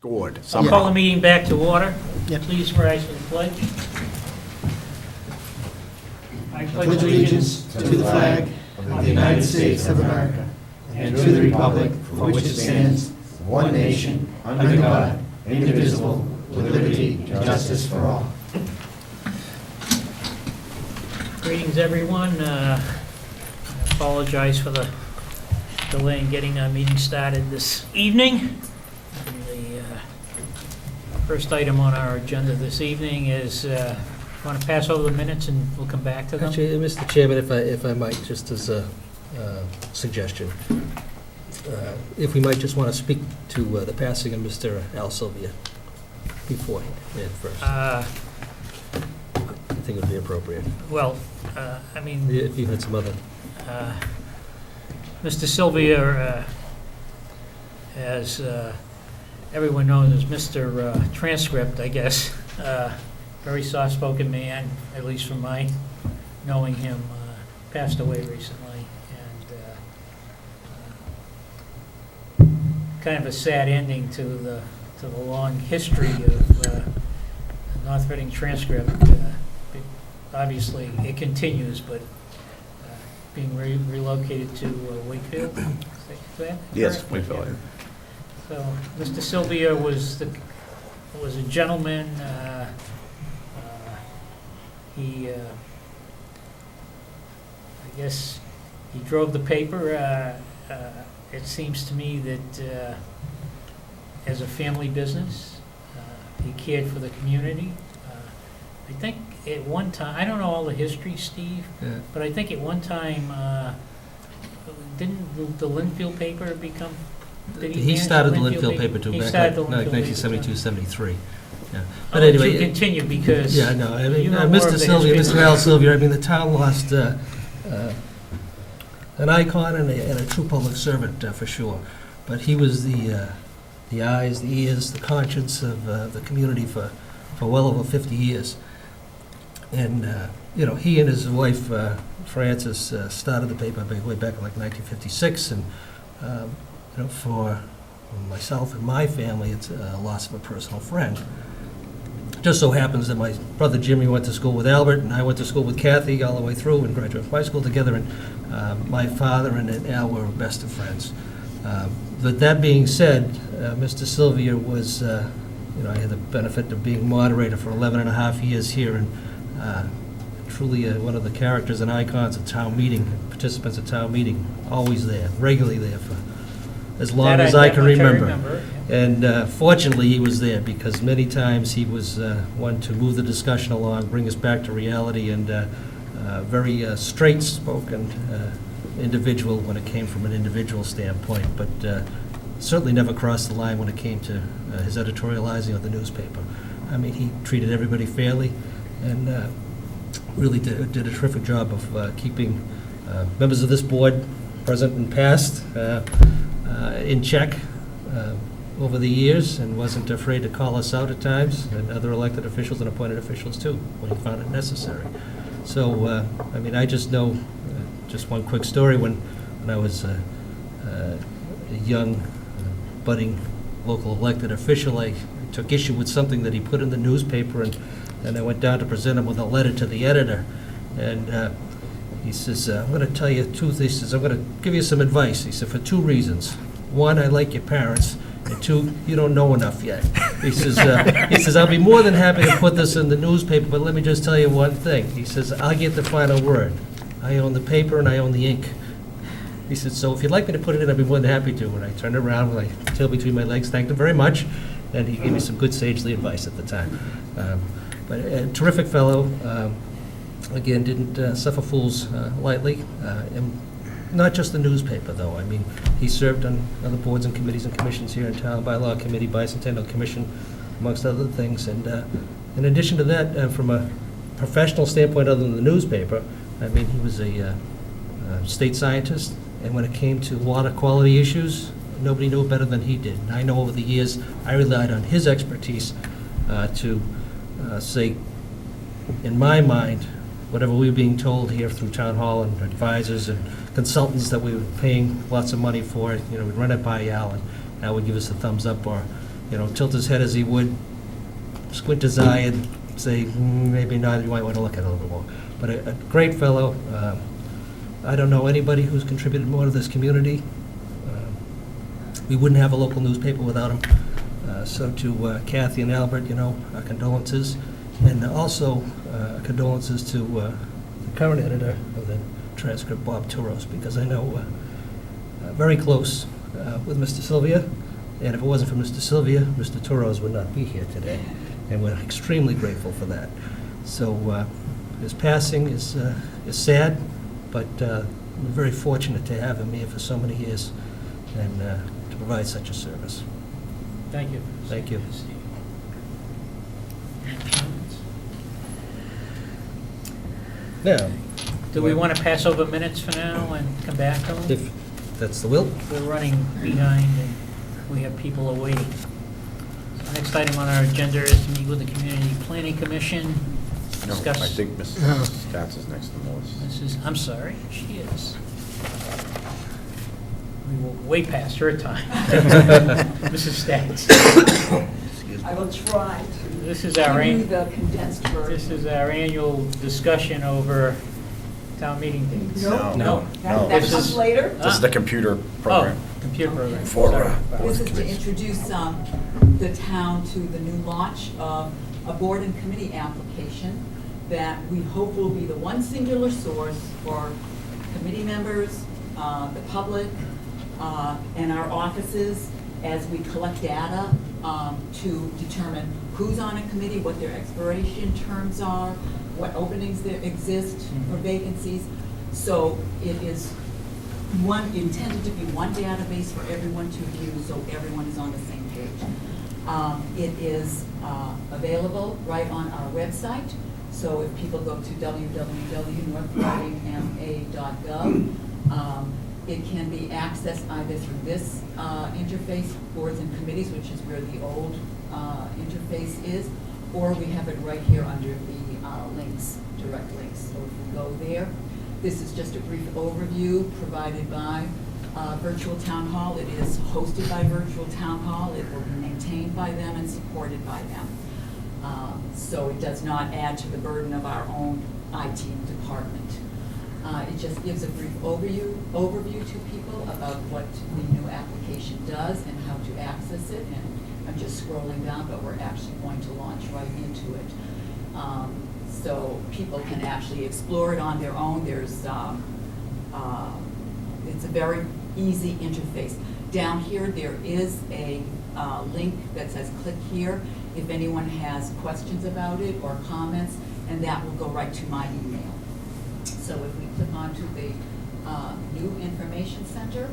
Scored. I'll call the meeting back to order. Yep. Please rise for the pledge. I Pledge allegiance to the flag of the United States of America and to the republic for which it stands, one nation, under God, indivisible, with liberty and justice for all. Greetings, everyone. I apologize for the delay in getting our meeting started this evening. And the first item on our agenda this evening is, want to pass over the minutes and we'll come back to them? Actually, Mr. Chairman, if I might, just as a suggestion, if we might just want to speak to the passing of Mr. Al Sylvia beforehand, first. I think it would be appropriate. Well, I mean, If you had some other... Mr. Sylvia, as everyone knows, is Mr. Transcript, I guess. Very soft-spoken man, at least from my knowing him, passed away recently. And kind of a sad ending to the long history of the North Reading Transcript. Obviously, it continues, but being relocated to Wakefield. Is that Yes, correct? Wakefield. Yeah. So, Mr. Sylvia was a gentleman. He, I guess, he drove the paper. It seems to me that as a family business, he cared for the community. I think at one time, I don't know all the history, Steve, Yeah. but I think at one time, didn't the Linfield paper become? Did He manage started the Linfield paper too, He back started the like Linfield paper, 1972, too. 73. Yeah. I'll But let anyway... you continue, because Yeah, no, I mean, you know more of Mr. the Sylvia, history Mr. than Al I do. Sylvia, I mean, the town lost an icon and a true public servant, for sure. But he was the eyes, the ears, the conscience of the community for well over 50 years. And, he and his wife, Frances, started the paper way back in like 1956. And, for myself and my family, it's a loss of a personal friend. Just so happens that my brother Jimmy went to school with Albert, and I went to school with Kathy all the way through and graduated from high school together, and my father and Al were best of friends. But that being said, Mr. Sylvia was, I had the benefit of being moderator for 11 and a half years here, and truly one of the characters and icons of town meeting, participants at town meeting, always there, regularly there for as long That as I can that much remember. yeah. And fortunately, he was there, because many times he was one to move the discussion along, bring us back to reality, and very straight-spoken individual when it came from an individual standpoint, but certainly never crossed the line when it came to his editorializing of the newspaper. I mean, he treated everybody fairly, and really did a terrific job of keeping members of this board, present and past, in check over the years, and wasn't afraid to call us out at times, and other elected officials and appointed officials too, when he found it necessary. So, I just know, just one quick story, when I was a young, budding local elected official, I took issue with something that he put in the newspaper, and I went down to present him with a letter to the editor, and he says, I'm going to tell you two things. He says, I'm going to give you some advice. He said, for two reasons. One, I like your parents, and two, you don't know enough yet. He says, I'll be more than happy to put this in the newspaper, but let me just tell you one thing. He says, I'll get the final word. I own the paper and I own the ink. He said, so if you'd like me to put it in, I'd be more than happy to. And I turned around with my tail between my legs, thanked him very much, and he gave me some good sagely advice at the time. But a terrific fellow. Again, didn't suffer fools lightly. And not just the newspaper, though. I mean, he served on other boards and committees and commissions here in town, Bylaw Committee, Bicentennial Commission, amongst other things. And in addition to that, from a professional standpoint other than the newspaper, I mean, he was a state scientist, and when it came to water quality issues, nobody knew it better than he did. And I know over the years, I relied on his expertise to say, in my mind, whatever we were being told here through town hall and advisors and consultants that we were paying lots of money for, we'd run it by Al, and Al would give us a thumbs up or tilt his head as he would, squint his eye and say, maybe not, you might want to look at it a little more. But a great fellow. I don't know anybody who's contributed more to this community. We wouldn't have a local newspaper without him. So to Kathy and Albert, our condolences. And also condolences to the current editor of the transcript, Bob Touros, because I know very close with Mr. Sylvia. And if it wasn't for Mr. Sylvia, Mr. Touros would not be here today. And we're extremely grateful for that. So his passing is sad, but we're very fortunate to have him here for so many years and to provide such a service. Thank you. Thank you. Steve. Now, Do we want to pass over minutes for now and come back to them? if that's the will. We're running behind and we have people awaiting. So next item on our agenda is to meet with the Community Planning Commission. No, Discuss. I think Mrs. Katz is next to Melissa. I'm sorry, she is. We were way past her time. Mrs. Stats. I will try to This is give our you the condensed This version. is our annual discussion over town meeting dates. No, No. That This comes is- later. This is the computer program. Oh, computer program. For, Sorry. This is to committees. introduce the town to the new launch of a board and committee application that we hope will be the one singular source for committee members, the public, and our offices as we collect data to determine who's on a committee, what their expiration terms are, what openings there exist for vacancies. So it is intended to be one database for everyone to use, so everyone is on the same page. It is available right on our website. So if people go to www.northridingma.gov, it can be accessed either through this interface, boards and committees, which is where the old interface is, or we have it right here under the links, direct links. So if we go there, this is just a brief overview provided by Virtual Town Hall. It is hosted by Virtual Town Hall. It will be maintained by them and supported by them. So it does not add to the burden of our own IT department. It just gives a brief overview to people about what the new application does and how to access it. And I'm just scrolling down, but we're actually going to launch right into it. So people can actually explore it on their own. It's a very easy interface. Down here, there is a link that says click here if anyone has questions about it or comments, and that will go right to my email. So if we click onto the new information center,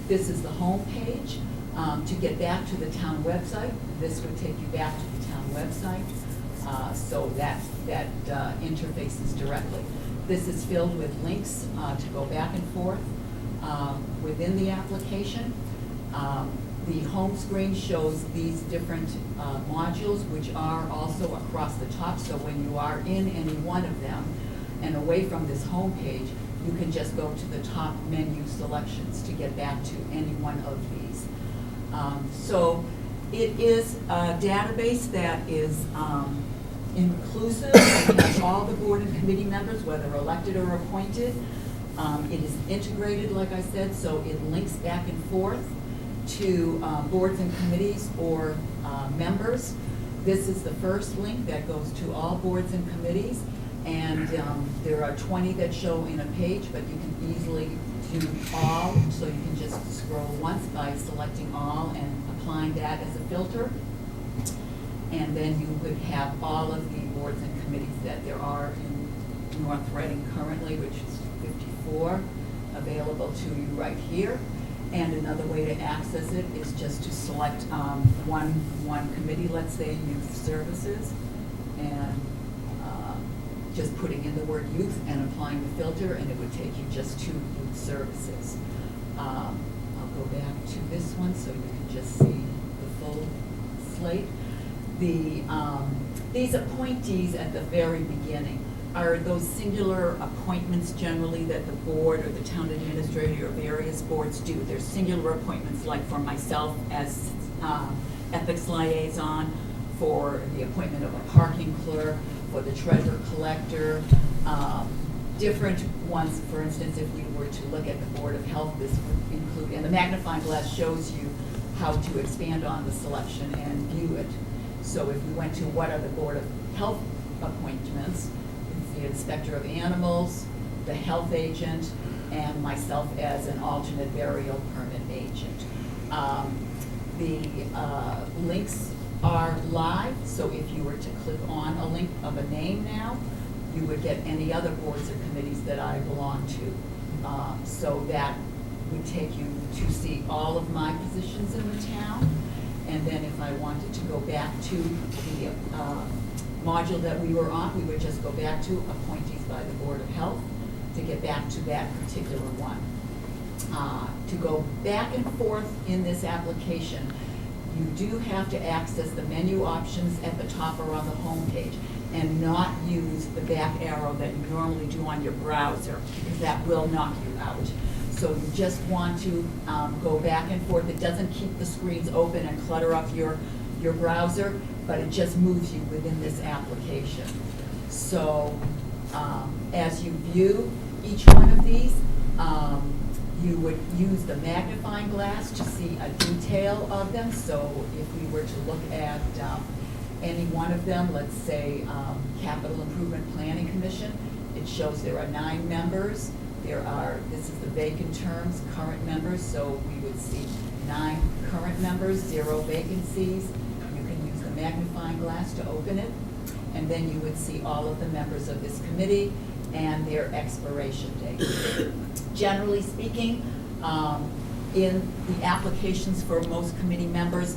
this is the home page. To get back to the town website, this would take you back to the town website. So that interfaces directly. This is filled with links to go back and forth within the application. The home screen shows these different modules, which are also across the top. So when you are in any one of them and away from this home page, you can just go to the top menu selections to get back to any one of these. So it is a database that is inclusive and has all the board and committee members, whether elected or appointed. It is integrated, like I said, so it links back and forth to boards and committees or members. This is the first link that goes to all boards and committees, and there are 20 that show in a page, but you can easily do all, so you can just scroll once by selecting all and applying that as a filter. And then you would have all of the boards and committees that there are in North Reading currently, which is 54, available to you right here. And another way to access it is just to select one committee, let's say Youth Services, and just putting in the word youth and applying the filter, and it would take you just to Youth Services. I'll go back to this one so you can just see the full slate. These appointees at the very beginning are those singular appointments generally that the board or the town administrator or various boards do. They're singular appointments, like for myself as at ethics liaison, for the appointment of a parking clerk, for the treasurer collector, different ones. For instance, if we were to look at the Board of Health, this would include, and the magnifying glass shows you how to expand on the selection and view it. So if we went to what are the Board of Health appointments, it's the inspector of animals, the health agent, and myself as an alternate burial permit agent. The links are live, so if you were to click on a link of a name now, you would get any other boards or committees that I belong to. So that would take you to see all of my positions in the town. And then if I wanted to go back to the module that we were on, we would just go back to appointees by the Board of Health to get back to that particular one. To go back and forth in this application, you do have to access the menu options at the top or on the home page and not use the back arrow that you normally do on your browser, because that will knock you out. So you just want to go back and forth. It doesn't keep the screens open and clutter up your browser, but it just moves you within this application. So as you view each one of these, you would use the magnifying glass to see a detail of them. So if we were to look at any one of them, let's say Capital Improvement Planning Commission, it shows there are 9 members. This is the vacant terms, current members, so we would see 9 current members, 0 vacancies. You can use the magnifying glass to open it, and then you would see all of the members of this committee and their expiration date. Generally speaking, in the applications for most committee members,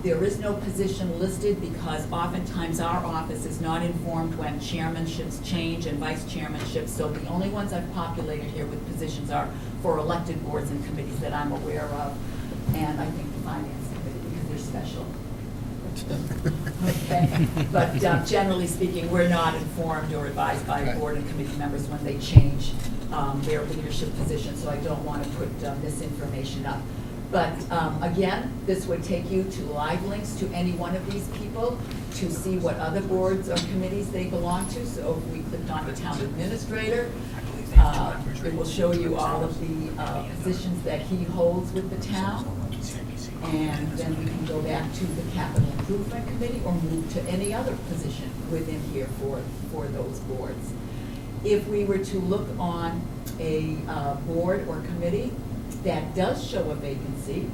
there is no position listed because oftentimes our office is not informed when chairmanships change and vice chairmanships. So the only ones I've populated here with positions are for elected boards and committees that I'm aware of, and I think the finance committee because they're special. Okay, but generally speaking, we're not informed or advised by board and committee members when they change their leadership position, so I don't want to put this information up. But again, this would take you to live links to any one of these people to see what other boards or committees they belong to. So if we clicked on the town administrator, it will show you all of the positions that he holds with the town. And then we can go back to the Capital Improvement Committee or move to any other position within here for those boards. If we were to look on a board or committee that does show a vacancy,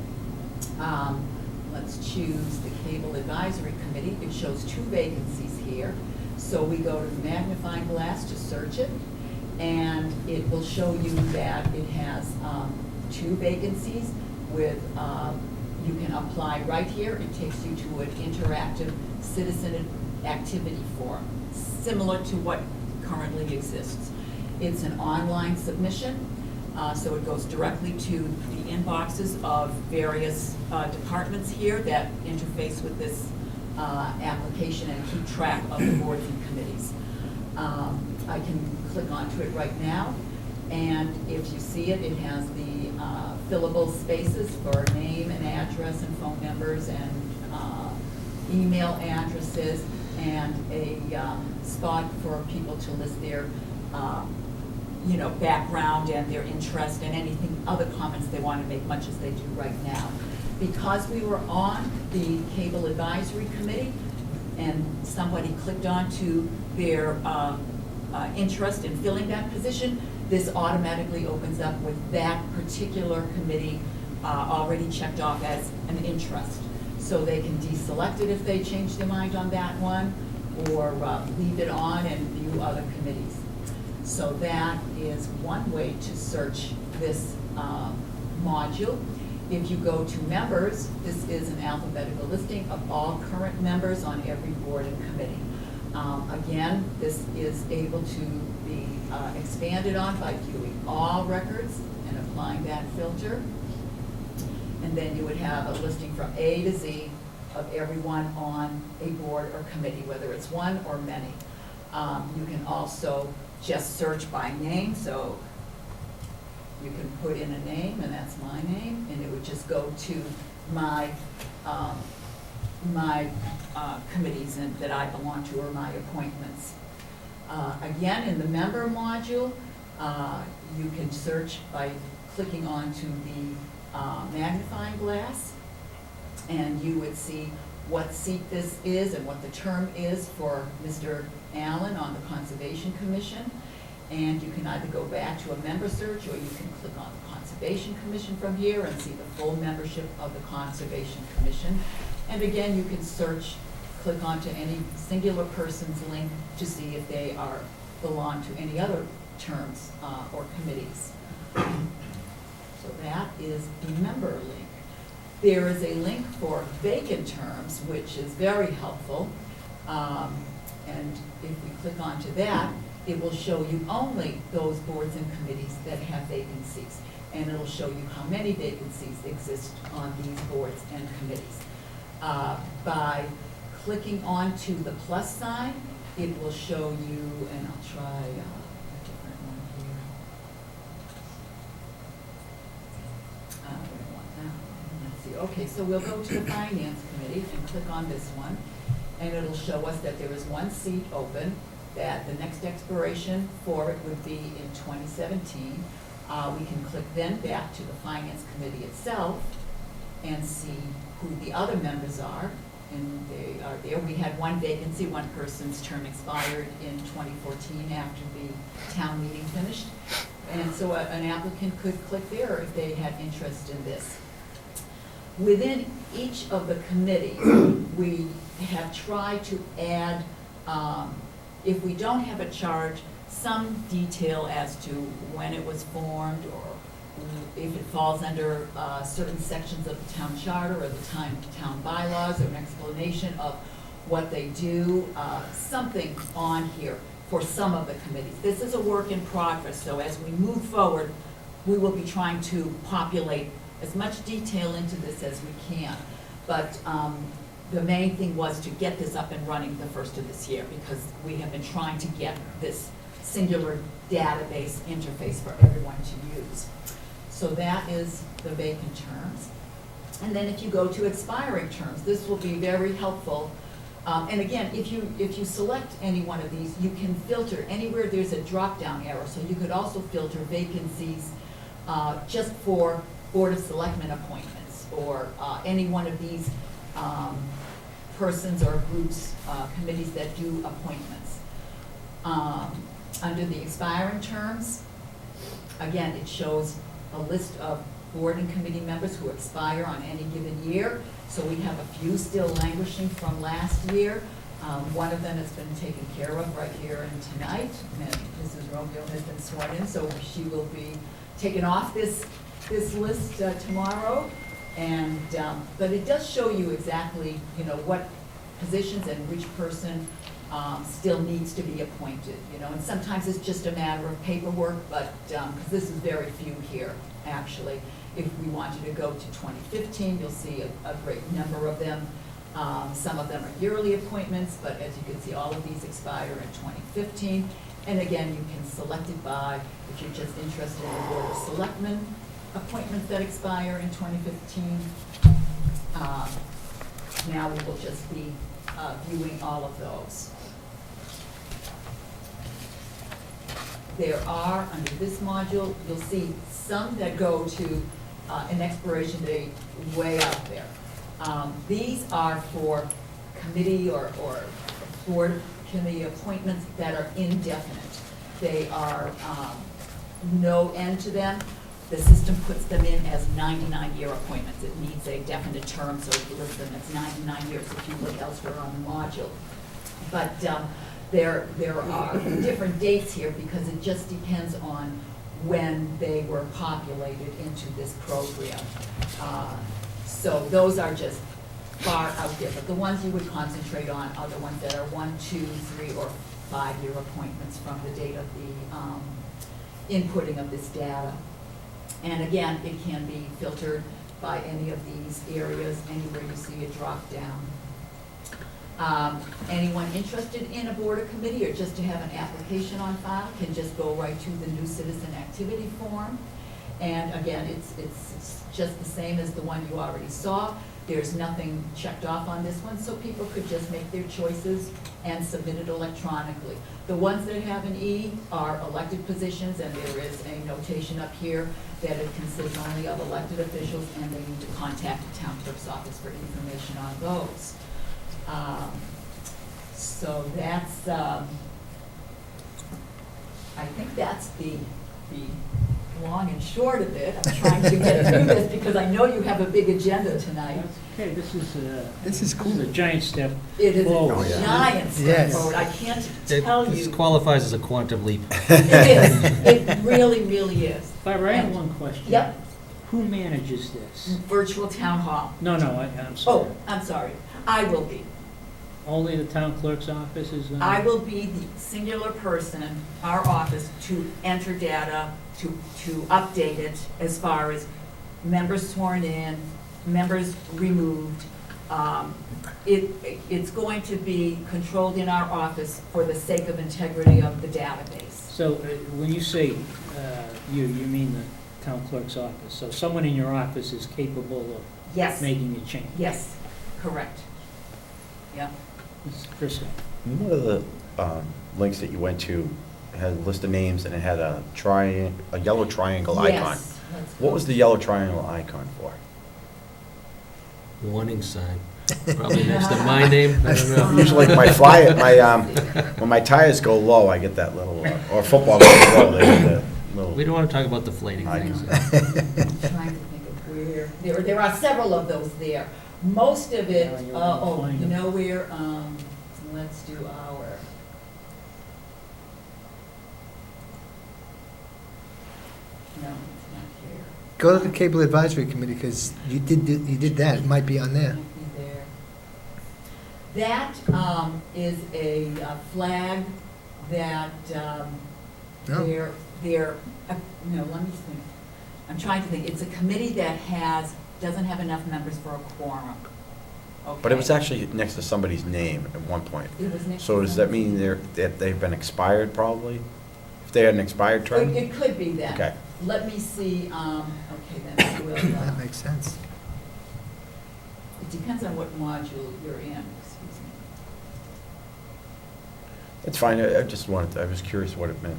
let's choose the Cable Advisory Committee. It shows 2 vacancies here. So we go to the magnifying glass to search it, and it will show you that it has 2 vacancies with you can apply right here. It takes you to an interactive citizen activity form, similar to what currently exists. It's an online submission, so it goes directly to the inboxes of various departments here that interface with this application and keep track of the boards and committees. I can click onto it right now, and if you see it, it has the fillable spaces for name and address and phone numbers and email addresses, and a spot for people to list their background and their interest and anything, other comments they want to make, much as they do right now. Because we were on the Cable Advisory Committee and somebody clicked on to their interest in filling that position, this automatically opens up with that particular committee already checked off as an interest. So they can deselect it if they change their mind on that one, or leave it on and view other committees. So that is one way to search this module. If you go to members, this is an alphabetical listing of all current members on every board and committee. Again, this is able to be expanded on by viewing all records and applying that filter. And then you would have a listing from A to Z of everyone on a board or committee, whether it's one or many. You can also just search by name, so you can put in a name, and that's my name, and it would just go to my my committees that I belong to or my appointments. Again, in the member module, you can search by clicking onto the magnifying glass, and you would see what seat this is and what the term is for Mr. Allen on the Conservation Commission. And you can either go back to a member search, or you can click on the Conservation Commission from here and see the full membership of the Conservation Commission. And again, you can search, click onto any singular person's link to see if they belong to any other terms or committees. So that is the member link. There is a link for vacant terms, which is very helpful. And if we click onto that, it will show you only those boards and committees that have vacancies. And it'll show you how many vacancies exist on these boards and committees. By clicking onto the plus sign, it will show you, and I'll try a different one here. We don't want that one. Let's see. Okay, so we'll go to the Finance Committee and click on this one. And it'll show us that there is one seat open, that the next expiration for it would be in 2017. We can click then back to the Finance Committee itself and see who the other members are, and they are there. We had one vacancy, one person's term expired in 2014 after the town meeting finished. And so an applicant could click there if they had interest in this. Within each of the committees, we have tried to add, if we don't have a charge, some detail as to when it was formed, or if it falls under certain sections of the town charter or the town bylaws, or an explanation of what they do, something on here for some of the committees. This is a work in progress, so as we move forward, we will be trying to populate as much detail into this as we can. But the main thing was to get this up and running the first of this year, because we have been trying to get this singular database interface for everyone to use. So that is the vacant terms. And then if you go to expiring terms, this will be very helpful. And again, if you select any one of these, you can filter anywhere there's a drop-down arrow. So you could also filter vacancies just for Board of Selectmen appointments, or any one of these persons or groups, committees that do appointments. Under the expiring terms, again, it shows a list of board and committee members who expire on any given year. So we have a few still languishing from last year. One of them has been taken care of right here and tonight. And Mrs. Romeo has been sworn in, so she will be taken off this list tomorrow. And but it does show you exactly, what positions and which person still needs to be appointed, and sometimes it's just a matter of paperwork, but, because this is very few here, actually. If we wanted to go to 2015, you'll see a great number of them. Some of them are yearly appointments, but as you can see, all of these expire in 2015. And again, you can select it by, if you're just interested in the Board of Selectmen appointments that expire in 2015. Now we will just be viewing all of those. There are, under this module, you'll see some that go to an expiration date way out there. These are for committee or board committee appointments that are indefinite. They are no end to them. The system puts them in as 99-year appointments. It needs a definite term, so it lists them as 99 years if you look elsewhere on the module. But there are different dates here because it just depends on when they were populated into this program. So those are just far out there, but the ones you would concentrate on are the ones that are 1, 2, 3, or 5-year appointments from the date of the inputting of this data. And again, it can be filtered by any of these areas, anywhere you see a drop down. Anyone interested in a board or committee, or just to have an application on file, can just go right to the new citizen activity form. And again, it's just the same as the one you already saw. There's nothing checked off on this one, so people could just make their choices and submit it electronically. The ones that have an E are elected positions, and there is a notation up here that it consists only of elected officials, and they need to contact the town clerk's office for information on those. So that's, I think that's the long and short of it. I'm trying to get through this because I know you have a big agenda tonight. Okay, this is This is cool. a giant step. It is forward. Oh, a yeah. giant step Yes. forward. I can't tell This you. qualifies as a quantum leap. It is. It really, really is. Barbara, I have one question. Yep, Who manages this? virtual town hall. No, I'm sorry. Oh, I'm sorry. I will be. Only the town clerk's office is? I will be the singular person, our office, to enter data, to update it as far as members sworn in, members removed. It's going to be controlled in our office for the sake of integrity of the database. So when you say you mean the town clerk's office. So someone in your office is capable of Yes, making a change? yes, correct. Yeah. Mr. Christie? One of the links that you went to had a list of names, and it had a yellow triangle icon. Yes. Let's What go. was the yellow triangle icon for? Warning sign. Probably next to my name, I don't know. Usually my flyer, when my tires go low, I get that little, or football goes low, they get the little. We don't want to talk about deflating things. I'm trying to think of where, there are several of those there. Most of it, Yeah, you're gonna find you them. know where, let's do our. No, it's not here. Go to the Cable Advisory Committee, because you did that, it might be on there. Might be there. That is a flag that No. they're, no, let me think. I'm trying to think. It's a committee that doesn't have enough members for a quorum. But it was Okay? actually next to somebody's name at one point. It was next So to does that somebody. mean that they've been expired probably? If they had an expired term? It could be that. Okay. Let me see, okay, then I will, That makes sense. it depends on what module you're in, excuse me. It's fine, I was curious what it meant.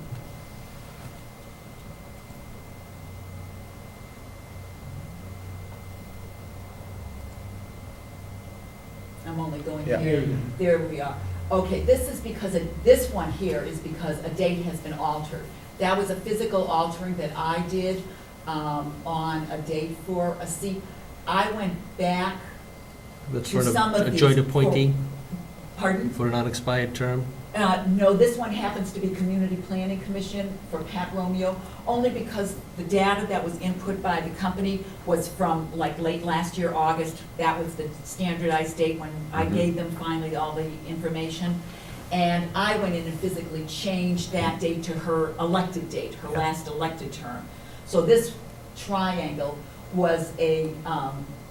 I'm only going Yeah. here. There we are. Okay, this is because, this one here is because a date has been altered. That was a physical altering that I did on a date for a seat. I went back, That's To for some a of joint these- appointee pardon? for an unexpired term? No, this one happens to be Community Planning Commission for Pat Romeo, only because the data that was input by the company was from like late last year, August. That was the standardized date when I Mhm. gave them finally all the information. And I went in and physically changed that date to her elected date, her last elected term. So this triangle was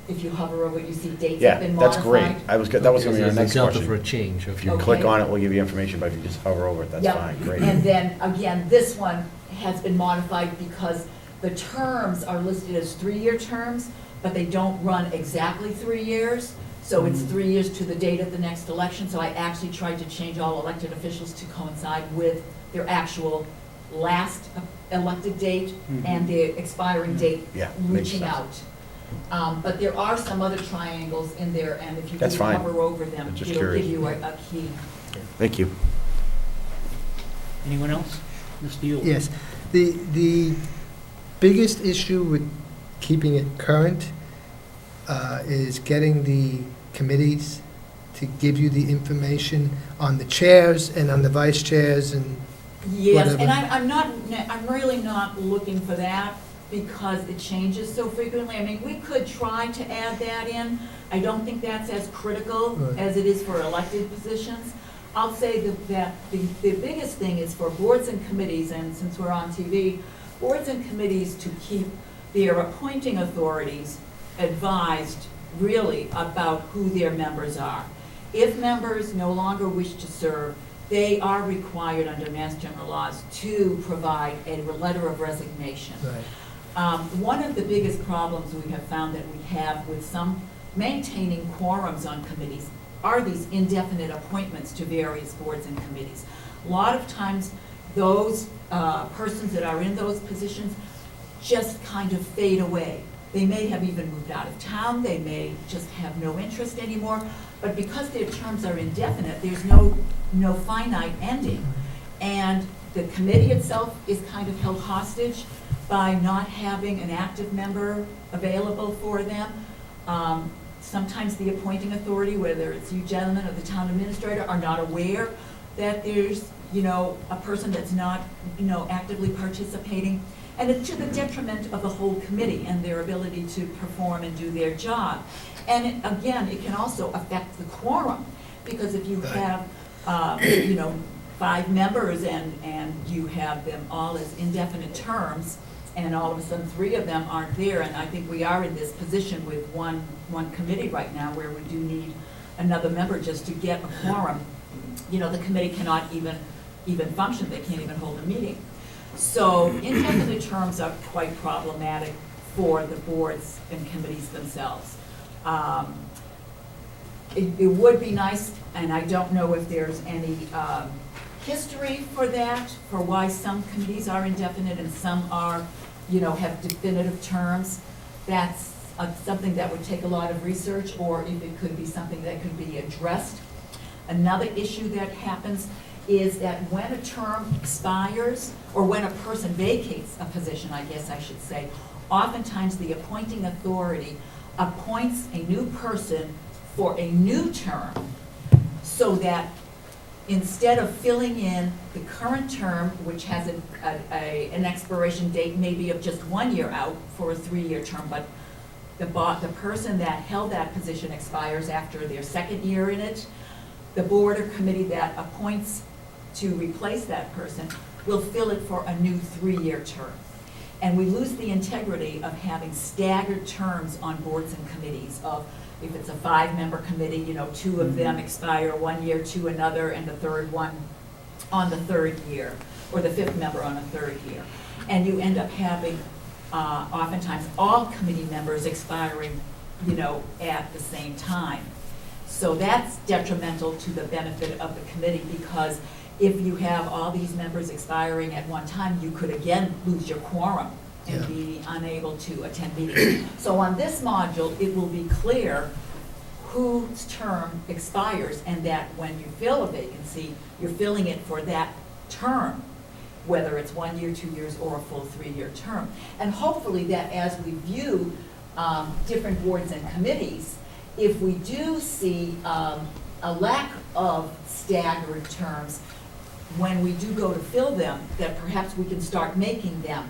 if you hover over it, you see dates Yeah, have been that's modified. great. That was gonna be our There's a next delta for a question. change. If you Okay. click on it, we'll give you information, but if you just hover over it, that's Yep. fine, great. And then, again, this one has been modified because the terms are listed as 3-year terms, but they don't run exactly 3 years. So it's 3 years to the date of the next election. So I actually tried to change all elected officials to coincide with their actual last elected date and their expiring date Yeah, makes reaching sense. out. But there are some other triangles in there, and if you That's can fine. hover over them, I'm just it'll give curious. you a key. Thank you. Anyone else? Mr. Yule? Yes, the biggest issue with keeping it current is getting the committees to give you the information on the chairs and on the vice chairs and Yes, whatever. and I'm really not looking for that because it changes so frequently. I mean, we could try to add that in. I don't think that's as critical Right. as it is for elected positions. I'll say that the biggest thing is for boards and committees, and since we're on TV, boards and committees to keep their appointing authorities advised really about who their members are. If members no longer wish to serve, they are required under Mass General laws to provide a letter of resignation. Right. One of the biggest problems we have found that we have with some maintaining quorums on committees are these indefinite appointments to various boards and committees. A lot of times, those persons that are in those positions just kind of fade away. They may have even moved out of town, they may just have no interest anymore, but because their terms are indefinite, there's no finite ending. And the committee itself is kind of held hostage by not having an active member available for them. Sometimes the appointing authority, whether it's you gentlemen or the town administrator, are not aware that there's, a person that's not, actively participating. And it's to the detriment of the whole committee and their ability to perform and do their job. And again, it can also affect the quorum, because if you have, 5 members and you have them all as indefinite terms, and all of a sudden 3 of them aren't there, and I think we are in this position with one committee right now where we do need another member just to get a quorum. The committee cannot even function, they can't even hold a meeting. So indefinite terms are quite problematic for the boards and committees themselves. It would be nice, and I don't know if there's any history for that, for why some committees are indefinite and some are, have definitive terms. That's something that would take a lot of research, or if it could be something that could be addressed. Another issue that happens is that when a term expires, or when a person vacates a position, I guess I should say, oftentimes the appointing authority appoints a new person for a new term, so that instead of filling in the current term, which has an expiration date maybe of just 1 year out for a 3-year term, but the person that held that position expires after their 2nd year in it, the board or committee that appoints to replace that person will fill it for a new 3-year term. And we lose the integrity of having staggered terms on boards and committees of, if it's a 5-member committee, 2 of them expire 1 year to another, and the 3rd one on the 3rd year, or the 5th member on the 3rd year. And you end up having oftentimes all committee members expiring, at the same time. So that's detrimental to the benefit of the committee, because if you have all these members expiring at one time, you could again lose your quorum and be unable to attend meetings. So on this module, it will be clear whose term expires, and that when you fill a vacancy, you're filling it for that term, whether it's 1 year, 2 years, or a full 3-year term. And hopefully that as we view different boards and committees, if we do see a lack of staggered terms, when we do go to fill them, that perhaps we can start making them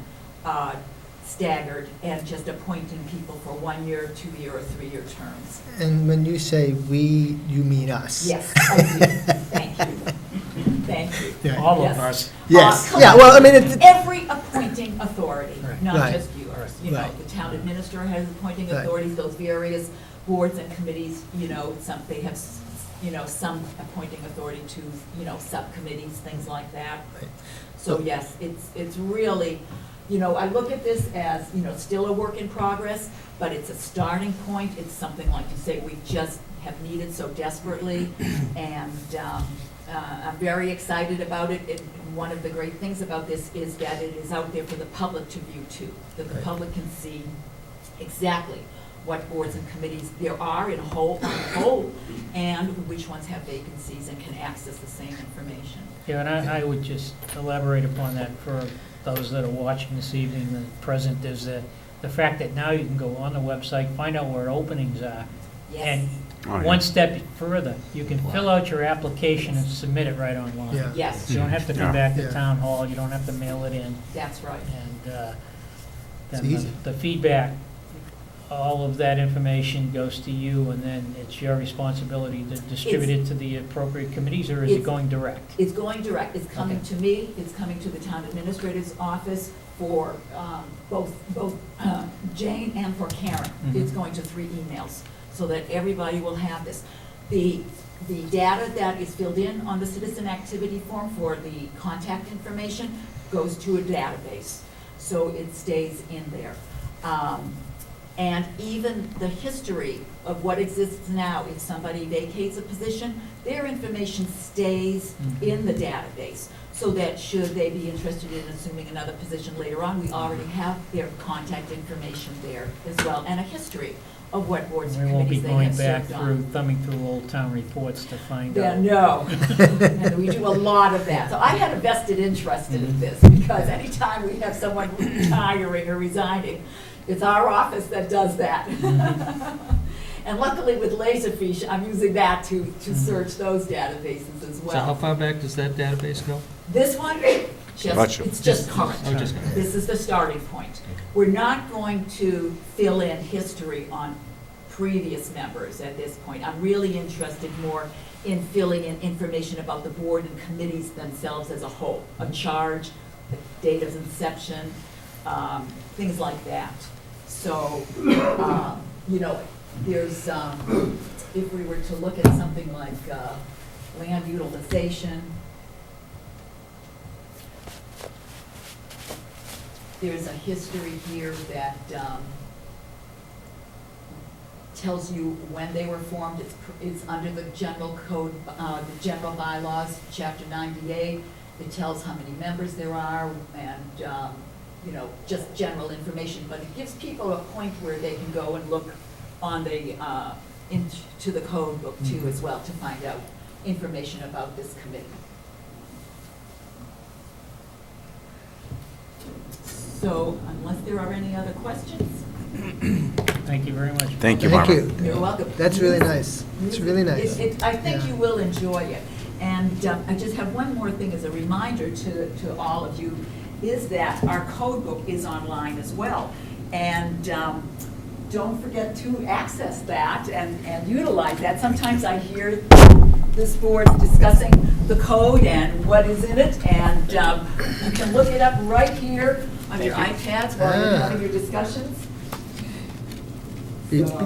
staggered and just appointing people for 1 year, 2 year, or 3-year terms. And when you say "we," you mean us? Yes, I do. Thank you. Thank you. Yeah. All Yes. of us. Yes, Come yeah, on. well, I mean, it's, Every appointing authority, not Right. just yours. Right. The town administrator has appointing Right. authorities, those various boards and committees, they have, some appointing authority to, subcommittees, things like that. Right. So yes, it's really, I look at this as, still a work in progress, but it's a starting point. It's something, like you say, we just have needed so desperately, and I'm very excited about it. And one of the great things about this is that it is out there for the public to view too, that the Right. public can see exactly what boards and committees there are on the whole, and which ones have vacancies and can access the same information. Yeah, and I would just elaborate upon that for those that are watching this evening, the present, is the fact that now you can go on the website, find out where openings are, Yes. and Oh, yeah. one step further, you can fill out your application and submit it right online. Yeah. Yes, You don't have to come Yeah. back to Yeah. town hall, you don't have to mail it in, that's right. and It's then easy. the feedback, all of that information goes to you, and then it's your responsibility to distribute it to the appropriate committees, or is it It's- going direct? It's going direct. It's coming Okay. to me, it's coming to the town administrator's office for both Jane and for Karen. Mhm. It's going to 3 emails, so that everybody will have this. The data that is filled in on the citizen activity form for the contact information goes to a database, so it stays in there. And even the history of what exists now, if somebody vacates a position, their information stays in the database, so that should they be interested in assuming another position later on, we already have their contact information there as well, and a history of what boards and We won't be committees they going have back served on. thumbing through old town reports to find Yeah, out. no. And we do a lot of that. So I had a vested interest in this, because anytime we have someone retiring or resigning, it's our office that does that. And luckily with Laserfish, I'm using that to search those databases as So how well. far back does that database go? This one, Gotcha. it's just current. Oh, just current. This is the starting point. We're not going to fill in history on previous members at this point. I'm really interested more in filling in information about the board and committees themselves as a whole, a charge, the date of inception, things like that. So, you know, there's, if we were to look at something like land utilization, there's a history here that tells you when they were formed. It's under the general code, the general bylaws, chapter 98. It tells how many members there are and, you know, just general information. But it gives people a point where they can go and look on the, into the code book too as well, to find out information about this committee. So unless there are any other questions, Thank you very much. Thank you, Thank Barbara. you. you're welcome. That's really nice. It's really nice. I think Yeah. you will enjoy it. And I just have one more thing as a reminder to all of you, is that our code book is online as well. And don't forget to access that and utilize that. Sometimes I hear this board discussing the code and what is in it, and you can look it up right here on your iPads while you're having your discussions.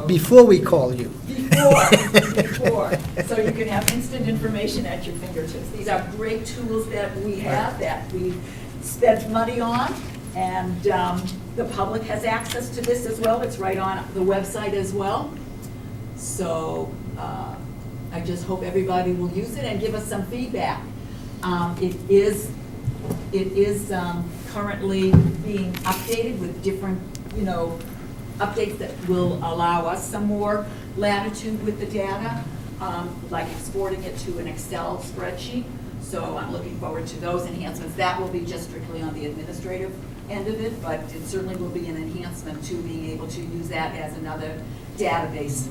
Before we call you. Before, so you can have instant information at your fingertips. These are great tools that we have, that we spent money on, and the public has access to this as well. It's right on the website as well. So I just hope everybody will use it and give us some feedback. It is currently being updated with different, you know, updates that will allow us some more latitude with the data, like exporting it to an Excel spreadsheet. So I'm looking forward to those enhancements. That will be just strictly on the administrative end of it, but it certainly will be an enhancement to being able to use that as another database.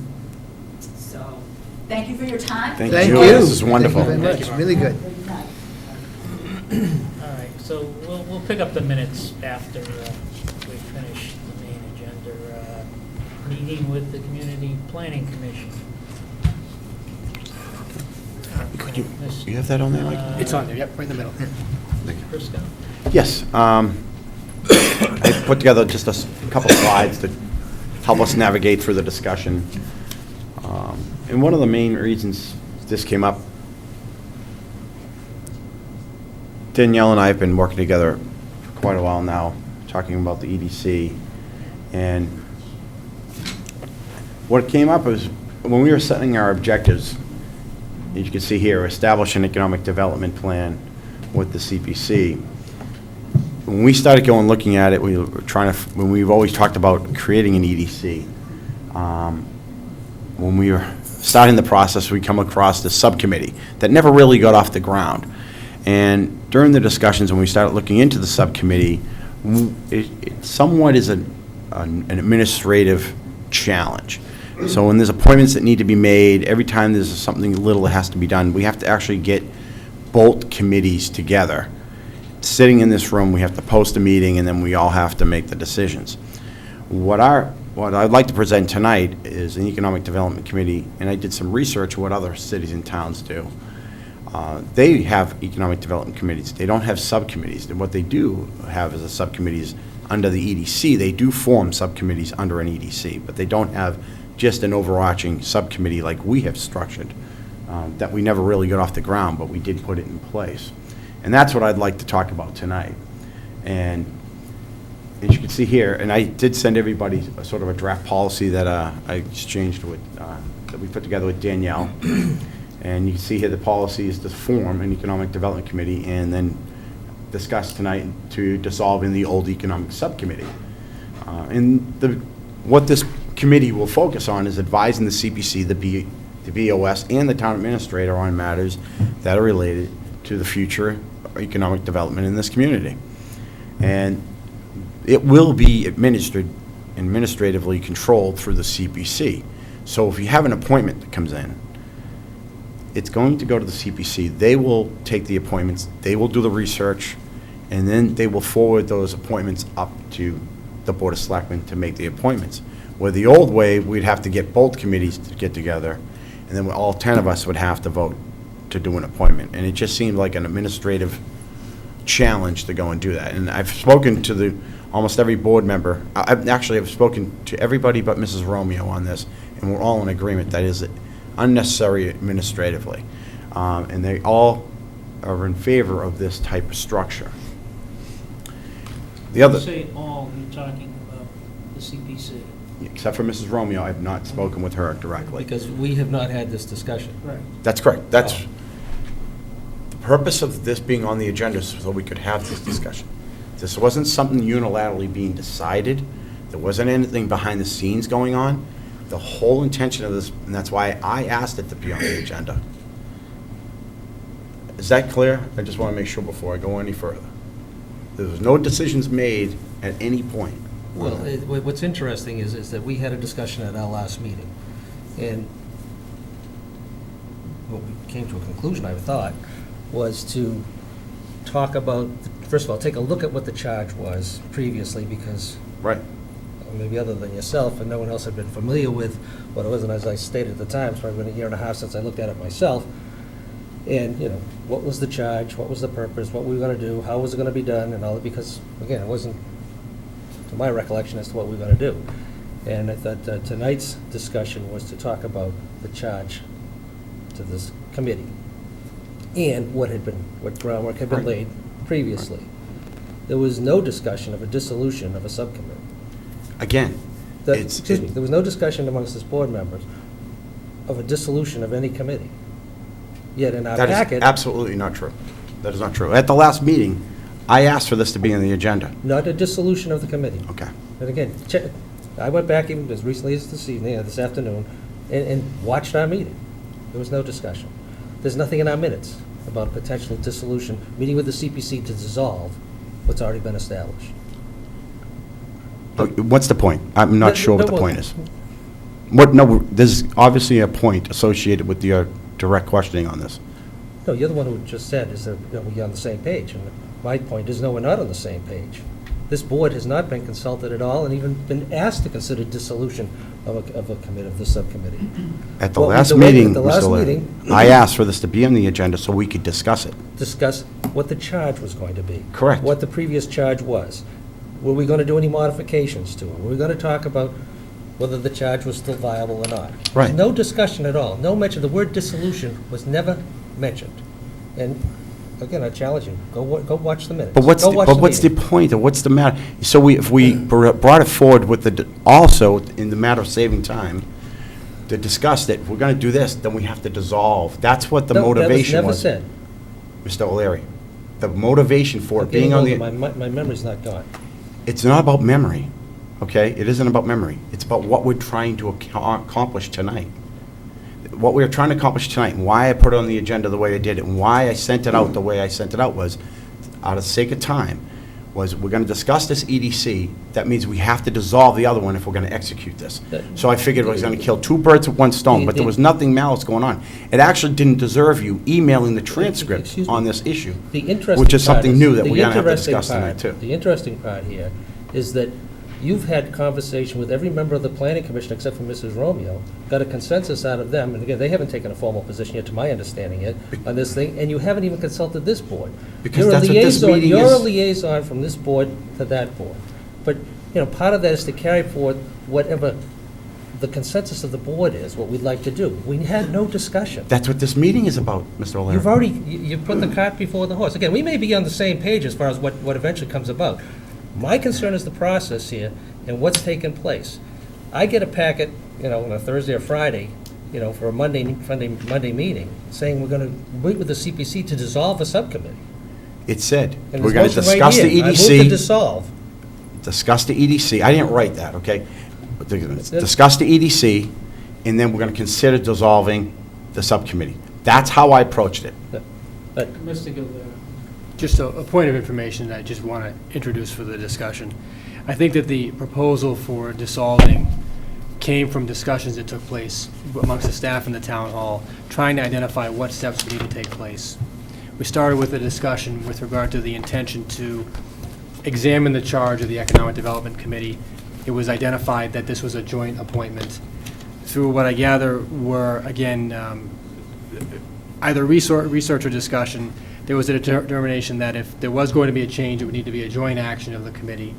So, thank you for your time. Thank Thank you. you. This is wonderful. Thank you very much. Really good. Good night. All right, so we'll pick up the minutes after we finish the main agenda. Meeting with the Community Planning Commission. Could you have that on there, Mike? It's on there, yep, right in the middle. Prisco? Yes. I put together just a couple slides to help us navigate through the discussion. And one of the main reasons this came up, Danielle and I have been working together for quite a while now, talking about the EDC. And what came up is when we were setting our objectives, as you can see here, establish an economic development plan with the CPC. When we started going looking at it, we were trying to, when we've always talked about creating an EDC, when we were starting the process, we come across this subcommittee that never really got off the ground. And during the discussions, when we started looking into the subcommittee, it somewhat is an administrative challenge. So when there's appointments that need to be made, every time there's something little that has to be done, we have to actually get both committees together. Sitting in this room, we have to post a meeting, and then we all have to make the decisions. What I'd like to present tonight is an Economic Development Committee, and I did some research of what other cities and towns do. They have economic development committees. They don't have subcommittees. And what they do have is a subcommittees under the EDC. They do form subcommittees under an EDC, but they don't have just an overarching subcommittee like we have structured, that we never really got off the ground, but we did put it in place. And that's what I'd like to talk about tonight. And as you can see here, and I did send everybody a sort of a draft policy that I exchanged with, that we put together with Danielle. And you can see here the policy is to form an Economic Development Committee and then discuss tonight to dissolve in the old Economic Subcommittee. What this committee will focus on is advising the CPC, the BOS, and the town administrator on matters that are related to the future economic development in this community. And it will be administratively controlled through the CPC. So if you have an appointment that comes in, it's going to go to the CPC. They will take the appointments, they will do the research, and then they will forward those appointments up to the Board of Selectmen to make the appointments. Where the old way, we'd have to get both committees to get together, and then all 10 of us would have to vote to do an appointment. And it just seemed like an administrative challenge to go and do that. And I've spoken to almost every board member. I've spoken to everybody but Mrs. Romeo on this, and we're all in agreement that is unnecessary administratively. And they all are in favor of this type of structure. The When other, you say all, you're talking about the CPC. except for Mrs. Romeo, I've not spoken with her directly. Because we have not had this discussion. Right. That's correct. That's, the purpose of this being on the agenda is so we could have this discussion. This wasn't something unilaterally being decided. There wasn't anything behind the scenes going on. The whole intention of this, and that's why I asked it to be on the agenda. Is that clear? I just want to make sure before I go any further. There was no decisions made at any point. Well, what's interesting is that we had a discussion at our last meeting, and what we came to a conclusion, I thought, was to talk about, first of all, take a look at what the charge was previously, because Right. maybe other than yourself, and no one else had been familiar with what it was, and as I stated at the time, it's probably been a year and a half since I looked at it myself. And, what was the charge, what was the purpose, what we were gonna do, how was it gonna be done, and all that, because, again, it wasn't, to my recollection, as to what we were gonna do. And I thought tonight's discussion was to talk about the charge to this committee, and what groundwork had been Right. laid previously. There was no discussion of a dissolution of a subcommittee. Again, Excuse me, there was no discussion amongst its board members of a dissolution of any committee. Yet in our that is packet, absolutely not true. That is not true. At the last meeting, I asked for this to be on the agenda. not a dissolution of the committee. Okay. And again, I went back even as recently as this evening, this afternoon, and watched our meeting. There was no discussion. There's nothing in our minutes about potential dissolution, meeting with the CPC to dissolve what's already been established. What's the point? I'm not sure what the well- point is. No, there's obviously a point associated with your direct questioning on this. No, you're the one who just said, is that we're on the same page, and my point is, no, we're not on the same page. This board has not been consulted at all, and even been asked to consider dissolution of a committee, of the subcommittee. At the Well, last the way- meeting, at the last Mr. Larry, meeting- I asked for this to be on the agenda so we could discuss it. Discuss what the charge was going to be. Correct. What the previous charge was. Were we going to do any modifications to it? Were we going to talk about whether the charge was still viable or not? Right. No discussion at all, no mention, the word dissolution was never mentioned. And again, I challenge you, go watch the minutes. But what's Go watch the the meeting. point, or what's the matter? So if we brought it forward with also, in the matter of saving time, to discuss that, if we're going to do this, then we have to dissolve. That's what the No, motivation was. That was Mr. O'Leary, the motivation for never it said. being on the... My memory's not gone. It's not about memory, okay? It isn't about memory. It's about what we're trying to accomplish tonight. What we're trying to accomplish tonight, and why I put it on the agenda the way I did it, and why I sent it out the way I sent it out was, out of sake of time, was we're going to discuss this EDC. That means we have to dissolve the other one if we're going to execute this. So I figured I was going to kill two birds with one stone, but there was nothing malice going on. It actually didn't deserve you emailing the transcript Excuse me. on this issue, The interesting which is part something new that the we're going to have to interesting discuss tonight, part- too. The interesting part here is that you've had conversation with every member of the planning commission except for Mrs. Romeo, got a consensus out of them, and again, they haven't taken a formal position yet, to my understanding yet, on this thing, and you haven't even consulted this board. Because that's what this meeting You're a is. liaison from this board to that board. But, part of that is to carry forward whatever the consensus of the board is, what we'd like to do. We had no discussion. That's what this meeting is about, Mr. O'Leary. You've already, you put the cart before the horse. Again, we may be on the same page as far as what eventually comes about. My concern is the process here and what's taken place. I get a packet, on a Thursday or Friday, for a Monday meeting, saying we're going to meet with the CPC to dissolve a subcommittee. It said, And we're there's going to motion right discuss the here. I move to EDC, dissolve. discuss the EDC. I didn't write that, okay? Discuss the EDC, and then we're going to consider dissolving the subcommittee. That's how I approached it. Mr. Gilberto. Just a point of information that I just want to introduce for the discussion. I think that the proposal for dissolving came from discussions that took place amongst the staff in the town hall, trying to identify what steps would need to take place. We started with a discussion with regard to the intention to examine the charge of the Economic Development Committee. It was identified that this was a joint appointment. Through what I gather were, again, either research or discussion, there was a determination that if there was going to be a change, it would need to be a joint action of the committee.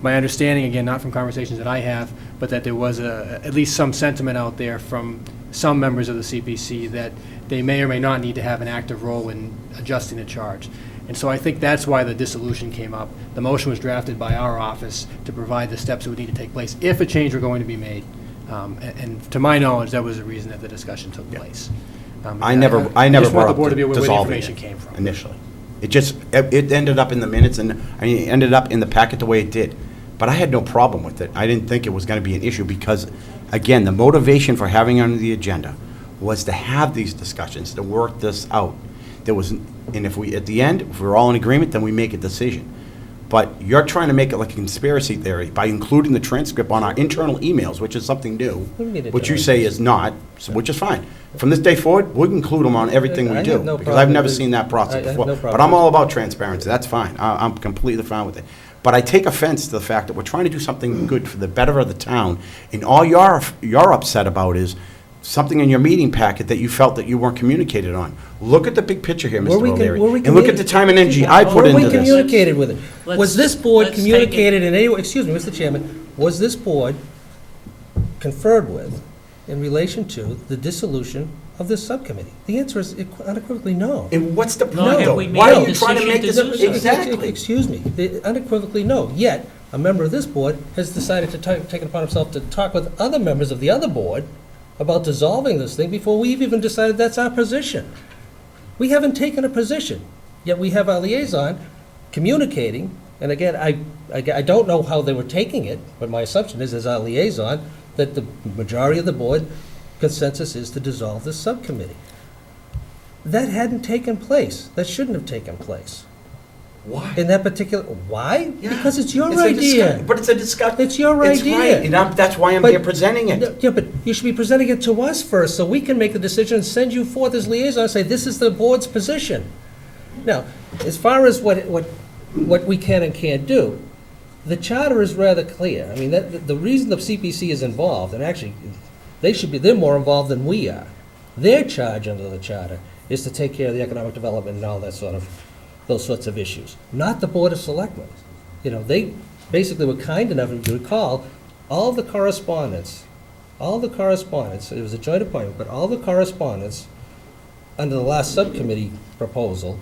My understanding, again, not from conversations that I have, but that there was at least some sentiment out there from some members of the CPC that they may or may not need to have an active role in adjusting the charge. And so I think that's why the dissolution came up. The motion was drafted by our office to provide the steps that would need to take place if a change were going to be made. And to my knowledge, that was the reason that the discussion took place. I never just brought want the up board to be aware where the dissolving information it came from. initially. It ended up in the minutes, and it ended up in the packet the way it did. But I had no problem with it. I didn't think it was going to be an issue because, again, the motivation for having it on the agenda was to have these discussions, to work this out. And if we, at the end, if we're all in agreement, then we make a decision. But you're trying to make it like a conspiracy theory by including the transcript on our internal emails, which is something new, What do you mean which you internal? say is not, which is fine. From this day forward, we'll include them on everything I we have do. no Because I've problem never with- seen that I process have before. no problem But I'm with- all about transparency. That's fine. I'm completely fine with it. But I take offense to the fact that we're trying to do something good for the better of the town, and all you're upset about is something in your meeting packet that you felt that you weren't communicated on. Look at the big picture here, Were Mr. we O'Leary, were we and look at the time and energy I put Were into we this. communicated with it? Was Let's- this board let's take it- communicated in any way, excuse me, Mr. Chairman, was this board conferred with in relation to the dissolution of this subcommittee? The answer is unequivocally no. And what's the No, point, have though? we made Why a are you trying to decision make to this? do so? Exactly. Excuse me, unequivocally no. Yet, a member of this board has decided to take it upon himself to talk with other members of the other board about dissolving this thing before we've even decided that's our position. We haven't taken a position, yet we have our liaison communicating, and again, I don't know how they were taking it, but my assumption is, as our liaison, that the majority of the board consensus is to dissolve this subcommittee. That hadn't taken place. That shouldn't have taken place. Why? In that particular, why? Yeah. Because it's your It's a idea. But it's a discussion. It's your It's idea. right, and that's why I'm But- here presenting it. Yeah, but you should be presenting it to us first, so we can make the decision and send you forth as liaison and say, this is the board's position. Now, as far as what we can and can't do, the charter is rather clear. I mean, the reason the CPC is involved, and actually, they're more involved than we are. Their charge under the charter is to take care of the economic development and all that those sorts of issues, not the Board of Selectmen. They basically were kind enough, if you recall, all the correspondence, it was a joint appointment, but all the correspondence under the last subcommittee proposal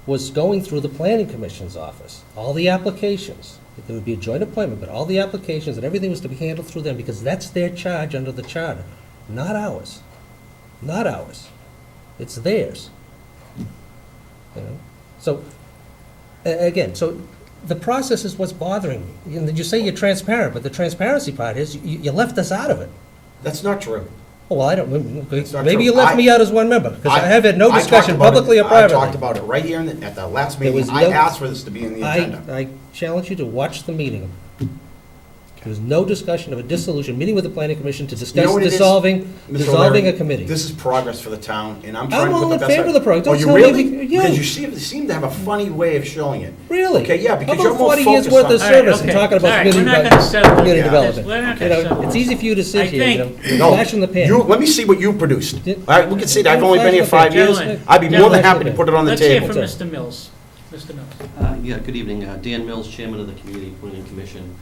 was going through the Planning Commission's office. All the applications, there would be a joint appointment, but all the applications and everything was to be handled through them because that's their charge under the charter, not ours. Not ours. It's theirs. So, again, so the process is what's bothering me. You say you're transparent, but the transparency part is you left us out of it. That's not true. Well, I don't, It's not maybe true. you left me out as one member, because I have had no I talked discussion about it- publicly or I privately. talked about it right here at the last There meeting. was I no- asked for this to be in the agenda. I challenge you to watch the meeting. There was no discussion of a dissolution, meeting with the planning commission to You know discuss what it is, dissolving Mr. O'Leary? a committee. This is progress for the town, and I'm trying I'm to all put in the best. favor of the progress. Oh, Don't you tell me really? yeah. Because you seem to have a funny way of showing it. Really? Okay, yeah, because How you're about more 40 years focused worth on- of service and okay. talking about All right, we're community not gonna settle community Yeah. development? We're not gonna settle It's this. easy for you to sit I here, think- No, flash in the pan. let me see what you produced. Yeah. All right, we can see that. I've only been here Flash in the 5 years. Gentlemen, I'd be more than gentlemen. happy to put it on the Let's hear table. from What's Mr. Mills. Mr. Mills. Yeah, good evening. Dan Mills, Chairman of the Community Planning Commission.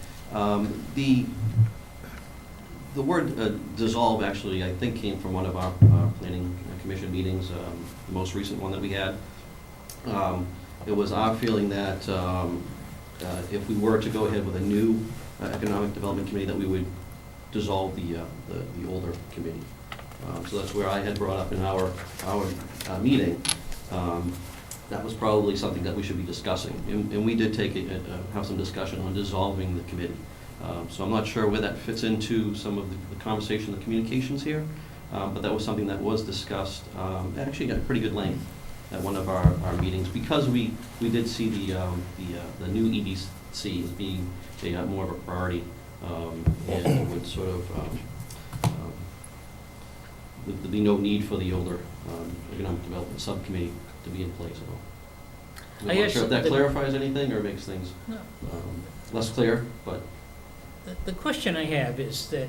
The word dissolve actually, I think, came from one of our planning commission meetings, the most recent one that we had. It was our feeling that if we were to go ahead with a new Economic Development Committee, that we would dissolve the older committee. So that's where I had brought up in our meeting. That was probably something that we should be discussing. And we did have some discussion on dissolving the committee. So I'm not sure where that fits into some of the conversation, the communications here, but that was something that was discussed, actually at pretty good length at one of our meetings, because we did see the new EDC as being more of a priority, and would sort of, there'd be no need for the older Economic Development Subcommittee to be in place at all. I'm not sure if that clarifies anything or makes things less clear, but. The question I have is that,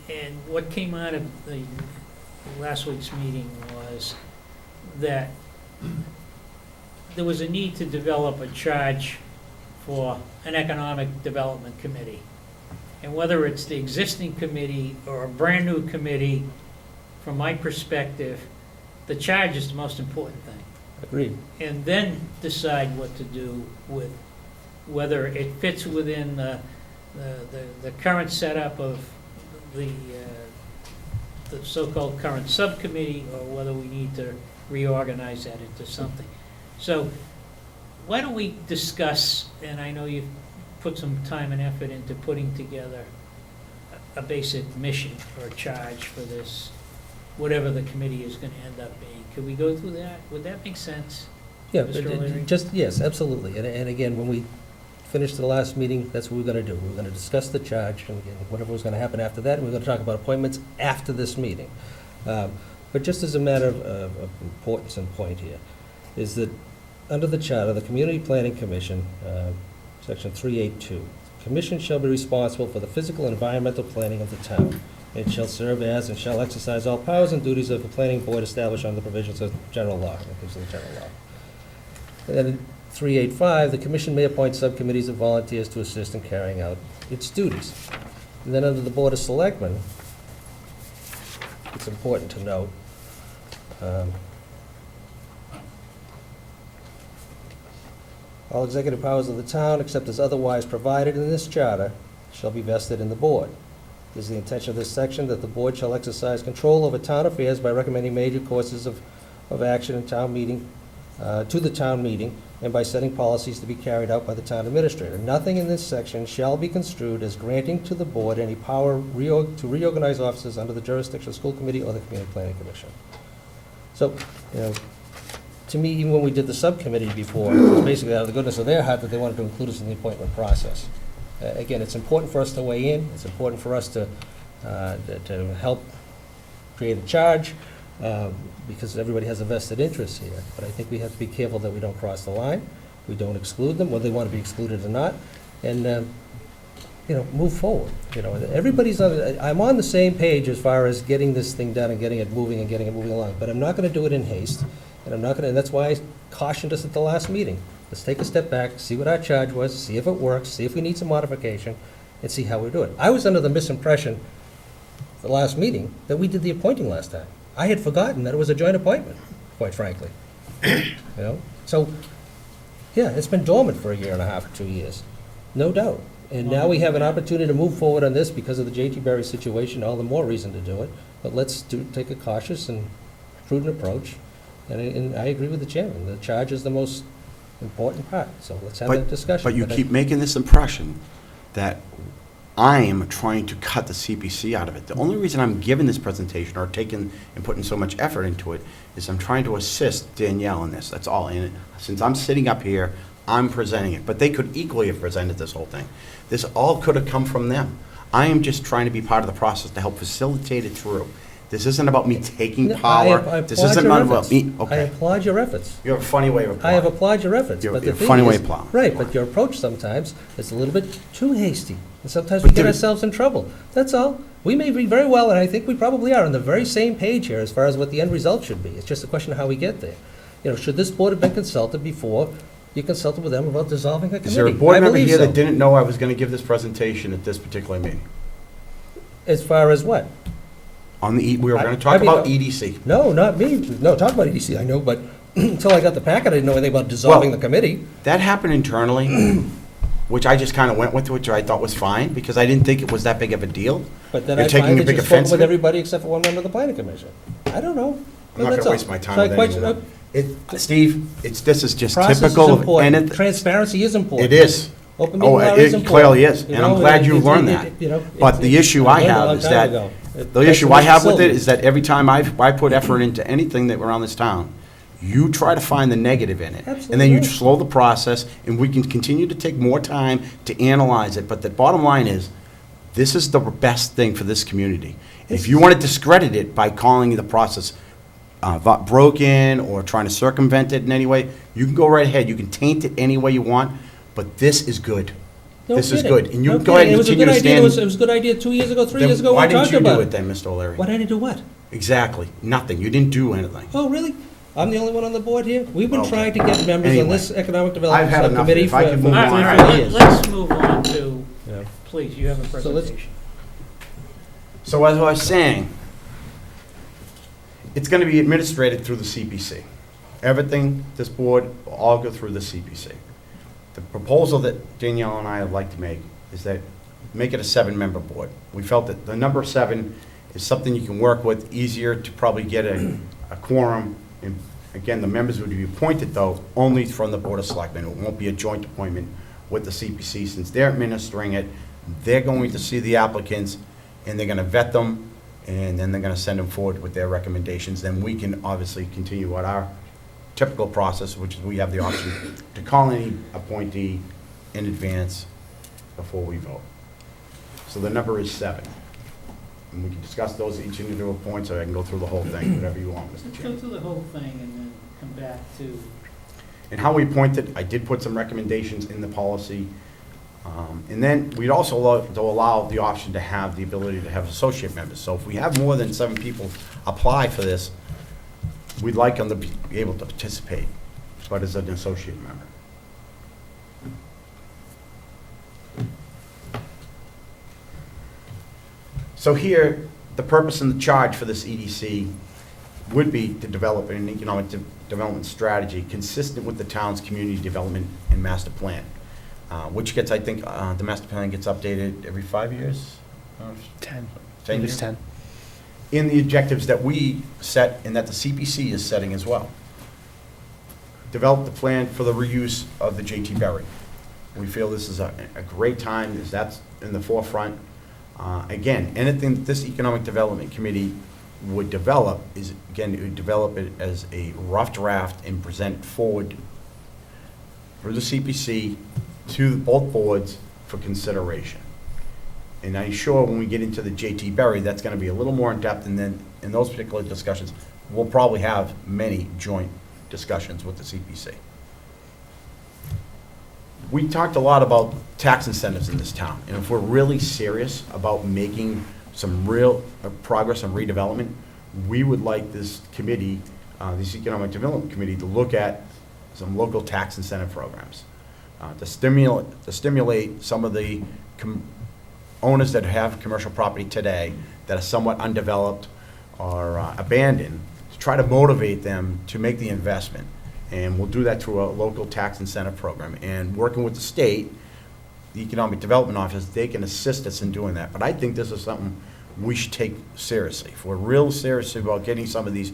and what came out of the last week's meeting was that there was a need to develop a charge for an economic development committee. And whether it's the existing committee or a brand-new committee, from my perspective, the charge is the most important thing. Agreed. And then decide what to do with, whether it fits within the current setup of the so-called current subcommittee, or whether we need to reorganize that into something. So why don't we discuss, and I know you've put some time and effort into putting together a basic mission or charge for this, whatever the committee is going to end up being. Could we go through that? Would that make sense? Yeah, Mr. O'Leary? yes, absolutely. And again, when we finished the last meeting, that's what we're going to do. We're going to discuss the charge, and again, whatever was going to happen after that, and we're going to talk about appointments after this meeting. But just as a matter of importance and point here, is that under the charter, the Community Planning Commission, Section 382, Commission shall be responsible for the physical and environmental planning of the town. It shall serve as and shall exercise all powers and duties of the planning board established under the provisions of general law, inclusive of the general law. And then in 385, the commission may appoint subcommittees of volunteers to assist in carrying out its duties. And then under the Board of Selectmen, it's important to note, all executive powers of the town, except as otherwise provided in this charter, shall be vested in the board. It is the intention of this section that the board shall exercise control over town affairs by recommending major courses of action in town meeting, to the town meeting, and by setting policies to be carried out by the town administrator. Nothing in this section shall be construed as granting to the board any power to reorganize offices under the jurisdiction of the school committee or the community planning commission. So, to me, even when we did the subcommittee before, it was basically out of the goodness of their heart that they wanted to include us in the appointment process. Again, it's important for us to weigh in. It's important for us to help create a charge, because everybody has a vested interest here. But I think we have to be careful that we don't cross the line, we don't exclude them, whether they want to be excluded or not, and, move forward. Everybody's I'm on the same page as far as getting this thing done and getting it moving along, but I'm not going to do it in haste, and that's why I cautioned us at the last meeting. Let's take a step back, see what our charge was, see if it works, see if we need some modification, and see how we do it. I was under the misimpression, the last meeting, that we did the appointing last time. I had forgotten that it was a joint appointment, quite frankly. So, yeah, it's been dormant for a year and a half or 2 years, no doubt. And now we have an opportunity to move forward on this because of the J.T. Berry situation, all the more reason to do it. But let's take a cautious and prudent approach. And I agree with the chairman, the charge is the most important part, so let's have that discussion. But you keep making this impression that I am trying to cut the CPC out of it. The only reason I'm giving this presentation or taking and putting so much effort into it is I'm trying to assist Danielle in this, that's all. And since I'm sitting up here, I'm presenting it, but they could equally have presented this whole thing. This all could have come from them. I am just trying to be part of the process to help facilitate it through. This isn't about me taking No, power. I This isn't about efforts. me, I okay. applaud your efforts. You have a funny way of applying. I have applauded your efforts. You're but the a thing funny is- way of applying. Right, but your approach sometimes is a little bit too hasty. And sometimes But we get there- ourselves in trouble. That's all. We may be very well, and I think we probably are, on the very same page here as far as what the end result should be. It's just a question of how we get there. Should this board have been consulted before you consulted with them about dissolving a committee? Is there a board I member believe here so. that didn't know I was going to give this presentation at this particular meeting? As far as what? We were going I to talk mean, about EDC. No, not me. No, talk about EDC, I know, but until I got the packet, I didn't know anything about dissolving Well- the committee. That happened internally. which I just kind of went with, which I thought was fine, because I didn't think it was that big of a deal. But then You're I taking find a that big you've spoken offense with to it? everybody except for one member of the planning commission. I don't know. I'm not That's gonna all. waste my time So I with quite- anyone. Steve, this is just Process is typical of important. anything. Transparency is important. It is. Open Oh, meeting law is it important. clearly is, and I'm know, glad you it- learned it- that. you know, But the issue I learned a have long is time that, ago. the That's issue the I have with it facility. is that every time I put effort into anything that around this town, you try to find the negative in it. And then Absolutely you right. slow the process, and we can continue to take more time to analyze it. But the bottom line is, this is the best thing for this community. If you want to discredit it by calling the process broken or trying to circumvent it in any way, you can go right ahead. You can taint it any way you want, but this is good. No This is kidding. good. And you No can go ahead kidding. and continue to It was a good idea. stand. It was a good idea 2 years ago, 3 Then years ago, why we didn't talked you do about it then, Mr. O'Leary? Why didn't I do what? Exactly. Nothing. You didn't do anything. Oh, really? I'm the only one on the board here? We've been Okay. trying to get members on Anyway, this economic I've development had enough. subcommittee If for I could move All on. right, 3 all right, years. let's move on to, Yeah. please, you have a So let's- presentation. So as I was saying, it's going to be administrated through the CPC. Everything, this board will all go through the CPC. The proposal that Danielle and I would like to make is that, make it a 7-member board. We felt that the number 7 is something you can work with, easier to probably get a quorum. And again, the members would be appointed, though, only from the Board of Selectmen. It won't be a joint appointment with the CPC. Since they're administering it, they're going to see the applicants, and they're going to vet them, and then they're going to send them forward with their recommendations. Then we can obviously continue what our typical process, which is we have the option to call any appointee in advance before we vote. So the number is 7. And we can discuss those each individual points, or I can go through the whole thing, whatever you want, Mr. Let's go Chairman. through the whole thing and then come back to, And how we appointed, I did put some recommendations in the policy. And then we'd also allow the option to have the ability to have associate members. So if we have more than 7 people apply for this, we'd like them to be able to participate, but as an associate member. So here, the purpose and the charge for this EDC would be to develop an economic development strategy consistent with the town's community development and master plan, which gets, I think, the master plan gets updated every 5 years? 10. 10 It was years? 10. In the objectives that we set and that the CPC is setting as well. Develop the plan for the reuse of the J.T. Berry. We feel this is a great time, as that's in the forefront. Again, anything that this Economic Development Committee would develop is, again, it would develop it as a rough draft and present it forward through the CPC to both boards for consideration. And I'm sure when we get into the J.T. Berry, that's going to be a little more in-depth, and then in those particular discussions, we'll probably have many joint discussions with the CPC. We talked a lot about tax incentives in this town, and if we're really serious about making some real progress on redevelopment, we would like this committee, this Economic Development Committee, to look at some local tax incentive programs to stimulate some of the owners that have commercial property today that are somewhat undeveloped or abandoned, to try to motivate them to make the investment. And we'll do that through a local tax incentive program. And working with the state, the Economic Development Office, they can assist us in doing that. But I think this is something we should take seriously. If we're real serious about getting some of these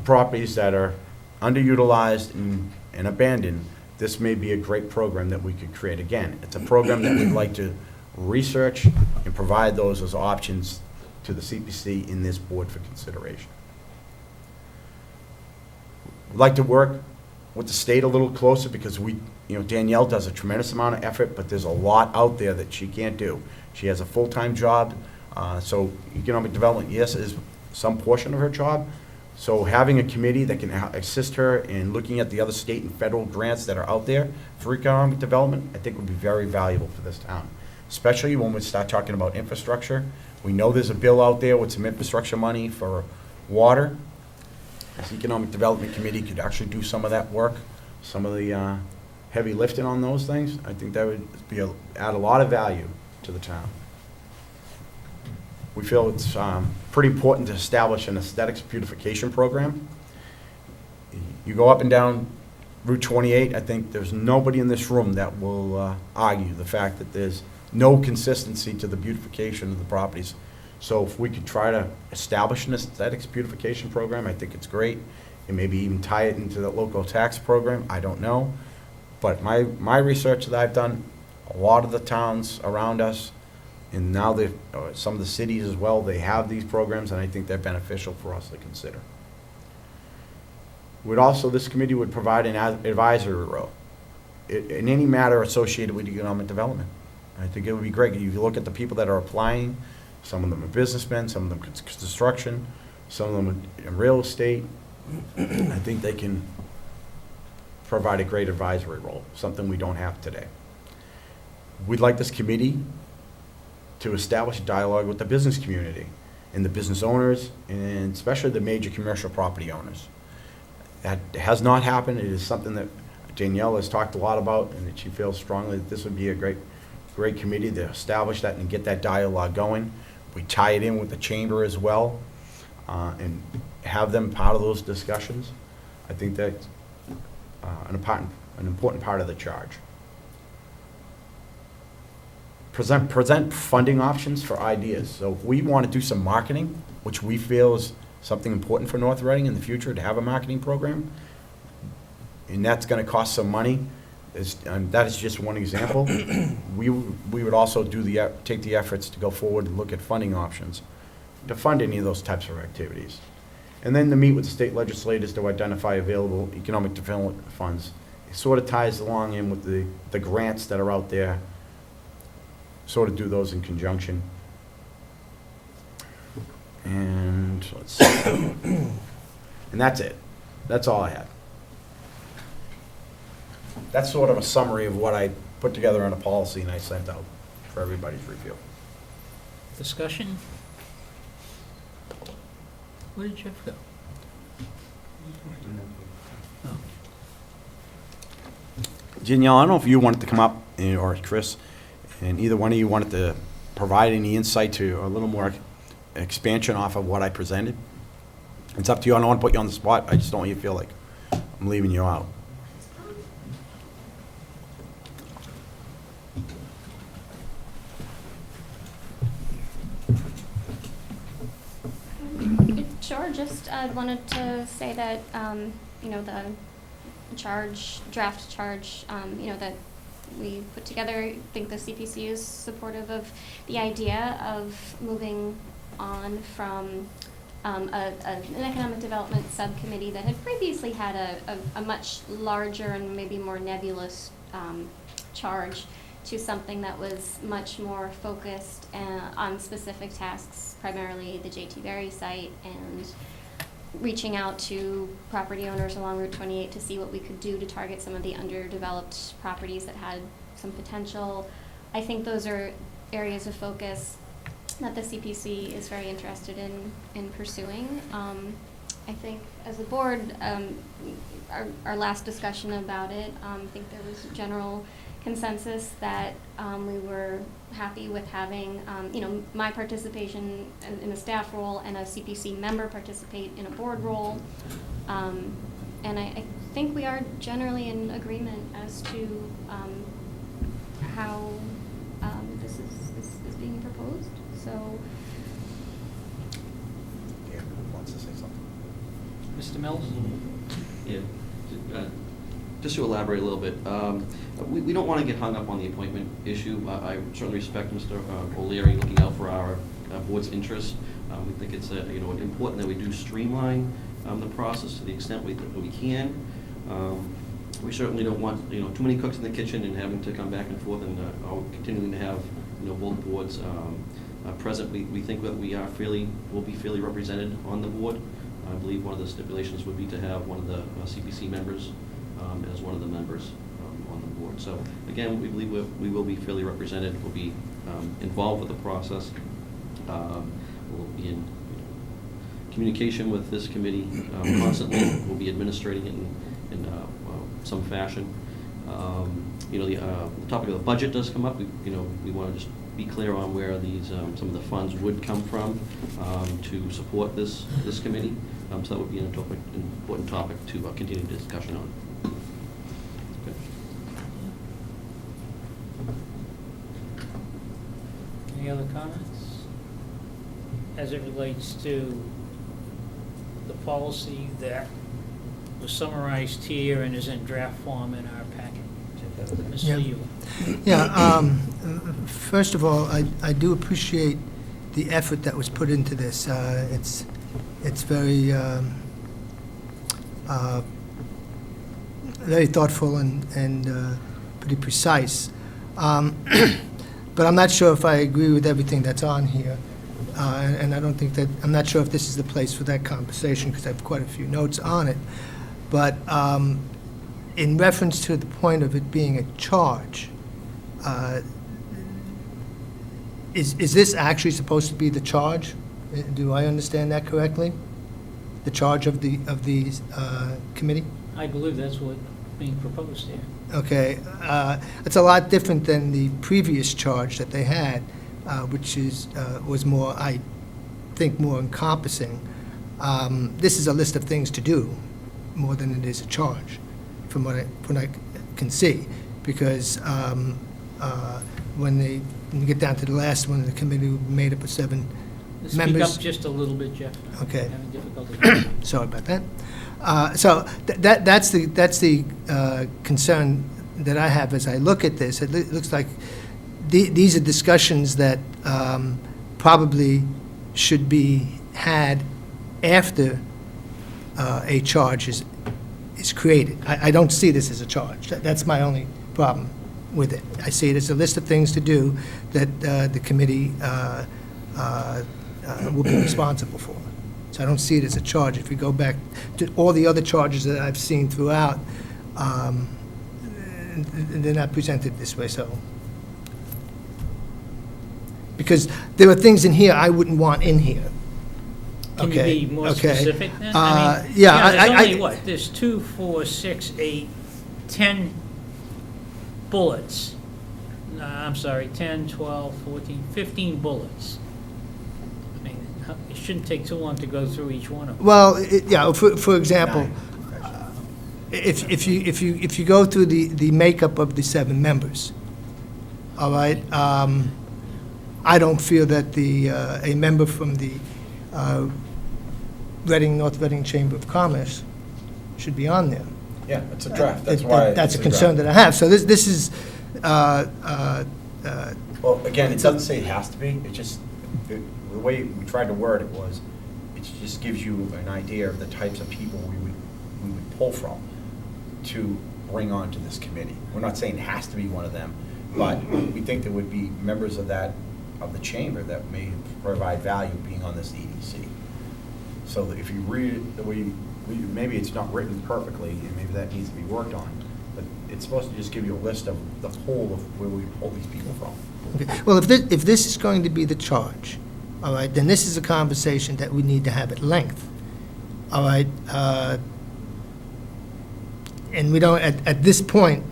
properties that are underutilized and abandoned, this may be a great program that we could create. Again, it's a program that we'd like to research and provide those as options to the CPC in this board for consideration. We'd like to work with the state a little closer because Danielle does a tremendous amount of effort, but there's a lot out there that she can't do. She has a full-time job, so economic development, yes, is some portion of her job. So having a committee that can assist her in looking at the other state and federal grants that are out there for economic development, I think would be very valuable for this town, especially when we start talking about infrastructure. We know there's a bill out there with some infrastructure money for water. This Economic Development Committee could actually do some of that work, some of the heavy lifting on those things. I think that would be add a lot of value to the town. We feel it's pretty important to establish an aesthetics beautification program. You go up and down Route 28, I think there's nobody in this room that will argue the fact that there's no consistency to the beautification of the properties. So if we could try to establish an aesthetics beautification program, I think it's great. And maybe even tie it into the local tax program, I don't know. But my research that I've done, a lot of the towns around us, and now some of the cities as well, they have these programs, and I think they're beneficial for us to consider. This committee would provide an advisory role in any matter associated with economic development. I think it would be great. If you look at the people that are applying, some of them are businessmen, some of them construction, some of them in real estate. I think they can provide a great advisory role, something we don't have today. We'd like this committee to establish a dialogue with the business community and the business owners, and especially the major commercial property owners. That has not happened. It is something that Danielle has talked a lot about, and that she feels strongly that this would be a great committee to establish that and get that dialogue going. We tie it in with the chamber as well, and have them part of those discussions. I think that's an important part of the charge. Present funding options for ideas. So if we want to do some marketing, which we feel is something important for North Reading in the future, to have a marketing program, and that's going to cost some money, that is just one example. We would also take the efforts to go forward and look at funding options to fund any of those types of activities. And then to meet with the state legislators to identify available economic development funds. It sort of ties along in with the grants that are out there, sort of do those in conjunction. And let's see. And that's it. That's all I had. That's sort of a summary of what I put together in a policy and I sent out for everybody's review. Discussion? Where did Jeff go? Oh. Danielle, I don't know if you wanted to come up, or Chris, and either one of you wanted to provide any insight to a little more expansion off of what I presented. It's up to you. I don't want to put you on the spot. I just don't want you to feel like I'm leaving you out. Sure, just wanted to say that, the draft charge, that we put together, I think the CPC is supportive of the idea of moving on from an economic development subcommittee that had previously had a much larger and maybe more nebulous charge to something that was much more focused on specific tasks, primarily the J.T. Berry site, and reaching out to property owners along Route 28 to see what we could do to target some of the underdeveloped properties that had some potential. I think those are areas of focus that the CPC is very interested in pursuing. I think as a board, our last discussion about it, I think there was general consensus that we were happy with having, my participation in a staff role and a CPC member participate in a board role. And I think we are generally in agreement as to how this is being proposed. So. Yeah, who wants to say something? Mr. Mills? Yeah, just to elaborate a little bit, we don't want to get hung up on the appointment issue. I certainly respect Mr. O'Leary looking out for our board's interest. We think it's important that we do streamline the process to the extent we can. We certainly don't want too many cooks in the kitchen and having to come back and forth and continuing to have both boards present. We think that will be fairly represented on the board. I believe one of the stipulations would be to have one of the CPC members as one of the members on the board. So again, we believe we will be fairly represented. We'll be involved with the process. We'll be in communication with this committee constantly. We'll be administrating it in some fashion. The topic of the budget does come up. We want to just be clear on where these some of the funds would come from to support this committee. So that would be an important topic to continue discussion on. Any other comments? As it relates to the policy that was summarized here and is in draft form in our packet. Ms. Yeah. Liu. Yeah, first of all, I do appreciate the effort that was put into this. It's very, very thoughtful and pretty precise. But I'm not sure if I agree with everything that's on here. And I don't think that, I'm not sure if this is the place for that conversation, because I have quite a few notes on it. But in reference to the point of it being a charge, is this actually supposed to be the charge? Do I understand that correctly? The charge of the committee? I believe that's what's being proposed here. Okay, it's a lot different than the previous charge that they had, which was more, I think, more encompassing. This is a list of things to do, more than it is a charge, from what I can see. Because when you get down to the last one, the committee made up of 7 Speak members. up just a little bit, Jeff. Okay. I'm having difficulty. Sorry about that. So that's the concern that I have as I look at this. It looks like these are discussions that probably should be had after a charge is created. I don't see this as a charge. That's my only problem with it. I see it as a list of things to do that the committee will be responsible for. So I don't see it as a charge. If we go back to all the other charges that I've seen throughout, they're not presented this way, so. Because there are things in here I wouldn't want in here. Can you Okay, be more okay. specific then? Yeah, There's I- only, what, there's 2, 4, 6, 8, 10 bullets. I'm sorry, 10, 12, 14, 15 bullets. I mean, it shouldn't take too long to go through each one of them. Well, yeah, for example, if you go through the makeup of the 7 members, all right, I don't feel that a member from the North Reading Chamber of Commerce should be on there. Yeah, it's a draft, that's why. That's a it's concern draft. that I have. So this is, Well, again, it doesn't say it has to be, it just, the way we tried to word it was, it just gives you an idea of the types of people we would pull from to bring onto this committee. We're not saying it has to be one of them, but we think there would be members of the chamber that may provide value being on this EDC. So that if you read it the way, maybe it's not written perfectly, and maybe that needs to be worked on, but it's supposed to just give you a list of the whole of where we pull these people from. okay. Well, if this is going to be the charge, all right, then this is a conversation that we need to have at length, all right? And we don't, at this point,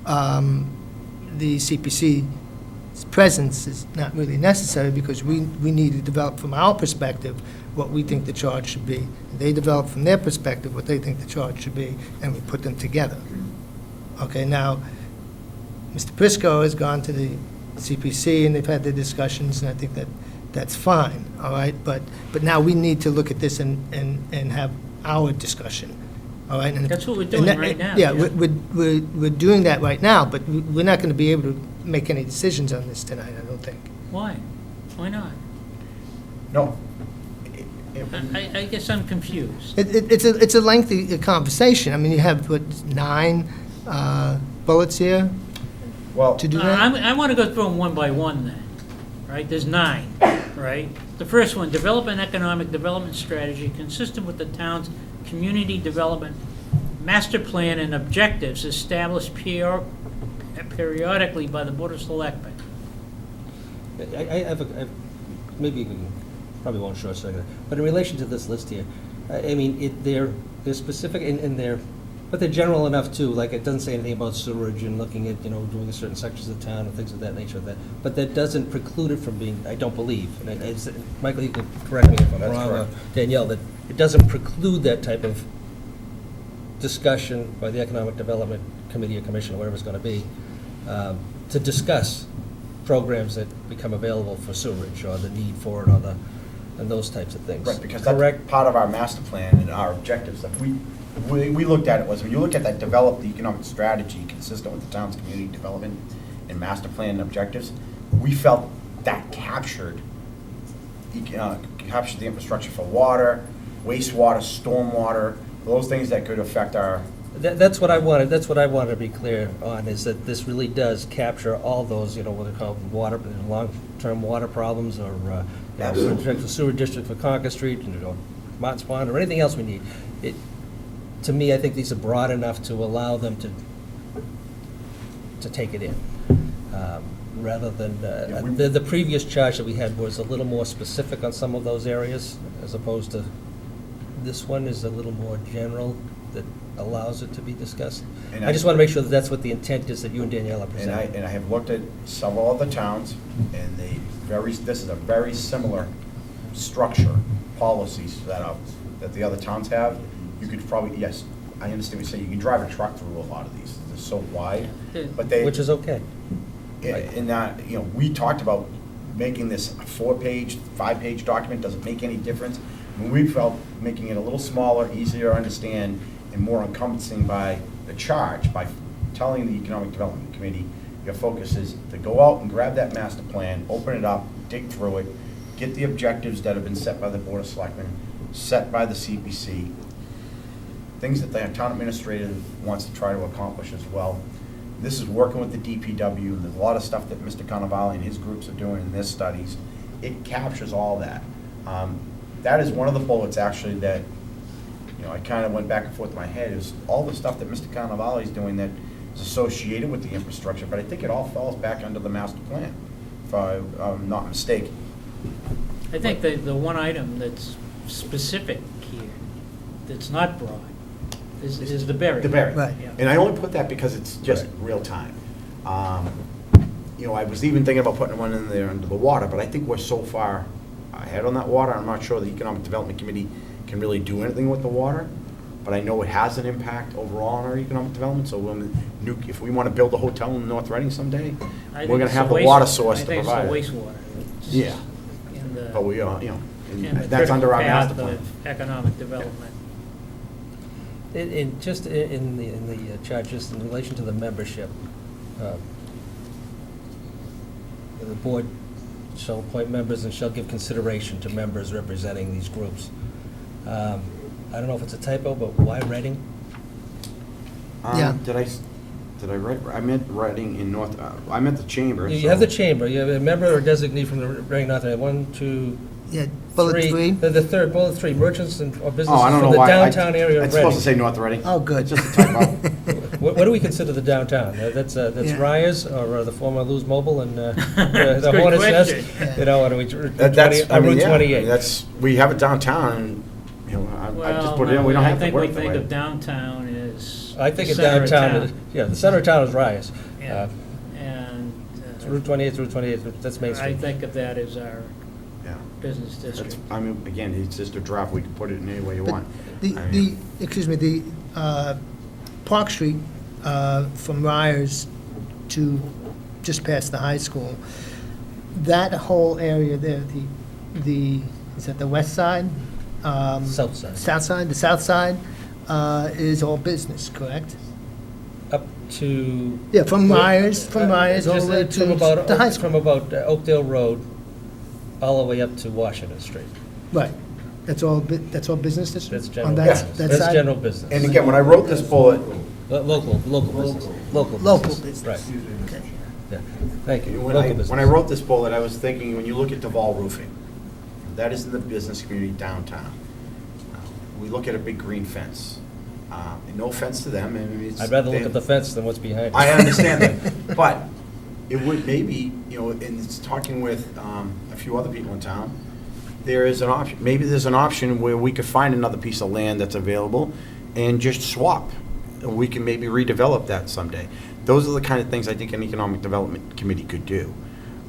the CPC's presence is not really necessary because we need to develop from our perspective what we think the charge should be. They develop from their perspective what they think the charge should be, and we put them together. Okay, now, Mr. Prisco has gone to the CPC and they've had their discussions, and I think that's fine, all right? But now we need to look at this and have our discussion, all right? And- That's what we're doing right now, Yeah, Jeff. we're doing that right now, but we're not going to be able to make any decisions on this tonight, I don't think. Why? Why not? No. I guess I'm confused. It's a lengthy conversation. I mean, you have, what, 9 bullets here Well, to do that? I want to go through them one by one then, right? There's 9, right? The first one, develop an economic development strategy consistent with the town's community development master plan and objectives established periodically by the Board of Selectmen. I have maybe you can, probably won't show a second, but in relation to this list here, I mean, they're specific and they're, but they're general enough too, like it doesn't say anything about sewerage and looking at, doing certain sections of town and things of that nature, but that doesn't preclude it from being, I don't believe, and Michael, you can correct me if I'm That's wrong, correct. Danielle, that it doesn't preclude that type of discussion by the Economic Development Committee or Commission, or whatever it's going to be, to discuss programs that become available for sewerage, or the need for it, or and those types of things. Right, because Correct? that's part of our master plan and our objectives that we looked at it was, when you look at that, develop the economic strategy consistent with the town's community development and master plan objectives, we felt that captured the infrastructure for water, wastewater, stormwater, those things that could affect our, That's what I wanted to be clear on, is that this really does capture all those, what they call water, long-term water problems, or, Absolutely. sewer district for Concord Street, Martins Pond, or anything else we need. To me, I think these are broad enough to allow them to take it in. Rather than, the previous charge that we had was a little more specific on some of those areas, as opposed to, this one is a little more general, that allows it to be discussed. And I just want to make sure that that's what the intent is that you and Danielle are and presenting. I have looked at several other towns, and this is a very similar structure, policies that the other towns have. You could probably, yes, I understand what you're saying, you can drive a truck through a lot of these, they're so wide, but they. Which is okay. In that, we talked about making this a 4-page, 5-page document, doesn't make any difference. And we felt making it a little smaller, easier to understand, and more encompassing by the charge, by telling the Economic Development Committee, your focus is to go out and grab that master plan, open it up, dig through it, get the objectives that have been set by the Board of Selectmen, set by the CPC, things that the town administrator wants to try to accomplish as well. This is working with the DPW, there's a lot of stuff that Mr. Cannavale and his groups are doing in their studies. It captures all that. That is one of the bullets, actually, that, I kind of went back and forth in my head, is all the stuff that Mr. Cannavale is doing that is associated with the infrastructure, but I think it all falls back under the master plan, if I'm not mistaken. I think the one item that's specific here, that's not broad, is the berry. The berry. Right. Yeah. And I only put that because it's just real time. I was even thinking about putting one in there under the water, but I think we're so far ahead on that water, I'm not sure the Economic Development Committee can really do anything with the water, but I know it has an impact overall on our economic development, so if we want to build a hotel in North Reading someday, I we're think going to it's have the the water waste- source to provide I it. think it's the wastewater. It's Yeah, in the- but we are, in and the that's under our critical master path plan. of economic development. Just in the charge, just in relation to the membership, the board shall appoint members and shall give consideration to members representing these groups. I don't know if it's a typo, but why Reading? Yeah. Did I write, I meant Reading in North, I meant the chamber. You have the so- chamber, you have a member or designee from the Reading North, 1, 2, Yeah, bullet 3. The third, bullet 3, merchants or Oh, businesses I don't know from the why. downtown area of It's supposed to Reading. say North Reading. Oh, good. It's just a typo. What do we consider the downtown? That's Yeah. Ryers, or the former Lose Mobile, and That's the a good Hornets Nest? question. Yeah. Or Route That's, I mean, 28? yeah, I mean, we have it downtown, and, I just put it in, we don't have to I work think the we way. think of downtown as I think the of center of downtown, town. the center of town is Ryers. Yeah. And It's Route 28, that's Main I Street. think of that as our Yeah. business That's, district. I mean, again, it's just a draft, we can put it in any way you But want. The, I mean- excuse me, the Park Street from Ryers to just past the high school, that whole area there, is that the west side? South side. South side, the south side is all business, correct? Up to... Yeah, from Ryers all Just, the way from to about the high school. From about Oakdale Road, all the way up to Washington Street. Right, that's all business district? That's general On that- business. that That's side? general business. And again, when I wrote this bullet, Local business. Local Right, business. Okay. yeah. Thank you. when Local I business. wrote this bullet, I was thinking, when you look at Duval Roofing, that is in the business community downtown. We look at a big green fence. And no offense to them, I mean, it's. I'd rather look at the fence than what's behind it. I understand that, but it would maybe, and it's talking with a few other people in town, there is an option, maybe there's an option where we could find another piece of land that's available and just swap. And we can maybe redevelop that someday. Those are the kind of things I think an economic development committee could do.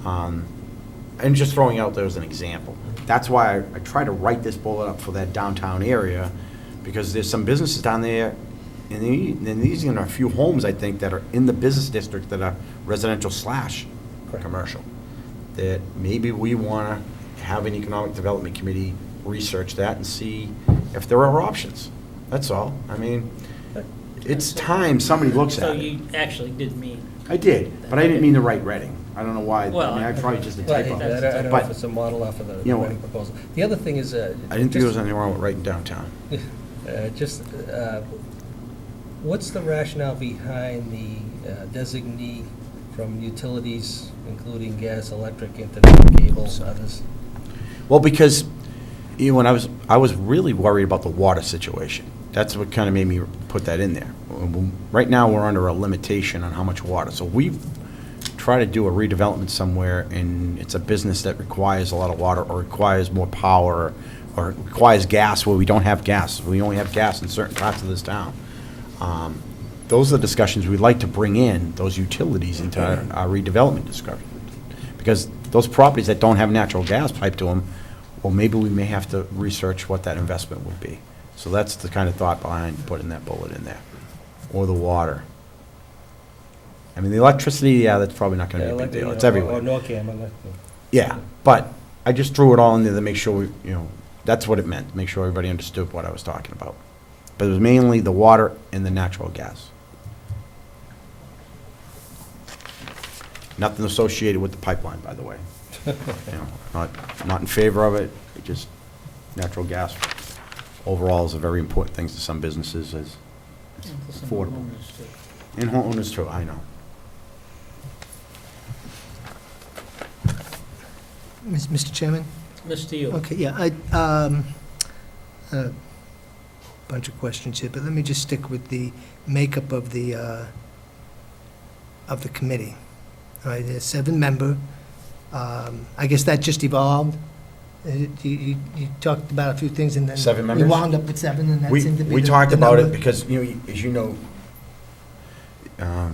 And just throwing out there as an example. That's why I try to write this bullet up for that downtown area, because there's some businesses down there, and these are a few homes, I think, that are in the business district that are residential / commercial. That maybe we want to have an economic development committee research that and see if there are options. That's all. I mean, it's time somebody looks So at it. you actually did meet. I did, but I didn't mean to write Reading. I don't know why. Well, I mean, I probably just a Well, I typo. don't know But if it's a model off of the You know, writing proposal. The other thing is, I didn't think there was anything wrong with writing downtown. What's the rationale behind the designee from utilities, including gas, electric, internet, cables, others? Well, because, you know, when I was really worried about the water situation. That's what kind of made me put that in there. Right now, we're under a limitation on how much water. So we've tried to do a redevelopment somewhere, and it's a business that requires a lot of water, or requires more power, or requires gas where we don't have gas. We only have gas in certain parts of this town. Those are the discussions we'd like to bring in, those utilities into our redevelopment discussion. Because those properties that don't have natural gas piped to them, well, maybe we may have to research what that investment would be. So that's the kind of thought behind putting that bullet in there. Or the water. I mean, the electricity, yeah, that's probably not gonna be a big deal. It's Or everywhere. NORCAM, and Yeah, but I just threw it all in there to make sure, we, you know, that's what it meant, make sure everybody understood what I was talking about. But it was mainly the water and the natural gas. Nothing associated with the pipeline, by the way. You know, not in favor of it, it just, natural gas overall is a very important thing to some businesses, as it's affordable. And homeowners too, I know. Mr. Chairman? Mr. Yule. Okay, yeah, a bunch of questions here, but let me just stick with the makeup of the committee. All right, there's 7-member. I guess that just evolved. You talked about a few things, and then 7 members? you wound up with 7, and that seemed to be We the talked about it number. because, you know, as you know,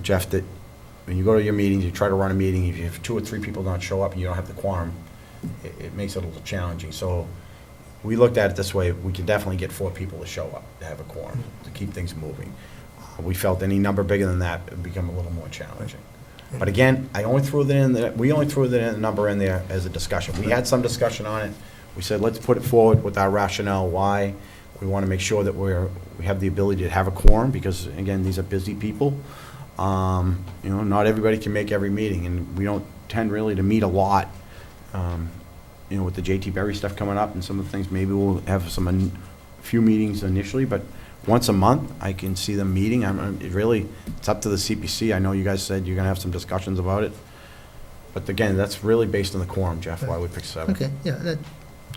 Jeff, that when you go to your meetings, you try to run a meeting, if you have 2 or 3 people don't show up and you don't have the quorum, it makes it a little challenging. So we looked at it this way, we can definitely get 4 people to show up, to have a quorum, to keep things moving. We felt any number bigger than that would become a little more challenging. But again, we only threw the number in there as a discussion. We had some discussion on it. We said, let's put it forward with our rationale why. We want to make sure that we have the ability to have a quorum, because again, these are busy people. You know, not everybody can make every meeting, and we don't tend really to meet a lot. You know, with the J.T. Berry stuff coming up and some of the things, maybe we'll have few meetings initially, but once a month, I can see them meeting. It's up to the CPC. I know you guys said you're gonna have some discussions about it. But again, that's really based on the quorum, Jeff, why we picked 7. Okay, yeah,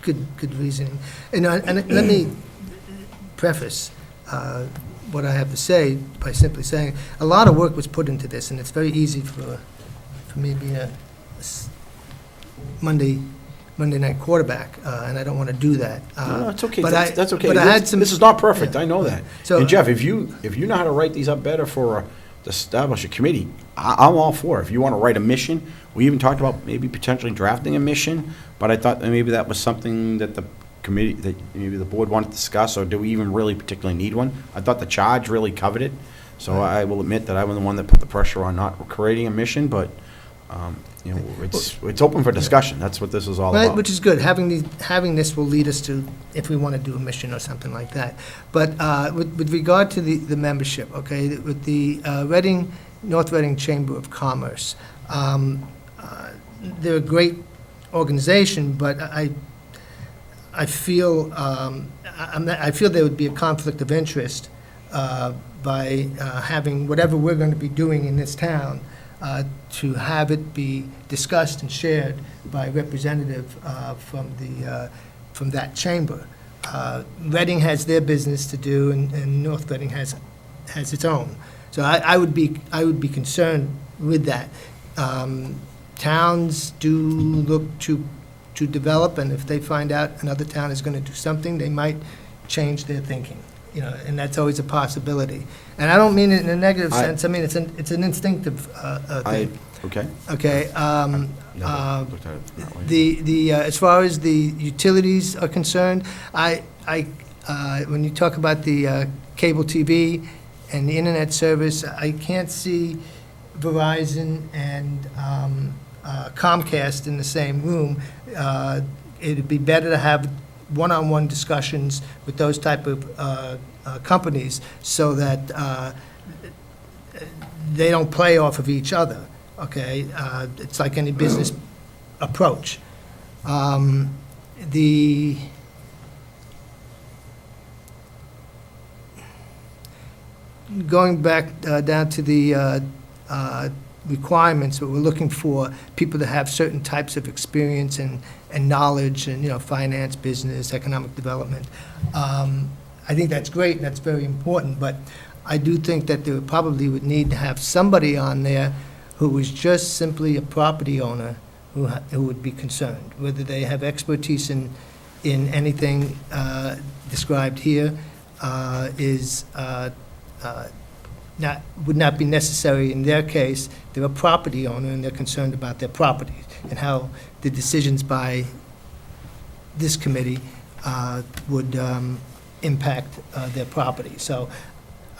good reasoning. And let me preface what I have to say by simply saying, a lot of work was put into this, and it's very easy for me being a Monday night quarterback, and I don't want to do that. No, it's okay. But That's okay. But I had some. This is not perfect, yeah, I know yeah. that. So, And Jeff, if you know how to write these up better to establish a committee, I'm all for it. If you want to write a mission, we even talked about maybe potentially drafting a mission, but I thought that maybe that was something that the committee, that maybe the board wanted to discuss, or do we even really particularly need one? I thought the charge really covered it, so I will admit that I was the one that put the pressure on not creating a mission, but, you know, it's open for discussion. That's what this is all Right, about. which is good. Having this will lead us to, if we want to do a mission or something like that. But with regard to the membership, okay, with the North Reading Chamber of Commerce, they're a great organization, but I feel there would be a conflict of interest by having whatever we're going to be doing in this town, to have it be discussed and shared by a representative from that chamber. Reading has their business to do, and North Reading has its own. So I would be concerned with that. Towns do look to develop, and if they find out another town is going to do something, they might change their thinking, you know, and that's always a possibility. And I don't mean it in a negative sense. I mean, it's an instinctive thing. Okay. Okay. Never looked at it that way. As far as the utilities are concerned, when you talk about the cable TV and the internet service, I can't see Verizon and Comcast in the same room, it'd be better to have one-on-one discussions with those type of companies so that they don't play off of each other, okay? It's like any business approach. The going back down to the requirements, what we're looking for, people to have certain types of experience and knowledge and, finance, business, economic development. I think that's great, and that's very important, but I do think that there probably would need to have somebody on there who was just simply a property owner who would be concerned, whether they have expertise in anything described here would not be necessary in their case. They're a property owner and they're concerned about their property and how the decisions by this committee would impact their property. So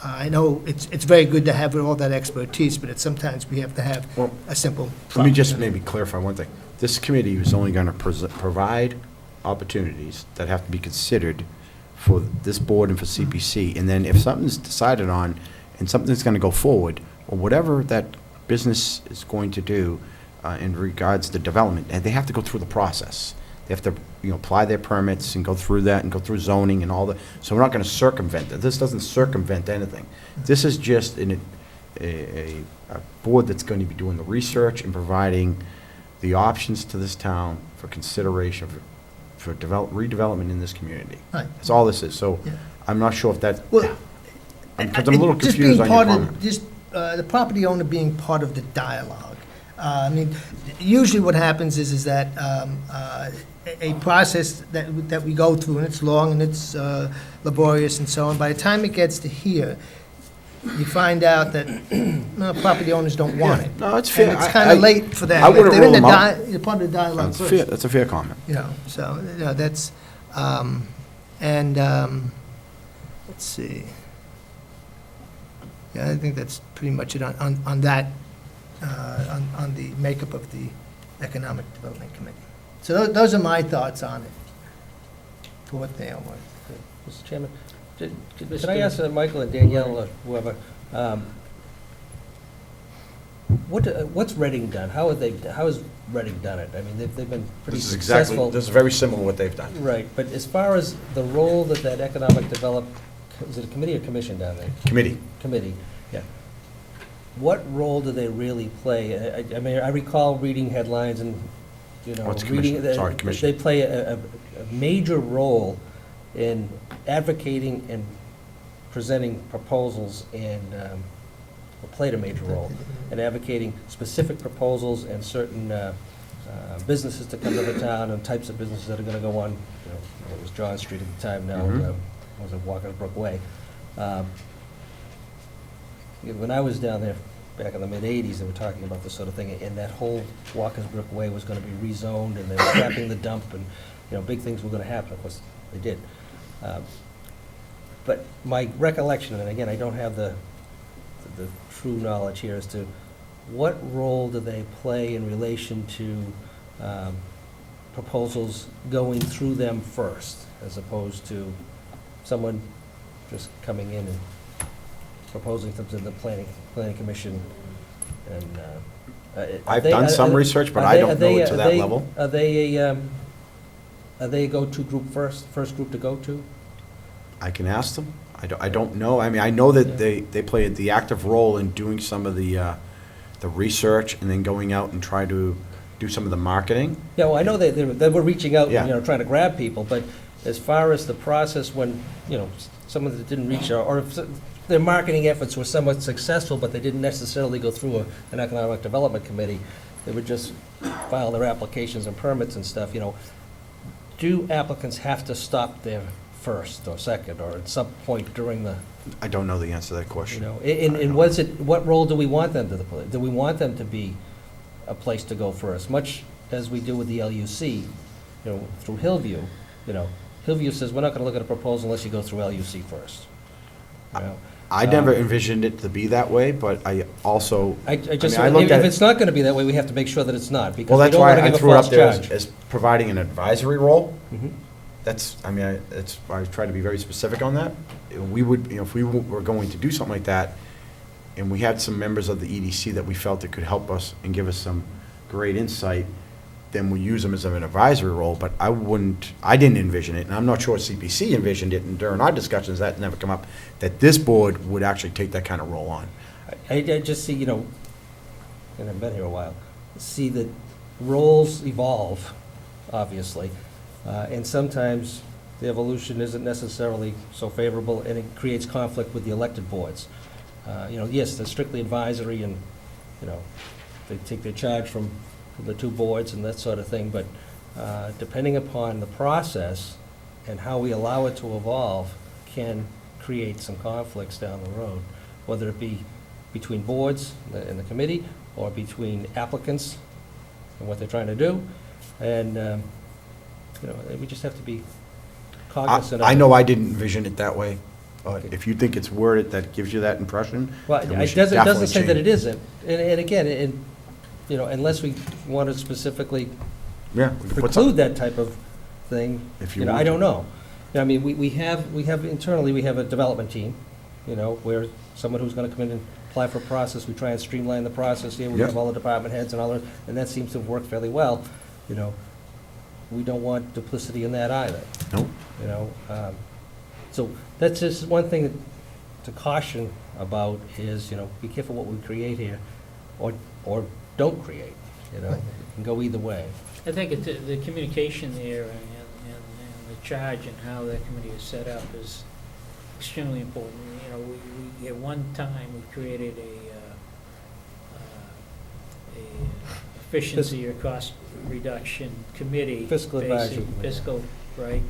I know it's very good to have all that expertise, but sometimes we have to have Well, a simple. Let me just maybe clarify one thing. This committee is only going to provide opportunities that have to be considered for this board and for CPC. And then if something's decided on and something's going to go forward, or whatever that business is going to do in regards to development, and they have to go through the process. They have to, apply their permits and go through that and go through zoning and all that. So we're not going to circumvent it. This doesn't circumvent anything. This is just a board that's going to be doing the research and providing the options to this town for consideration for redevelopment in this community. Right. That's all this is. So Yeah. I'm not sure if that, Well, because I'm a little just confused being on your part of- comment. Just the property owner being part of the dialogue. I mean, usually what happens is that a process that we go through, and it's long and it's laborious and so on, by the time it gets to here, you find out that property owners don't want it. No, it's fair. And it's kind of late for them. I wouldn't They're in rule the them out. You're part of the dialogue That's fair, first. that's a fair comment. So, that's, let's see. Yeah, I think that's pretty much it on that, on the makeup of the Economic Development Committee. So those are my thoughts on it, for what they are worth. Mr. Chairman, can I ask Michael and Danielle, or whoever, what's Reading done? How has Reading done it? I mean, they've been pretty This is exactly, successful. this is very similar to what they've done. Right, but as far as the role that economic is it a committee or commission down there? Committee. Committee, yeah. What role do they really play? I mean, I recall reading headlines and, What's reading. commission? Sorry, commission. They play a major role in advocating and presenting proposals and, or played a major role in advocating specific proposals and certain businesses to come to the town and types of businesses that are gonna go on, it was John Street at the time, now, Mhm. was it Walker's Brook Way? When I was down there back in the mid-'80s, they were talking about this sort of thing, and that whole Walker's Brook Way was gonna be rezoned, and they were capping the dump, and, big things were gonna happen, of course, they did. But my recollection, and again, I don't have the true knowledge here, as to what role do they play in relation to proposals going through them first, as opposed to someone just coming in and proposing something to the planning commission, and. I've done some research, but I don't know it to that level. Are they a go-to group first group to go to? I can ask them. I don't know. I mean, I know that they play the active role in doing some of the research and then going out and try to do some of the marketing. Yeah, well, I know they were reaching out, Yeah. trying to grab people, but as far as the process when, someone that didn't reach out, or if their marketing efforts were somewhat successful, but they didn't necessarily go through an economic development committee, they would just file their applications and permits and stuff, do applicants have to stop there first or second, or at some point during the, I don't know the answer to that question. and what role do we want them to play? Do we want them to be a place to go first, much as we do with the LUC, through Hillview, Hillview says, we're not gonna look at a proposal unless you go through LUC first. I never envisioned it to be that way, but I also, I just, I looked at if it- it's not going to be that way, we have to make sure that it's not, because well, we that's don't why want to I give a threw it false up there charge. as providing an advisory role. Mhm. That's, I tried to be very specific on that. We would, if we were going to do something like that, and we had some members of the EDC that we felt that could help us and give us some great insight, then we use them as an advisory role, but I didn't envision it, and I'm not sure CPC envisioned it, and during our discussions, that never come up, that this board would actually take that kind of role on. I just see, and I've been here a while, see that roles evolve, obviously, and sometimes the evolution isn't necessarily so favorable, and it creates conflict with the elected boards. Yes, they're strictly advisory, and, they take their charge from the two boards and that sort of thing, but depending upon the process and how we allow it to evolve can create some conflicts down the road, whether it be between boards and the committee, or between applicants and what they're trying to do. And, we just have to be cognizant of it. I know I didn't envision it that way, but Okay. if you think it's worded that gives you that impression, Well, then we it should doesn't definitely say that change. it isn't. And again, unless we want to specifically Yeah, we can put preclude something, that type of thing, if you I want don't to. know. We have internally, we have a development team, where someone who's going to come in and apply for a process, we try and streamline the process here, we Yep. have all the department heads and all that, and that seems to have worked fairly well. We don't want duplicity in that either. Nope. So that's just one thing to caution about is, be careful what we create here, or don't create, It can go either way. I think the communication there and the charge and how that committee is set up is extremely important. We at one time, we created a efficiency or cost reduction committee. Fiscal advisory basic committee. Fiscal, right.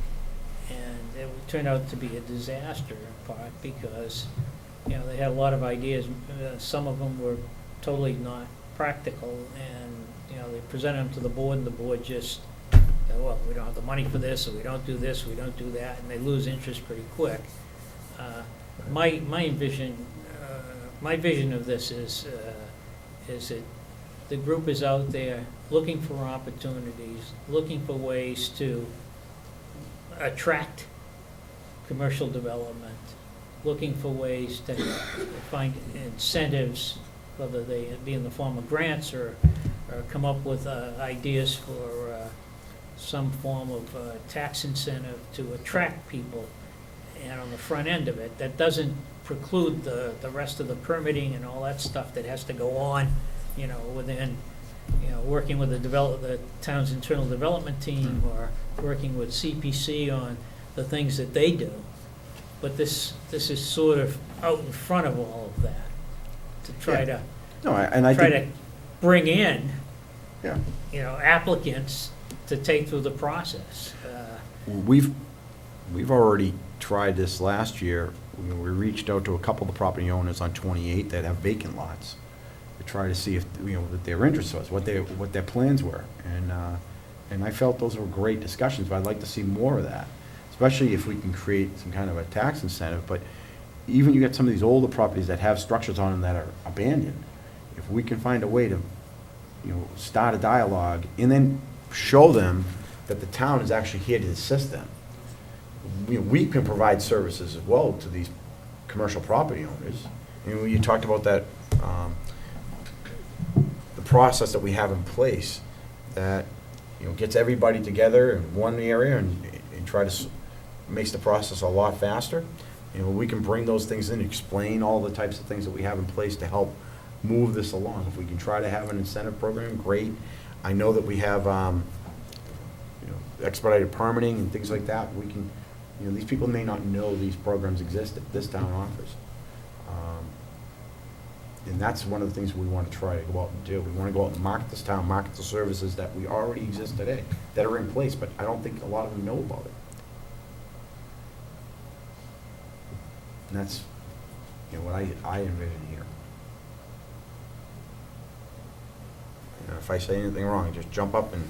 And it turned out to be a disaster in part because, they had a lot of ideas. Some of them were totally not practical, and, they presented them to the board, and the board just, well, we don't have the money for this, or we don't do this, we don't do that, and they lose interest pretty quick. My vision of this is that the group is out there looking for opportunities, looking for ways to attract commercial development, looking for ways to find incentives, whether they be in the form of grants or come up with ideas for some form of tax incentive to attract people. And on the front end of it, that doesn't preclude the rest of the permitting and all that stuff that has to go on, within, working with the town's internal development team or working with CPC on the things that they do. But this is sort of out in front of all of that, to try to No, I try think, to bring in, yeah, applicants to take through the process. we've already tried this last year. We reached out to a couple of the property owners on 28 that have vacant lots to try to see if, what their interest was, what their plans were. And I felt those were great discussions, but I'd like to see more of that, especially if we can create some kind of a tax incentive. But even you get some of these older properties that have structures on them that are abandoned, if we can find a way to, start a dialogue and then show them that the town is actually here to assist them. We can provide services as well to these commercial property owners. When you talked about that, the process that we have in place that, gets everybody together in one area and try to, makes the process a lot faster. We can bring those things in, explain all the types of things that we have in place to help move this along. If we can try to have an incentive program, great. I know that we have, expedited permitting and things like that. We can, these people may not know these programs exist that this town offers. And that's one of the things we want to try to go out and do. We want to go out and market this town, market the services that we already exist today, that are in place, but I don't think a lot of them know about it. And that's, what I envision here. If I say anything wrong, just jump up and,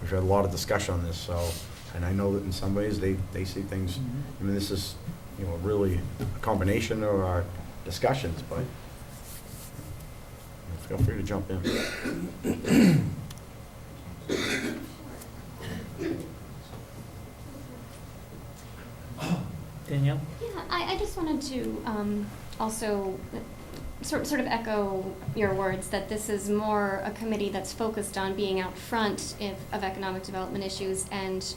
we've had a lot of discussion on this, so, and I know that in some ways, they see things, this is really a combination of our discussions, but feel free to jump in. Danielle? Yeah, I just wanted to also sort of echo your words that this is more a committee that's focused on being out front of economic development issues and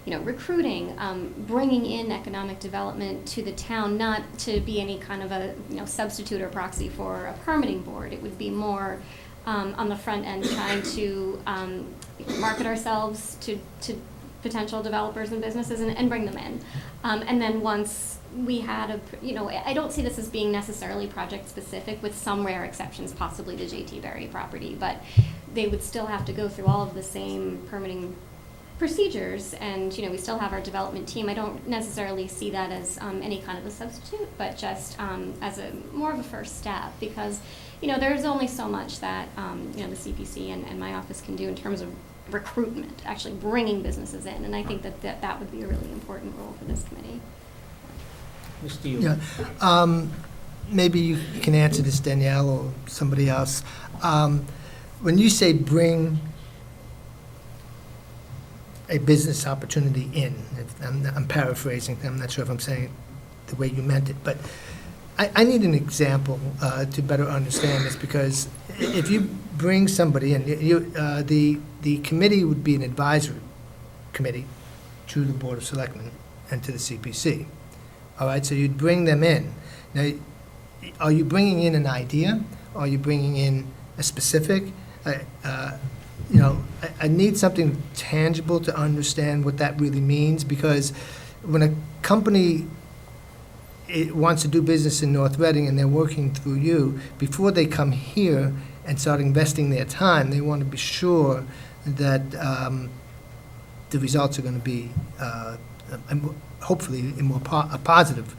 recruiting, bringing in economic development to the town, not to be any kind of a substitute or proxy for a permitting board. It would be more on the front end trying to market ourselves to potential developers and businesses and bring them in. And then once we had I don't see this as being necessarily project specific, with some rare exceptions, possibly the J.T. Berry property, but they would still have to go through all of the same permitting procedures, and we still have our development team. I don't necessarily see that as any kind of a substitute, but just as a more of a first step, because there's only so much that the CPC and my office can do in terms of recruitment, actually bringing businesses in, and I think that would be a really important role for this committee. Mr. Yu? Yeah. Maybe you can answer this, Danielle, or somebody else. When you say bring a business opportunity in, I'm paraphrasing, I'm not sure if I'm saying it the way you meant it, but I need an example to better understand this, because if you bring somebody in, the committee would be an advisory committee to the Board of Selectmen and to the CPC. All right, so you'd bring them in. Now, are you bringing in an idea? Are you bringing in a specific? I need something tangible to understand what that really means, because when a company wants to do business in North Reading and they're working through you, before they come here and start investing their time, they want to be sure that the results are going to be hopefully a positive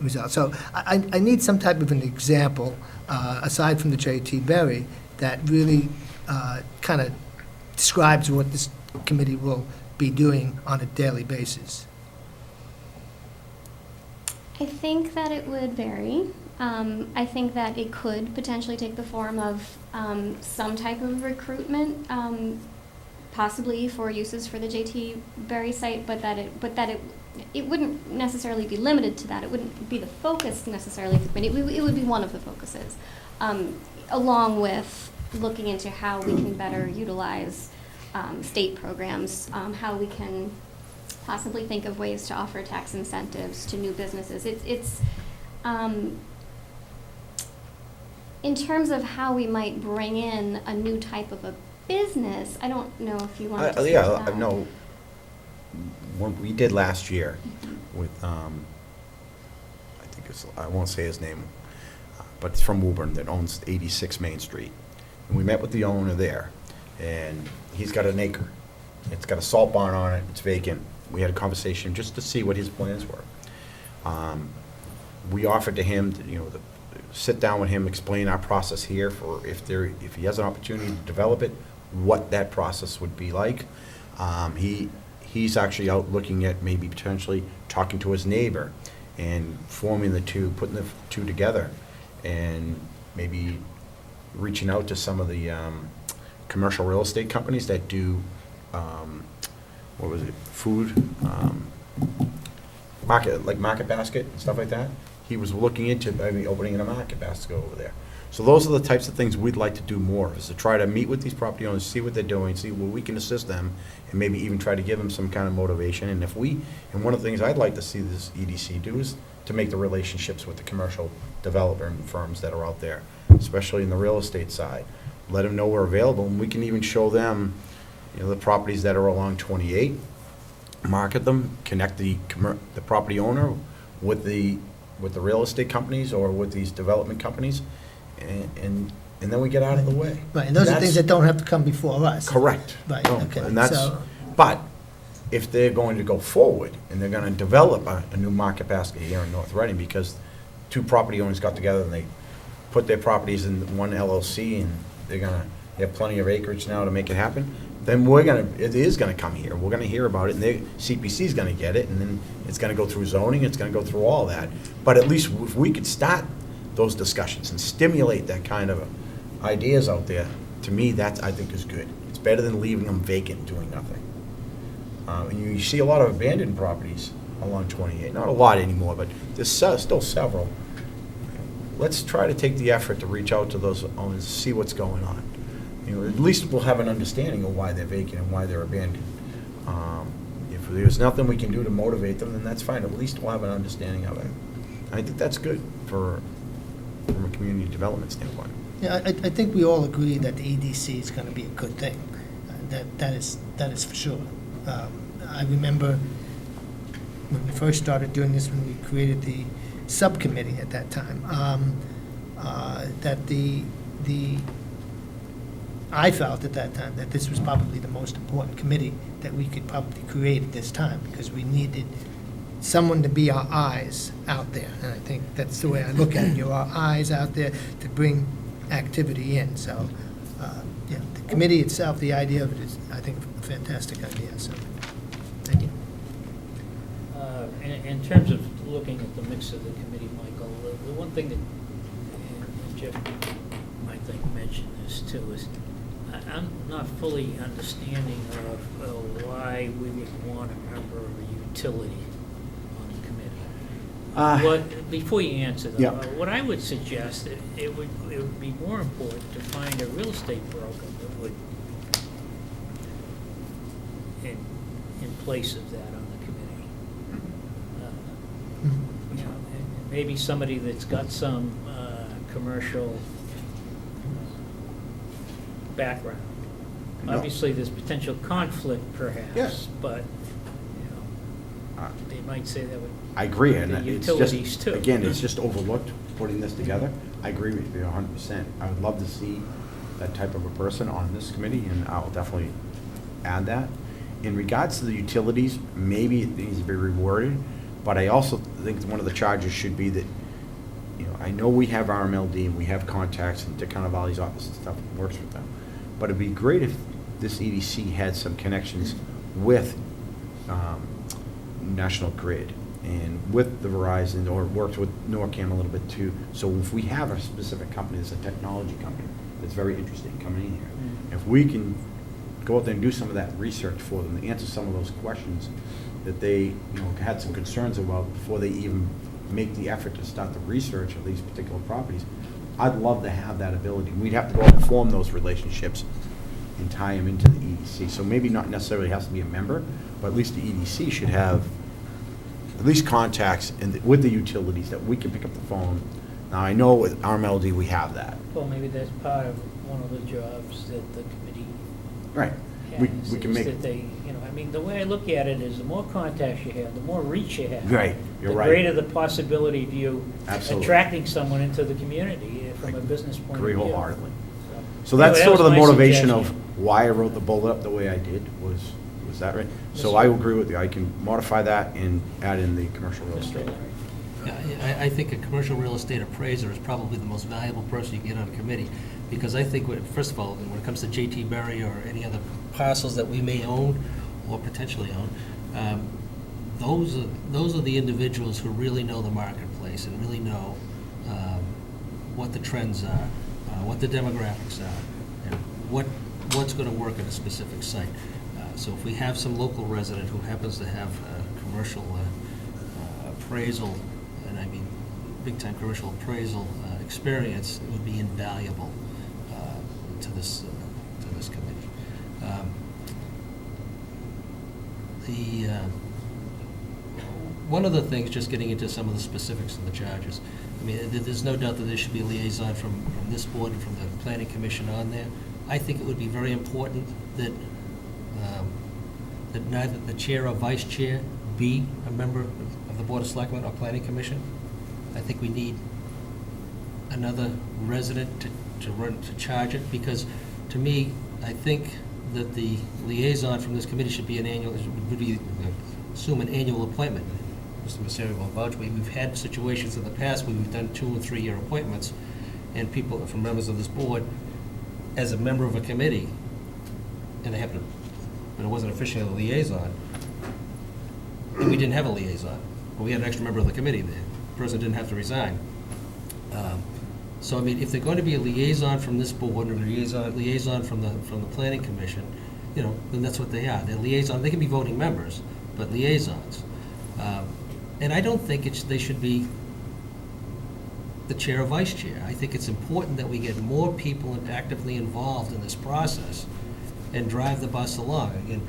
result. So I need some type of an example, aside from the J.T. Berry, that really kind of describes what this committee will be doing on a daily basis. I think that it would vary. I think that it could potentially take the form of some type of recruitment, possibly for uses for the J.T. Berry site, but that it wouldn't necessarily be limited to that. It wouldn't be the focus necessarily of the committee. It would be one of the focuses, along with looking into how we can better utilize state programs, how we can possibly think of ways to offer tax incentives to new businesses. It's in terms of how we might bring in a new type of a business. I don't know if you want to say that. No. What we did last year with, I won't say his name, but it's from Woburn, that owns 86 Main Street. And we met with the owner there, and he's got an acre. It's got a salt barn on it, it's vacant. We had a conversation just to see what his plans were. We offered to him, to sit down with him, explain our process here for if he has an opportunity to develop it, what that process would be like. He's actually out looking at maybe potentially talking to his neighbor and putting the two together, and maybe reaching out to some of the commercial real estate companies that do, food, market basket and stuff like that. He was looking into maybe opening a market basket over there. So those are the types of things we'd like to do more, is to try to meet with these property owners, see what they're doing, see where we can assist them, and maybe even try to give them some kind of motivation. And one of the things I'd like to see this EDC do is to make the relationships with the commercial developer firms that are out there, especially in the real estate side. Let them know we're available, and we can even show them, the properties that are along 28, market them, connect the property owner with the real estate companies or with these development companies, and then we get out of the way. Right, and those are things that don't have to come before us. Correct. Right, No, okay. And that's, So- but if they're going to go forward and they're going to develop a new market basket here in North Reading, because two property owners got together and they put their properties in one LLC, and they have plenty of acreage now to make it happen, then it is gonna come here. We're gonna hear about it, and CPC's gonna get it, and then it's gonna go through zoning, it's gonna go through all that. But at least if we could start those discussions and stimulate that kind of ideas out there, to me, that, I think, is good. It's better than leaving them vacant, doing nothing. And you see a lot of abandoned properties along 28, not a lot anymore, but there's still several. Let's try to take the effort to reach out to those owners, see what's going on. At least we'll have an understanding of why they're vacant and why they're abandoned. If there's nothing we can do to motivate them, then that's fine. At least we'll have an understanding of it. I think that's good from a community development standpoint. Yeah, I think we all agree that the EDC is going to be a good thing. That is for sure. I remember when we first started doing this, when we created the subcommittee at that time, that I felt at that time that this was probably the most important committee that we could probably create at this time, because we needed someone to be our eyes out there. And I think that's the way I look at it. You're our eyes out there to bring activity in. So, yeah, the committee itself, the idea of it is, I think, a fantastic idea. So, thank you. In terms of looking at the mix of the committee, Michael, the one thing that, and Jeff, I think, mentioned this too, is I'm not fully understanding of why we would want a member of a utility on the committee. Before you answer though, Yeah. What I would suggest, it would be more important to find a real estate broker that would, in place of that on the committee. You know, and maybe somebody that's got some commercial background. No. Obviously, there's potential conflict perhaps, Yes. but, you know, they might say that would. I agree, and The it's utilities, just, too. again, it's just overlooked putting this together. I agree with you 100%. I would love to see that type of a person on this committee, and I'll definitely add that. In regards to the utilities, maybe it needs to be reworded, but I also think one of the charges should be that, I know we have RMLD and we have contacts and Dick Cannavale's office and stuff works with them, but it'd be great if this EDC had some connections with National Grid and with the Verizon, or worked with NORCAM a little bit too. So if we have a specific company, that's a technology company, that's very interested in coming in here, if we can go out there and do some of that research for them, to answer some of those questions that they, had some concerns about before they even make the effort to start the research of these particular properties, I'd love to have that ability. We'd have to go out and form those relationships and tie them into the EDC. So maybe not necessarily has to be a member, but at least the EDC should have at least contacts with the utilities that we can pick up the phone. Now, I know with RMLD we have that. Well, maybe that's part of one of the jobs that the committee Right. has. We can is make, that they, the way I look at it is the more contacts you have, the more reach you have. right, you're The right. greater the possibility of you Absolutely. attracting someone into the community from a business point of view. Agree wholeheartedly. So So that's anyway, sort of the that was my motivation of suggestion. why I wrote the bullet up the way I did, was that right? So I agree with you. I can modify that and add in the commercial real estate. Mr. Larry. Yeah, I think a commercial real estate appraiser is probably the most valuable person you can get on a committee, because I think, first of all, when it comes to J.T. Berry or any other parcels that we may own or potentially own, those are the individuals who really know the marketplace and really know what the trends are, what the demographics are, and what's going to work at a specific site. So if we have some local resident who happens to have commercial appraisal, and I mean big-time commercial appraisal experience, it would be invaluable to this committee. One of the things, just getting into some of the specifics of the charges, I mean, there's no doubt that there should be a liaison from this board and from the planning commission on there. I think it would be very important that that neither the chair or vice chair be a member of the Board of Selectmen or Planning Commission. I think we need another resident to charge it, because to me, I think that the liaison from this committee should be assume an annual appointment. Mr. Messeri will vouch. We've had situations in the past where we've done 2- and 3-year appointments, and people from members of this board, as a member of a committee, and they have to but it wasn't officially a liaison. And we didn't have a liaison, but we had an extra member of the committee. The person didn't have to resign. So, I mean, if they're going to be a liaison from this board, or a liaison from the planning commission, you know, then that's what they are. They're liaison, they can be voting members, but liaisons. And I don't think they should be the chair or vice chair. I think it's important that we get more people actively involved in this process and drive the bus along. Again,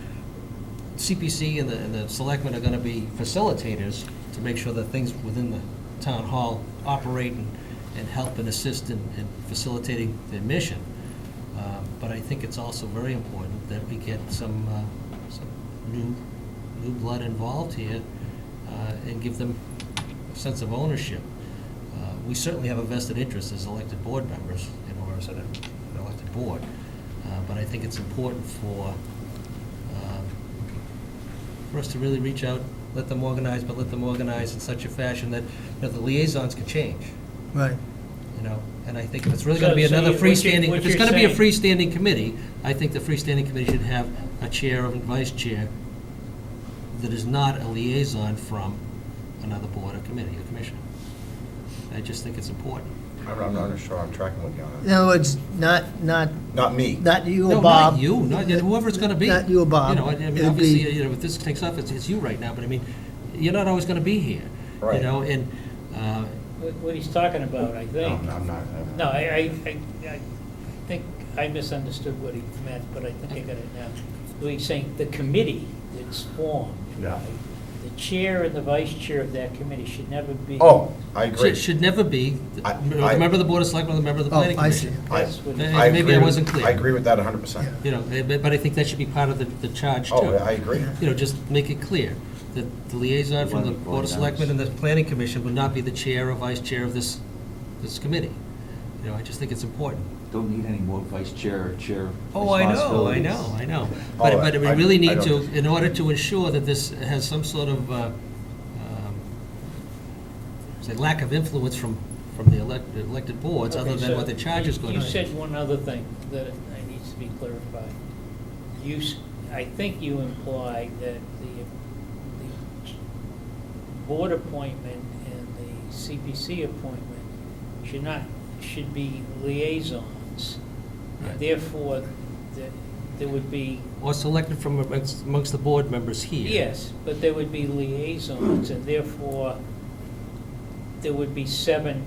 CPC and the selectmen are gonna be facilitators to make sure that things within the town hall operate and help and assist in facilitating their mission. But I think it's also very important that we get some new blood involved here and give them a sense of ownership. We certainly have a vested interest as elected board members, or as an elected board, but I think it's important for us to really reach out, let them organize, but let them organize in such a fashion that, you know, the liaisons can change. Right. You know, and I think if it's really going to be another freestanding, if it's going to be a freestanding committee, I think the freestanding committee should have a chair and vice chair that is not a liaison from another board or committee or commission. I just think it's important. I'm not sure I'm tracking with you on In that. other words, not Me. you No, or Bob. not you, not whoever it's going to be. Not you or Bob. You know, I mean, It'll obviously, be- you know, if this takes off, it's you right now, but I mean, you're not always going to be here. Right. You know, and, What he's talking about, I No, think. I'm not. No, I think I misunderstood what he meant, but I think I got it now. He's saying the committee that's formed. Yeah. right? The chair and the vice chair of that committee should never be. Oh, I agree. should never be I- a member of the Board of Selectmen or the member of the Oh, Planning I see. Commission. I- That's what he- I maybe agree I with- wasn't clear. I agree with that 100%. You know, but I think that should be part of the charge, too. Oh, I agree. You know, just make it clear that the liaison from the Board of Selectmen and the Planning Commission would not be the chair or vice chair of this committee. You know, I just think it's important. Don't need any more vice chair or chair Oh, I know. But Oh, we I- really I need don't- to, in order to ensure that this has some sort of, say, lack of influence from the elected boards, other Okay, than so what the charge is going to You be. said one other thing that needs to be clarified. I think you implied that the board appointment and the CPC appointment should be liaisons. Right. Therefore, there would be, Or selected from amongst the board members here. yes, but there would be liaisons, and therefore, there would be 7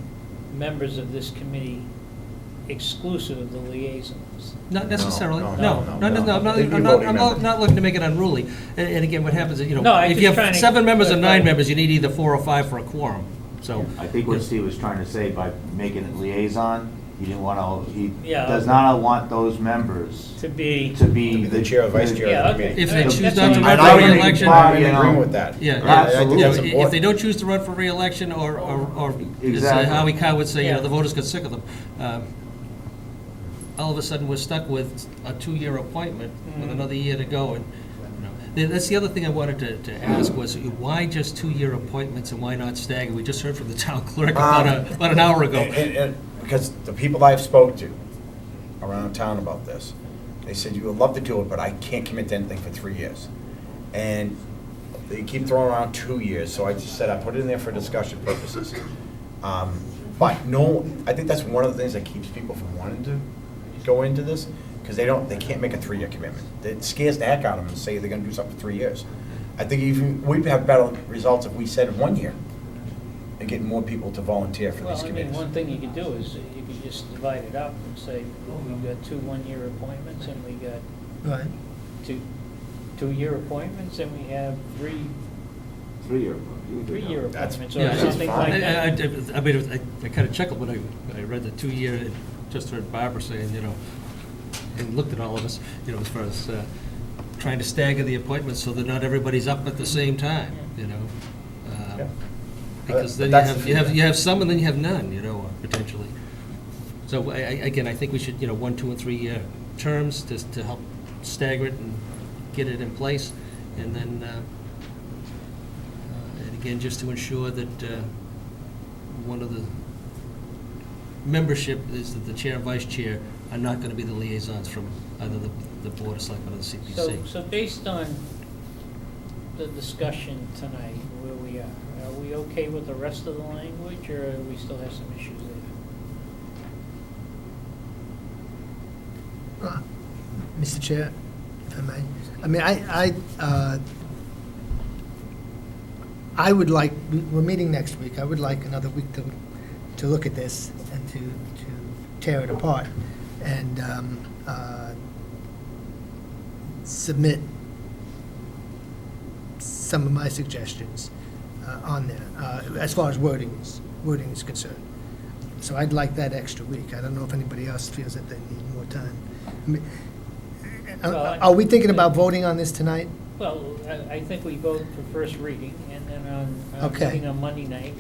members of this committee exclusive of the liaisons. Not necessarily, no, no. no, no. I'm They'd be voting not members. not looking to make it unruly. And again, what happens is, you No, know, I'm if you just trying have to 7 members or 9 clarify. members, you need either 4 or 5 for a quorum, so. I think what Steve was trying to say by making it liaison, he didn't want to, he Yeah. does not want those members To be, to be. The chair or vice chair Yeah, of the okay. committee. If they That's choose what not to I'm- run And for I would re-election. I'm in you know. agreement with that. Yeah, I think Absolutely. that's if they important. don't choose to run for re-election, or as Exactly. Howie Cow would say, you know, Yeah. the voters get sick of them, all of a sudden, we're stuck with a 2-year appointment with Mhm. another year to go, and, you know. That's the other thing I wanted to ask was, why just 2-year appointments and why not stagger? We just heard from the town clerk about an hour ago. Because the people I've spoke to around town about this, they said, you would love to do it, but I can't commit to anything for 3 years. And they keep throwing around 2 years, so I just said I put it in there for discussion purposes. But no, I think that's one of the things that keeps people from wanting to go into this, because they can't make a 3-year commitment. It scares the heck out of them to say they're gonna do something for 3 years. I think even, we'd have better results if we said 1 year, and get more people to volunteer for well, these I mean, committees. one thing you could do is you could just divide it up and say, we've got 2 one-year appointments, and we got Right. 2-year appointments, and we have 3 3-year. 3-year That's- appointments, Yeah, or that's something fine. like that. I mean, I kind of chuckled when I read the 2-year, and just heard Barbara saying, you know, and looked at all of us, you know, as far as trying to stagger the appointments so that not everybody's up at the same time, you know? Yeah. Because But then that's the you have some and then you have none, you know, potentially. So again, I think we should, you know, 1, 2, and 3-year terms to help stagger it and get it in place. And then, and again, just to ensure that one of the membership is that the chair and vice chair are not going to be the liaisons from either the Board of Selectmen or the CPC. So based on the discussion tonight, where we are we okay with the rest of the language, or we still have some issues there? Mr. Chair, if I may. I mean, I would like, we're meeting next week, I would like another week to look at this and to tear it apart and submit some of my suggestions on there, as far as wording is concerned. So I'd like that extra week. I don't know if anybody else feels that they need more time. I mean, are we thinking about voting on this tonight? Well, I think we vote for first reading, and then on Okay. meeting on Monday night,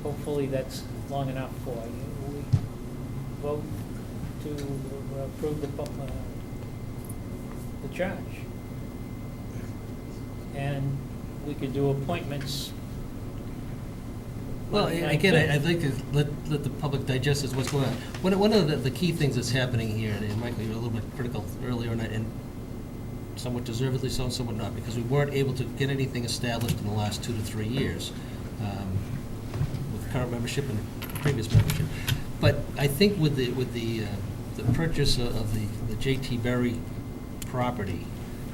hopefully that's long enough for you. We vote to approve the charge. And we could do appointments. Well, Monday night, again, too. I'd like to let the public digest this, what's going on. One of the key things that's happening here, and Michael, you were a little bit critical earlier, and somewhat deservedly so and somewhat not, because we weren't able to get anything established in the last 2 to 3 years with current membership and previous membership. But I think with the purchase of the J.T. Berry property,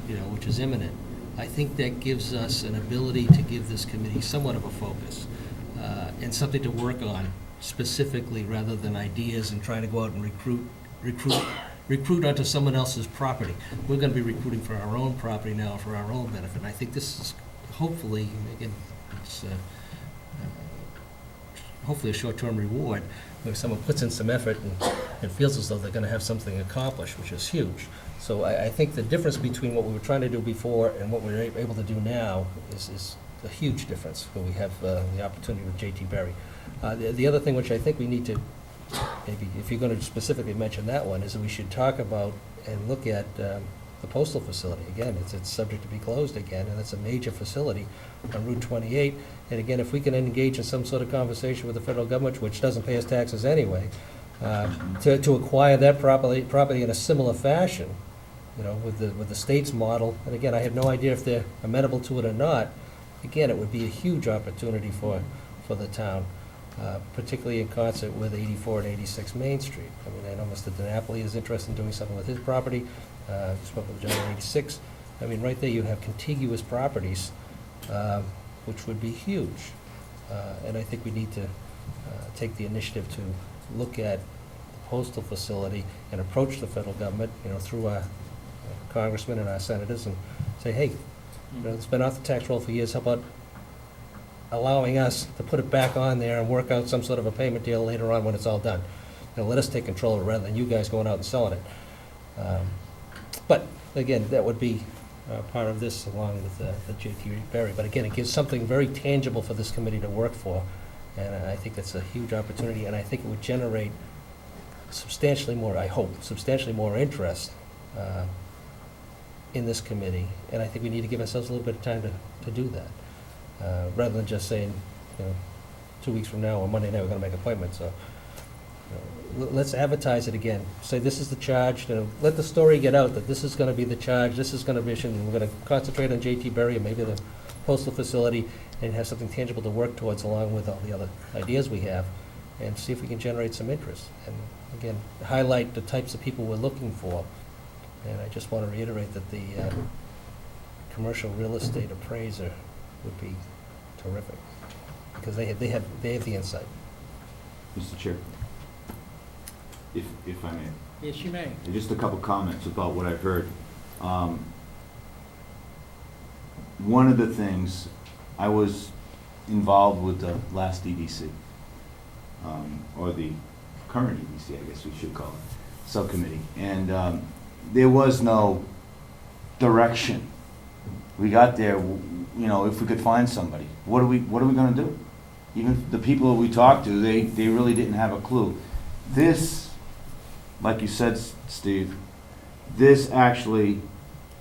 which is imminent, I think that gives us an ability to give this committee somewhat of a focus and something to work on specifically, rather than ideas and trying to go out and recruit onto someone else's property. We're going to be recruiting for our own property now, for our own benefit. And I think this is hopefully, again, it's hopefully a short-term reward, where someone puts in some effort and feels as though they're going to have something accomplished, which is huge. So I think the difference between what we were trying to do before and what we're able to do now is a huge difference, where we have the opportunity with J.T. Berry. The other thing which I think we need to, maybe if you're going to specifically mention that one, is that we should talk about and look at the postal facility. Again, it's subject to be closed again, and it's a major facility on Route 28. And again, if we can engage in some sort of conversation with the federal government, which doesn't pay us taxes anyway, to acquire that property in a similar fashion, with the state's model. And again, I have no idea if they're amenable to it or not. Again, it would be a huge opportunity for the town, particularly in concert with 84 and 86 Main Street. I mean, I know Mr. DiNapoli is interested in doing something with his property. Spoke with John on 86. I mean, right there you have contiguous properties, which would be huge. And I think we need to take the initiative to look at the postal facility and approach the federal government, through our congressmen and our senators, and say, hey, it's been off the tax roll for years. How about allowing us to put it back on there and work out some sort of a payment deal later on when it's all done? Let us take control of it rather than you guys going out and selling it. But again, that would be part of this, along with the J.T. Berry. But again, it gives something very tangible for this committee to work for, and I think that's a huge opportunity, and I think it would generate substantially more, I hope, substantially more interest in this committee, and I think we need to give ourselves a little bit of time to do that, rather than just saying, 2 weeks from now, on Monday night, we're going to make appointments. So let's advertise it again. Say this is the charge. Let the story get out that this is going to be the charge. This is going to be, and we're going to concentrate on J.T. Berry and maybe the postal facility, and have something tangible to work towards, along with all the other ideas we have, and see if we can generate some interest. And again, highlight the types of people we're looking for. And I just want to reiterate that the commercial real estate appraiser would be terrific, because they have the insight. Mr. Chair, if I may. Yes, you may. Just a couple comments about what I've heard. One of the things, I was involved with the last EDC, or the current EDC, I guess we should call it, subcommittee, and there was no direction. We got there, if we could find somebody, what are we going to do? Even the people that we talked to, they really didn't have a clue. This, like you said, Steve, this actually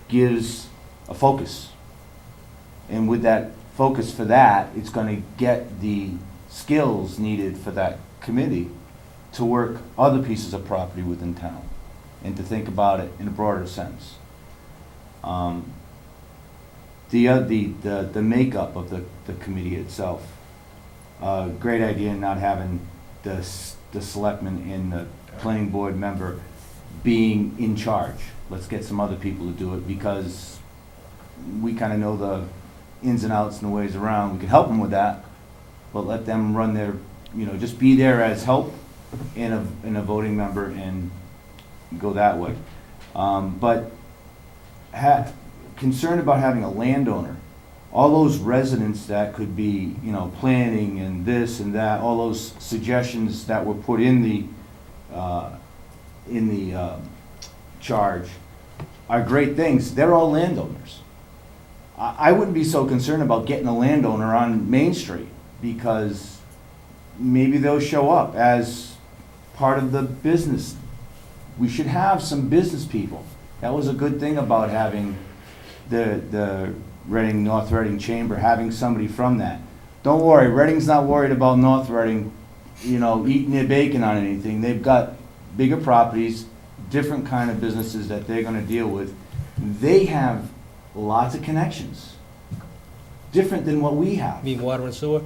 gives a focus. And with that focus for that, it's going to get the skills needed for that committee to work other pieces of property within town and to think about it in a broader sense. The makeup of the committee itself, great idea not having the selectmen and the planning board member being in charge. Let's get some other people to do it because we kind of know the ins and outs and the ways around. We can help them with that, but let them run their, just be there as help and a voting member and go that way. But concerned about having a landowner, all those residents that could be, planning and this and that, all those suggestions that were put in the charge are great things. They're all landowners. I wouldn't be so concerned about getting a landowner on Main Street because maybe they'll show up as part of the business. We should have some business people. That was a good thing about having the Reading, North Reading Chamber, having somebody from that. Don't worry, Reading's not worried about North Reading, eating their bacon on anything. They've got bigger properties, different kind of businesses that they're gonna deal with. They have lots of connections, different than what we have. You mean water and sewer?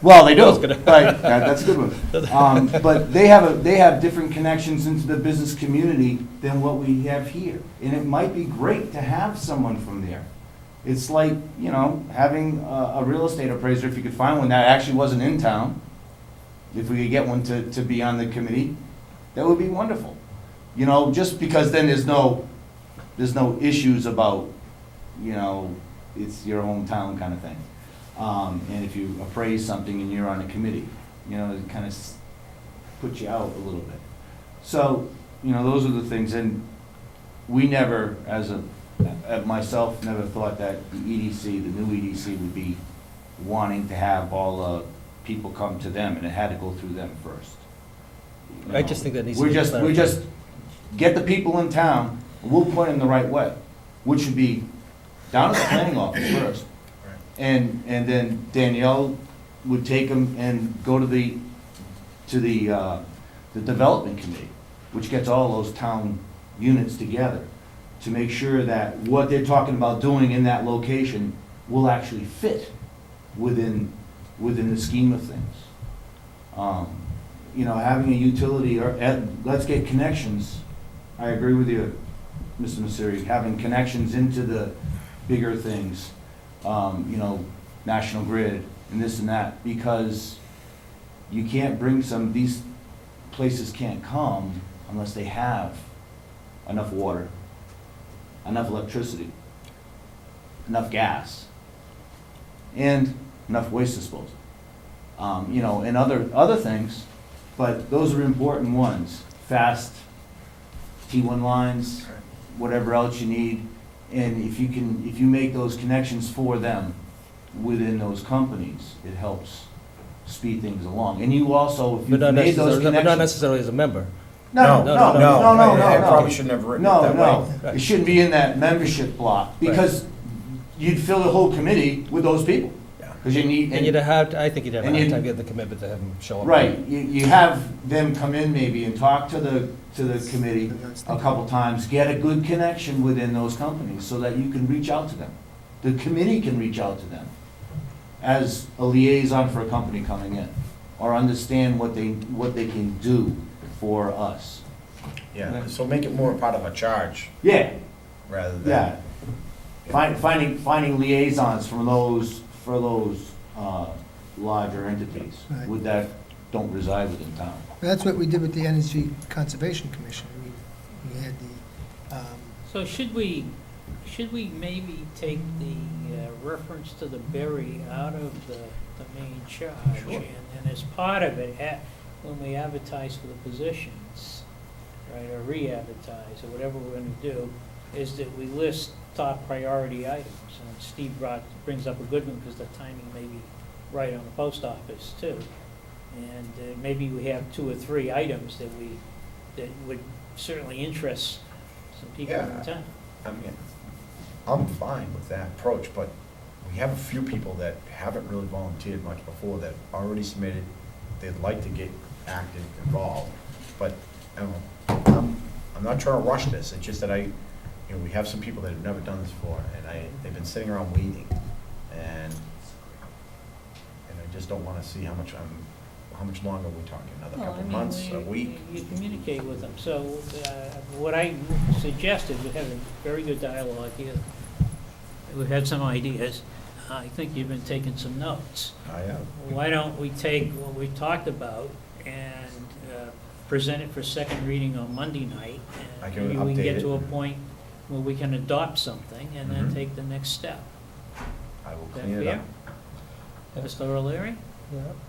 Well, they do, right, that's a good one. But they have different connections into the business community than what we have here. And it might be great to have someone from there. It's like, having a real estate appraiser, if you could find one that actually wasn't in town, if we could get one to be on the committee, that would be wonderful. Just because then there's no issues about, it's your hometown kind of thing. And if you appraise something and you're on a committee, it kind of puts you out a little bit. So, those are the things, and we never, myself, never thought that the EDC, the new EDC, would be wanting to have all the people come to them, and it had to go through them first. I just think that needs to be We clarified. just get the people in town, and we'll point them the right way, which should be down at the planning office first. And then Danielle would take them and go to the development committee, which gets all those town units together to make sure that what they're talking about doing in that location will actually fit within the scheme of things. Having a utility, let's get connections. I agree with you, Mr. Messeri, having connections into the bigger things. National Grid and this and that, because you can't bring these places can't come unless they have enough water, enough electricity, enough gas, and enough waste disposal. And other things, but those are important ones. Fast T1 lines, whatever else you need. And if you make those connections for them within those companies, it helps speed things along. And you also, if you But made those not connections. necessarily as a member. No. I probably shouldn't have written it that way. No, it shouldn't be in that membership block, because you'd fill the whole committee with those people. Because you need. And I think you'd have a and hard you- time getting the commitment to have them show up. Right, you have them come in maybe and talk to the committee a couple times, get a good connection within those companies so that you can reach out to them. The committee can reach out to them as a liaison for a company coming in, or understand what they can do for us. Yeah, so make it more part of a charge Yeah, rather than. yeah. Finding liaisons for those larger entities Right. that don't reside within town. That's what we did with the Energy Conservation Commission. We had the, So should we maybe take the reference to the berry out of the main charge? Sure. And as part of it, when we advertise for the positions, right, or re-advertise, or whatever we're gonna do, is that we list top priority items. And Steve brings up a good one, because the timing may be right on the post office too. And maybe we have 2 or 3 items that would certainly interest some people in Yeah. town. I mean, I'm fine with that approach, but we have a few people that haven't really volunteered much before that already submitted, they'd like to get active, involved, but I'm not trying to rush this, it's just that we have some people that have never done this before, and they've been sitting around waiting, and I just don't wanna see how much longer are we talking, another Well, I couple mean, months, a week? You communicate with them. So what I suggested, we have a very good dialogue here. We've had some ideas. I think you've been taking some notes. I am. Why don't we take what we talked about and present it for second reading on Monday night? I And can maybe we can update get it. to a point where we can adopt something and then Mhm. take the next step. I will Is that clean it fair? up. Mr. O'Leary?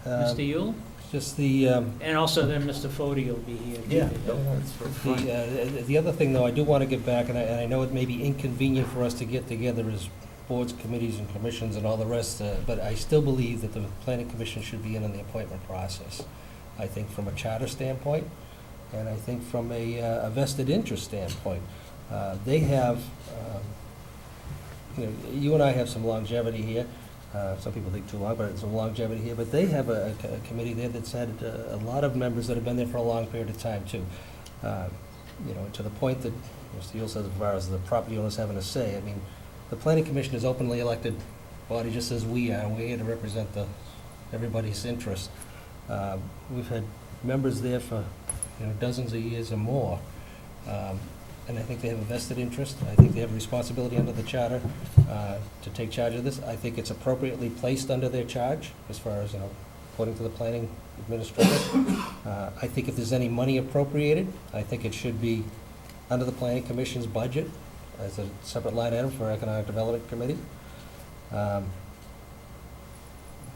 Mr. Yule? Just the, And also then Mr. Fode will be here. too. Yeah, no, it's fine. the other thing, though, I do want to get back, and I know it may be inconvenient for us to get together as boards, committees, and commissions and all the rest, but I still believe that the planning commission should be in on the appointment process. I think from a charter standpoint, and I think from a vested interest standpoint. They have, you and I have some longevity here. Some people think too long, but some longevity here. But they have a committee there that's had a lot of members that have been there for a long period of time, too. To the point that Mr. Yule says, as far as the property owners having a say, I mean, the planning commission is openly elected body just as we are, and we're here to represent everybody's interest. We've had members there for, dozens of years or more. And I think they have a vested interest. I think they have a responsibility under the charter to take charge of this. I think it's appropriately placed under their charge, as far as, according to the planning administrator. I think if there's any money appropriated, I think it should be under the planning commission's budget as a separate line item for economic development committee. And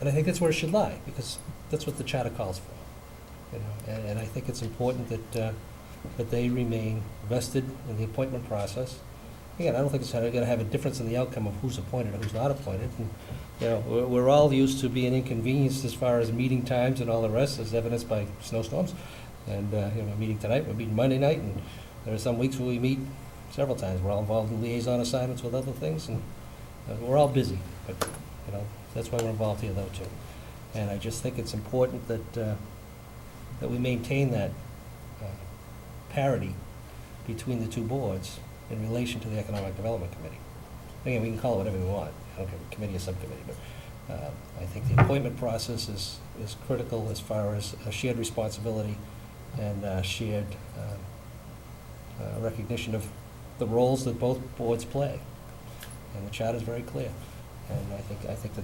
I think that's where it should lie, because that's what the charter calls for. And I think it's important that they remain vested in the appointment process. Again, I don't think it's going to have a difference in the outcome of who's appointed or who's not appointed. And, we're all used to being inconvenienced as far as meeting times and all the rest, as evidenced by snowstorms. And, meeting tonight, we're meeting Monday night, and there are some weeks where we meet several times. We're all involved in liaison assignments with other things, and we're all busy. But, that's why we're involved here, though, too. And I just think it's important that we maintain that parity between the two boards in relation to the Economic Development Committee. Again, we can call it whatever we want, I don't care, committee or subcommittee, but I think the appointment process is critical as far as a shared responsibility and shared recognition of the roles that both boards play. And the charter is very clear. And I think that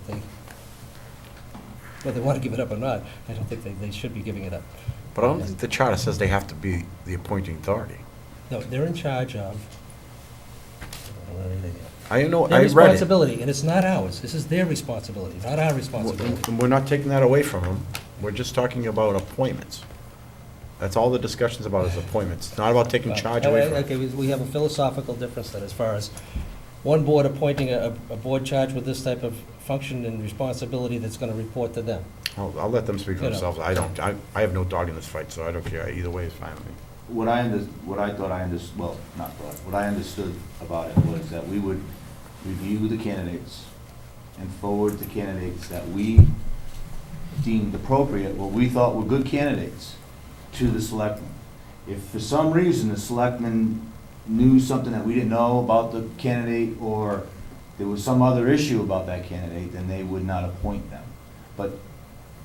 whether they want to give it up or not, I don't think they should be giving it up. But I don't think the charter says they have to be the appointing authority. No, they're in charge of. I know, Their I read it. responsibility, and it's not ours. This is their responsibility, not our responsibility. And we're not taking that away from them. We're just talking about appointments. That's all the discussion's about, is appointments. It's not about taking charge away from them. Okay, we have a philosophical difference then, as far as one board appointing a board charged with this type of function and responsibility that's going to report to them. I'll let them speak for You know. themselves. I have no dog in this fight, so I don't care. Either way is fine with me. What I understood, well, not thought, what I understood about it was that we would review the candidates and forward the candidates that we deemed appropriate, what we thought were good candidates, to the selectmen. If for some reason the selectmen knew something that we didn't know about the candidate, or there was some other issue about that candidate, then they would not appoint them. But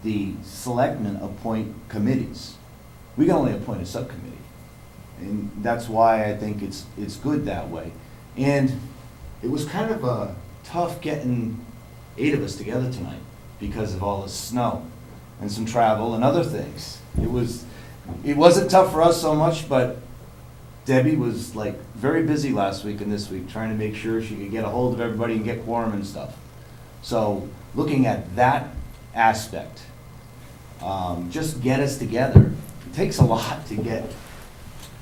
the selectmen appoint committees. We can only appoint a subcommittee. And that's why I think it's good that way. And it was kind of tough getting 8 of us together tonight because of all the snow and some travel and other things. It wasn't tough for us so much, but Debbie was like very busy last week and this week trying to make sure she could get a hold of everybody and get quorum and stuff. So looking at that aspect, just get us together. It takes a lot to get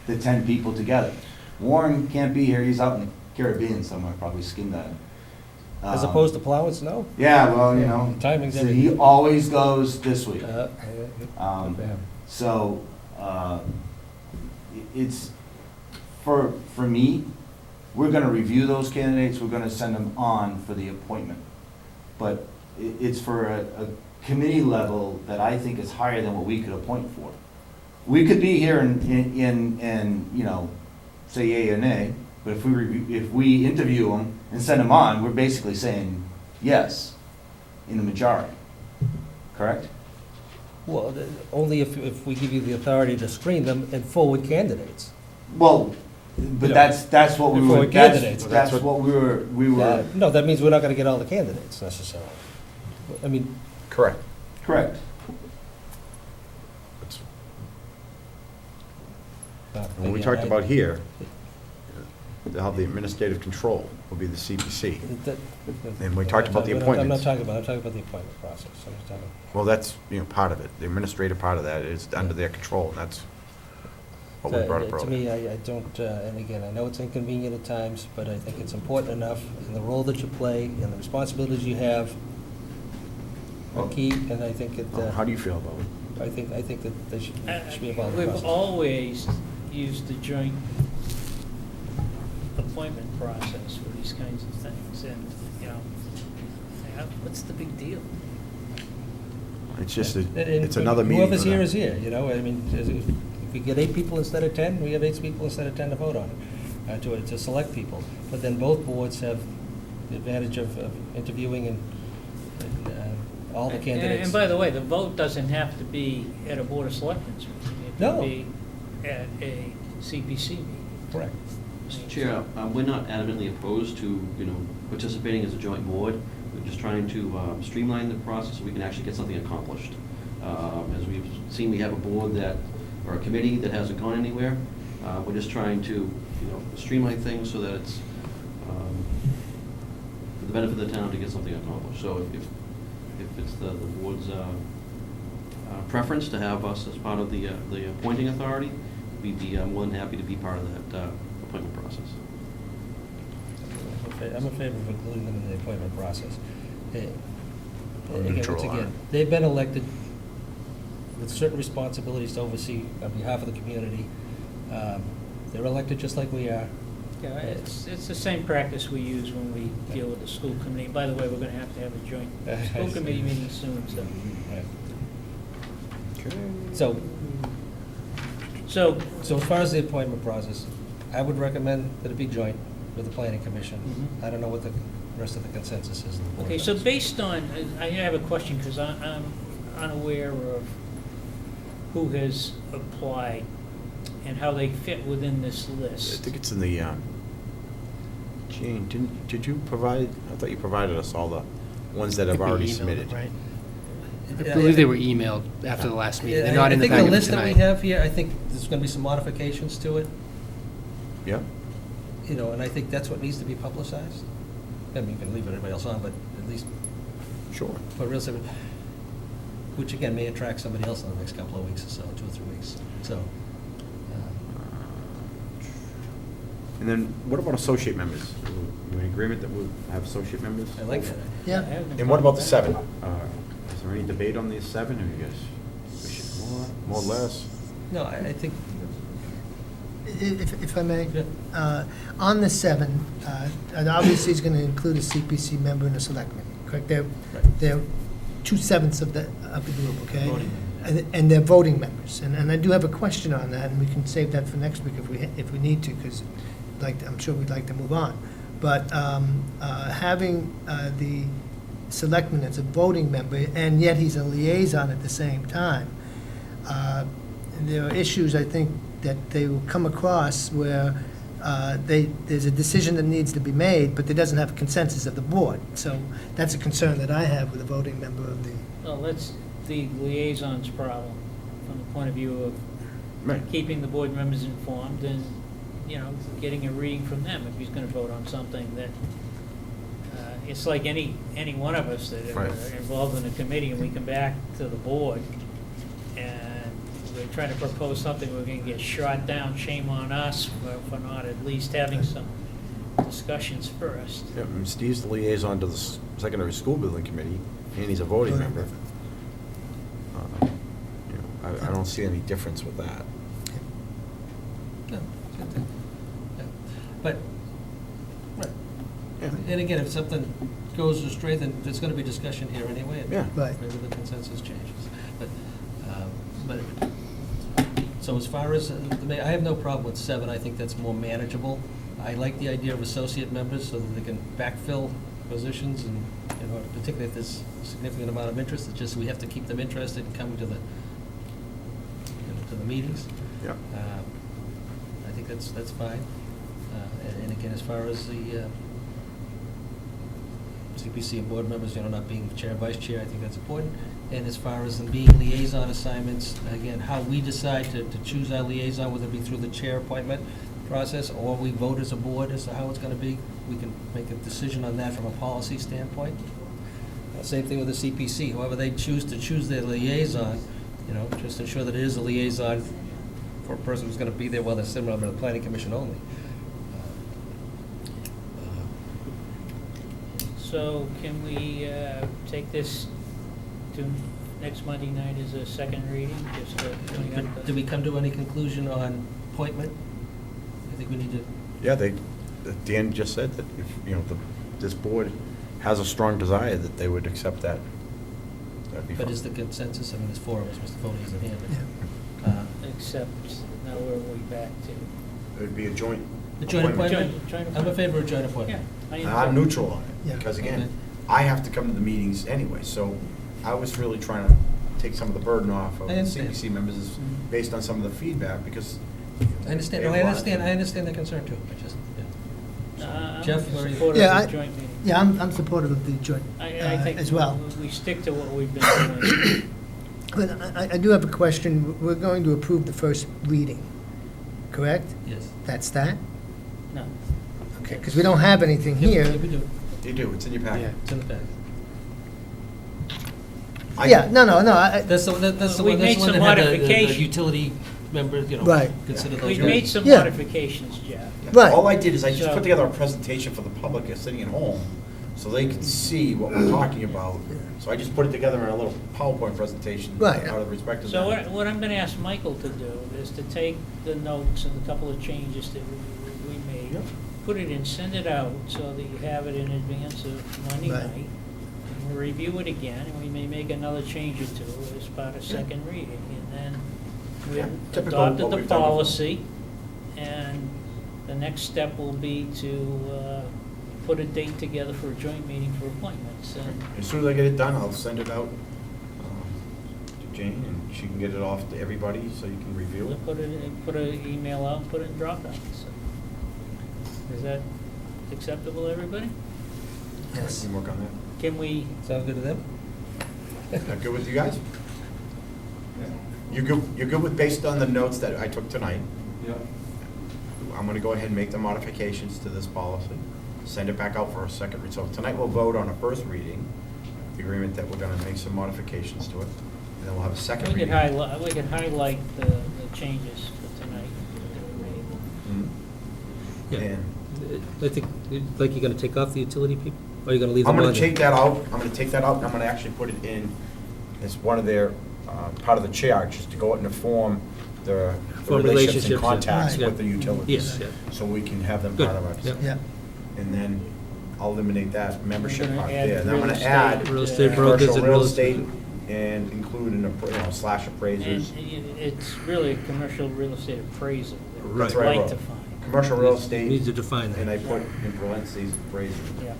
the 10 people together. Warren can't be here, he's out in the Caribbean somewhere, probably skin diving. As opposed to plowing snow? Yeah, well, you know, Timing's so everything. he always goes this week. Good for him. So, it's, for me, we're gonna review those candidates, we're gonna send them on for the appointment. But it's for a committee level that I think is higher than what we could appoint for. We could be here and, you know, say yea or nay, but if we interview them and send them on, we're basically saying yes in the majority, correct? Well, only if we give you the authority to screen them and forward candidates. Well, but that's what we Before were, candidates. that's what we were, No, that means we're not gonna get all the candidates necessarily. I mean, Correct. correct. When we talked about here, they'll have the administrative control will be the CPC. And we talked about the I'm not appointments. talking about the appointment process. I'm just talking. Well, that's, you know, part of it. The administrative part of that is under their control, and that's what we brought up To earlier. me, I don't, and again, I know it's inconvenient at times, but I think it's important enough in the role that you play and the responsibilities you have are key, and I think it, How do you feel about it? I think that they should be involved in the We've process. always used the joint appointment process for these kinds of things, and, you know, what's the big deal? It's just, And it's another meeting. Whoever's for here them. is here, you know, I mean, if we get 8 people instead of 10, we have 8 people instead of 10 to vote on it, to select people. But then both boards have the advantage of interviewing and all the candidates. And by the way, the vote doesn't have to be at a Board of Selectmen's meeting. It No. can be at a CPC meeting. Correct. Mr. Chair, we're not adamantly opposed to, you know, participating as a joint board. We're just trying to streamline the process so we can actually get something accomplished. As we've seen, we have a board that, or a committee that hasn't gone anywhere. We're just trying to, you know, streamline things so that it's for the benefit of the town to get something accomplished. So if it's the board's preference to have us as part of the appointing authority, we'd be more than happy to be part of that appointment process. I'm in favor of including them in the appointment process. Again, neutral once on again, it. they've been elected with certain responsibilities to oversee on behalf of the community. They're elected just like we are. Yeah, it's the same practice we use when we deal with the school committee. By the way, we're going to have a joint school committee meeting soon, so. So, So, as far as the appointment process, I would recommend that it be joint with the planning commission. Mhm. I don't know what the rest of the consensus is. of the board okay, so members. based on, I have a question because I'm unaware of who has applied and how they fit within this I list. think it's in the, Gene, did you provide, I thought you provided us all the ones that have I think we already emailed submitted. them, right? I believe they were emailed after the last meeting. They're Yeah, not in the I packet think the for list that we tonight. have here, I think there's going to be some modifications to it, Yeah? you know, and I think that's what needs to be publicized. I mean, you can leave everybody else on, but at least Sure. for real, which again may attract somebody else in the next couple of weeks or so, 2 or 3 weeks. So, And then what about associate members? You in agreement that we'll have associate members? I like that. I have no And what problem about the with 7? that. Is there any debate on the 7, or you guys wish it more or less? No, I think, If I may, Yeah. on the 7, and obviously it's going to include a CPC member and a selectman, correct? They're 2/7 of the group, okay? Voting And they're voting members. And I do have a question on that, and we can save that for next week if we need to, because I'm sure we'd like to move on. But having the selectman as a voting member, and yet he's a liaison at the same time, there are issues, I think, that they will come across where there's a decision that needs to be made, but there doesn't have consensus of the board. So that's a concern that I have with a voting member of the, Well, that's the liaison's problem, from the point of view of Right. keeping the board members informed and, you know, getting a reading from them if he's gonna vote on something that, it's like any one of us that are Right. involved in a committee and we come back to the board and we're trying to propose something, we're gonna get shot down, shame on us for not at least having some discussions first. Yeah, and Steve's the liaison to the secondary school building committee, and he's a voting member. You know, I don't see any difference with that. no, good thing. Yeah. But, right. Yeah. And again, if something goes astray, then there's gonna be discussion here anyway. And Yeah. Right. maybe the consensus changes. But, so as far as, I have no problem with 7, I think that's more manageable. I like the idea of associate members so that they can backfill positions and, you know, particularly if there's a significant amount of interest, it's just we have to keep them interested in coming to the, to the meetings. Yeah. I think that's fine. And again, as far as the CPC and board members, you know, not being chair, vice chair, I think that's important. And as far as them being liaison assignments, again, how we decide to choose our liaison, whether it be through the chair appointment process or we vote as a board as to how it's gonna be, we can make a decision on that from a policy standpoint. Same thing with the CPC, whoever they choose their liaison, you know, just ensure that it is a liaison for a person who's gonna be there while they're sitting on the planning commission only. So can we take this to next Monday night as a second reading, just to bring up the... Did we come to any conclusion on appointment? I think we need to, Yeah, Dan just said that if, you know, this board has a strong desire that they would accept that. That'd be but fine. is the consensus, I mean, there's 4 of us, Mr. Foley isn't here, Yeah. but, Except, now where are we back to? It would be a joint. the joint appointment? Joint I'm in favor of joint appointment. Yeah. I'm neutral on it, Yeah. because Okay. again, I have to come to the meetings anyway, so I was really trying to take some of the burden off of I the understand. CPC members is based on some of the feedback, because. I understand, they no, I want- understand the concern too, I just, yeah. I'm Jeff, where are you? supportive Yeah, of the joint meeting. Yeah, I'm supportive of the joint I think as well. we stick to what we've been doing. But I do have a question. We're going to approve the first reading, correct? Yes. That's that? No. Okay, because we don't have anything Yeah, here. we do, You do, it's in your packet. it's in the back. I- Yeah, no. That's the one, that's the We one, made that's the one some that had the modification. utility members, you know, Right. consider those. We've guys. made some Yeah. modifications, Jeff. Right. All I did is I just So- put together a presentation for the public that's sitting at home, so they could see what we're talking about. So I just put it together in a little PowerPoint presentation. Right. Out of respect to So them. what I'm gonna ask Michael to do is to take the notes and a couple of changes that we made, Yep. put it in, send it out, so that you have it in advance of Monday Right. night. And we'll review it again, and we may make another change or two as part of second reading, and then Yeah, we typical adopted what the we've done before. policy, and the next step will be to put a date together for a joint meeting for appointments, and As soon as I get it done, I'll send it out to Jane, and she can get it off to everybody, so you can review we'll it. put an email out, put it in Dropbox. So, is that acceptable to everybody? I Yes. can work on that. Can we, Sounds good to them? That good with you guys? You're good with, based on the notes that I took tonight? I'm gonna go ahead and make the modifications to this policy, send it back out for a second read. So tonight we'll vote on a first reading, the agreement that we're gonna make some modifications to it, and then we'll have a second we reading. could highlight the changes for tonight that we made. Mhm. Yeah. And I think, like you're gonna take off the utility people, or you're gonna leave them I'm on? gonna take that out, and I'm gonna actually put it in as one of their, part of the charge, is to go out and inform the For relationships relationships, and contacts yeah. with the utilities. Yes, yeah. So we can have them Good, part of our. yeah. Yeah. And then I'll eliminate that membership We're gonna part add there. And I'm real gonna estate, add Real estate brokers commercial and real real estate estate. and include slash appraisers. And it's really a commercial real estate appraisal that Right. we'd Right. like Right. to find. Commercial real Need estate, to define and I that. put in parentheses appraiser. Yeah.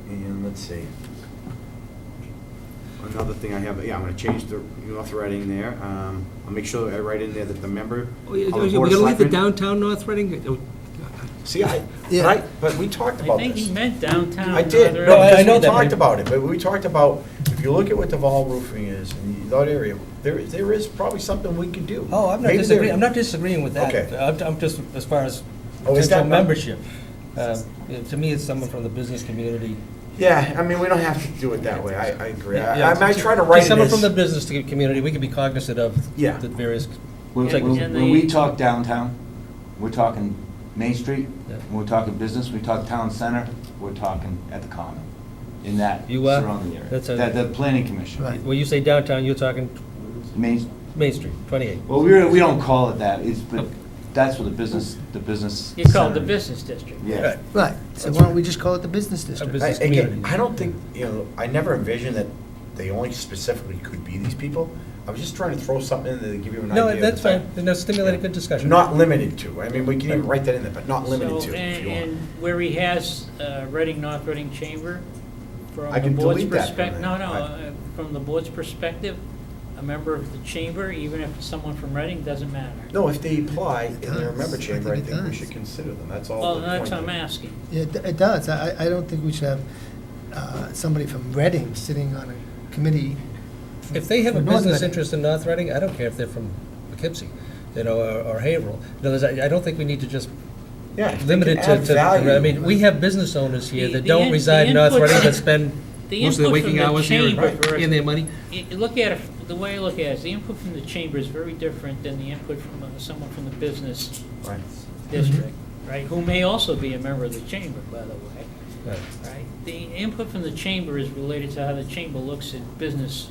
And let's see. Another thing I have, yeah, I'm gonna change the North Reading there. I'll make sure that I write in there that the member. Oh, yeah, of the we're Board of gonna leave the Selectmen- downtown North Reading? Oh, See, Yeah. but we talked I about think he this. meant downtown. I did, rather no, than- I because know we that, talked but- about it, but we talked about, if you look at what Duval Roofing is in that area, there is probably something we could do. Oh, I'm not Maybe there- disagreeing, I'm not disagreeing with that. Okay. I'm just, as far as Oh, is potential that- membership. To me, it's someone from the business community. Yeah, I mean, we don't have to do it that way, I agree. Yeah, I might try to write it Someone as. from the business community, we can be cognizant of Yeah. the various. When, Yeah, when- and when we the- talk downtown, we're talking Main Street, Yeah. when we're talking business, we talk town center, we're talking at the common, in that You are? surrounding That's area. a- The planning commission. Right. When you say downtown, you're talking Main, Main Street, 28. well, we don't call it that, it's, but That's what the business You call it the center- business district. Yeah. Right, so why don't we just call it the business district? business Again, community. I don't think, I never envisioned that they only specifically could be these people. I was just trying to throw something in there to give you an idea. No, of that's the type. fine, and that's stimulated good discussion. Not limited to. I mean, we can even write that in there, but not limited So, to, if you want. and where he has Reading, North Reading Chamber, from I the can board's delete that from perspective, there. from the board's perspective, a member of the chamber, even if it's someone from Reading, doesn't matter. No, if they apply and they're a does. member I chamber, I think it think we does. should consider them. That's all. Well, the that's point what I'm of it. asking. Yeah, it does. I don't think we should have somebody from Reading sitting on a committee. If they have a for North business Reading. interest in North Reading, I don't care if they're from Poughkeepsie, or Haverhill. In other words, I don't think we need to just Yeah, if they limit can it add to, value. I mean, we have business owners here The- that the don't in- reside the in North input- Reading, that spend The most of their input waking from the hours here chamber and for- earn their money. You look at it, the way I look at it is the input from the chamber is very different than the input from someone from the business Right. district, right? Who may also be a member of the chamber, by the way, Right. right? The input from the chamber is related to how the chamber looks at business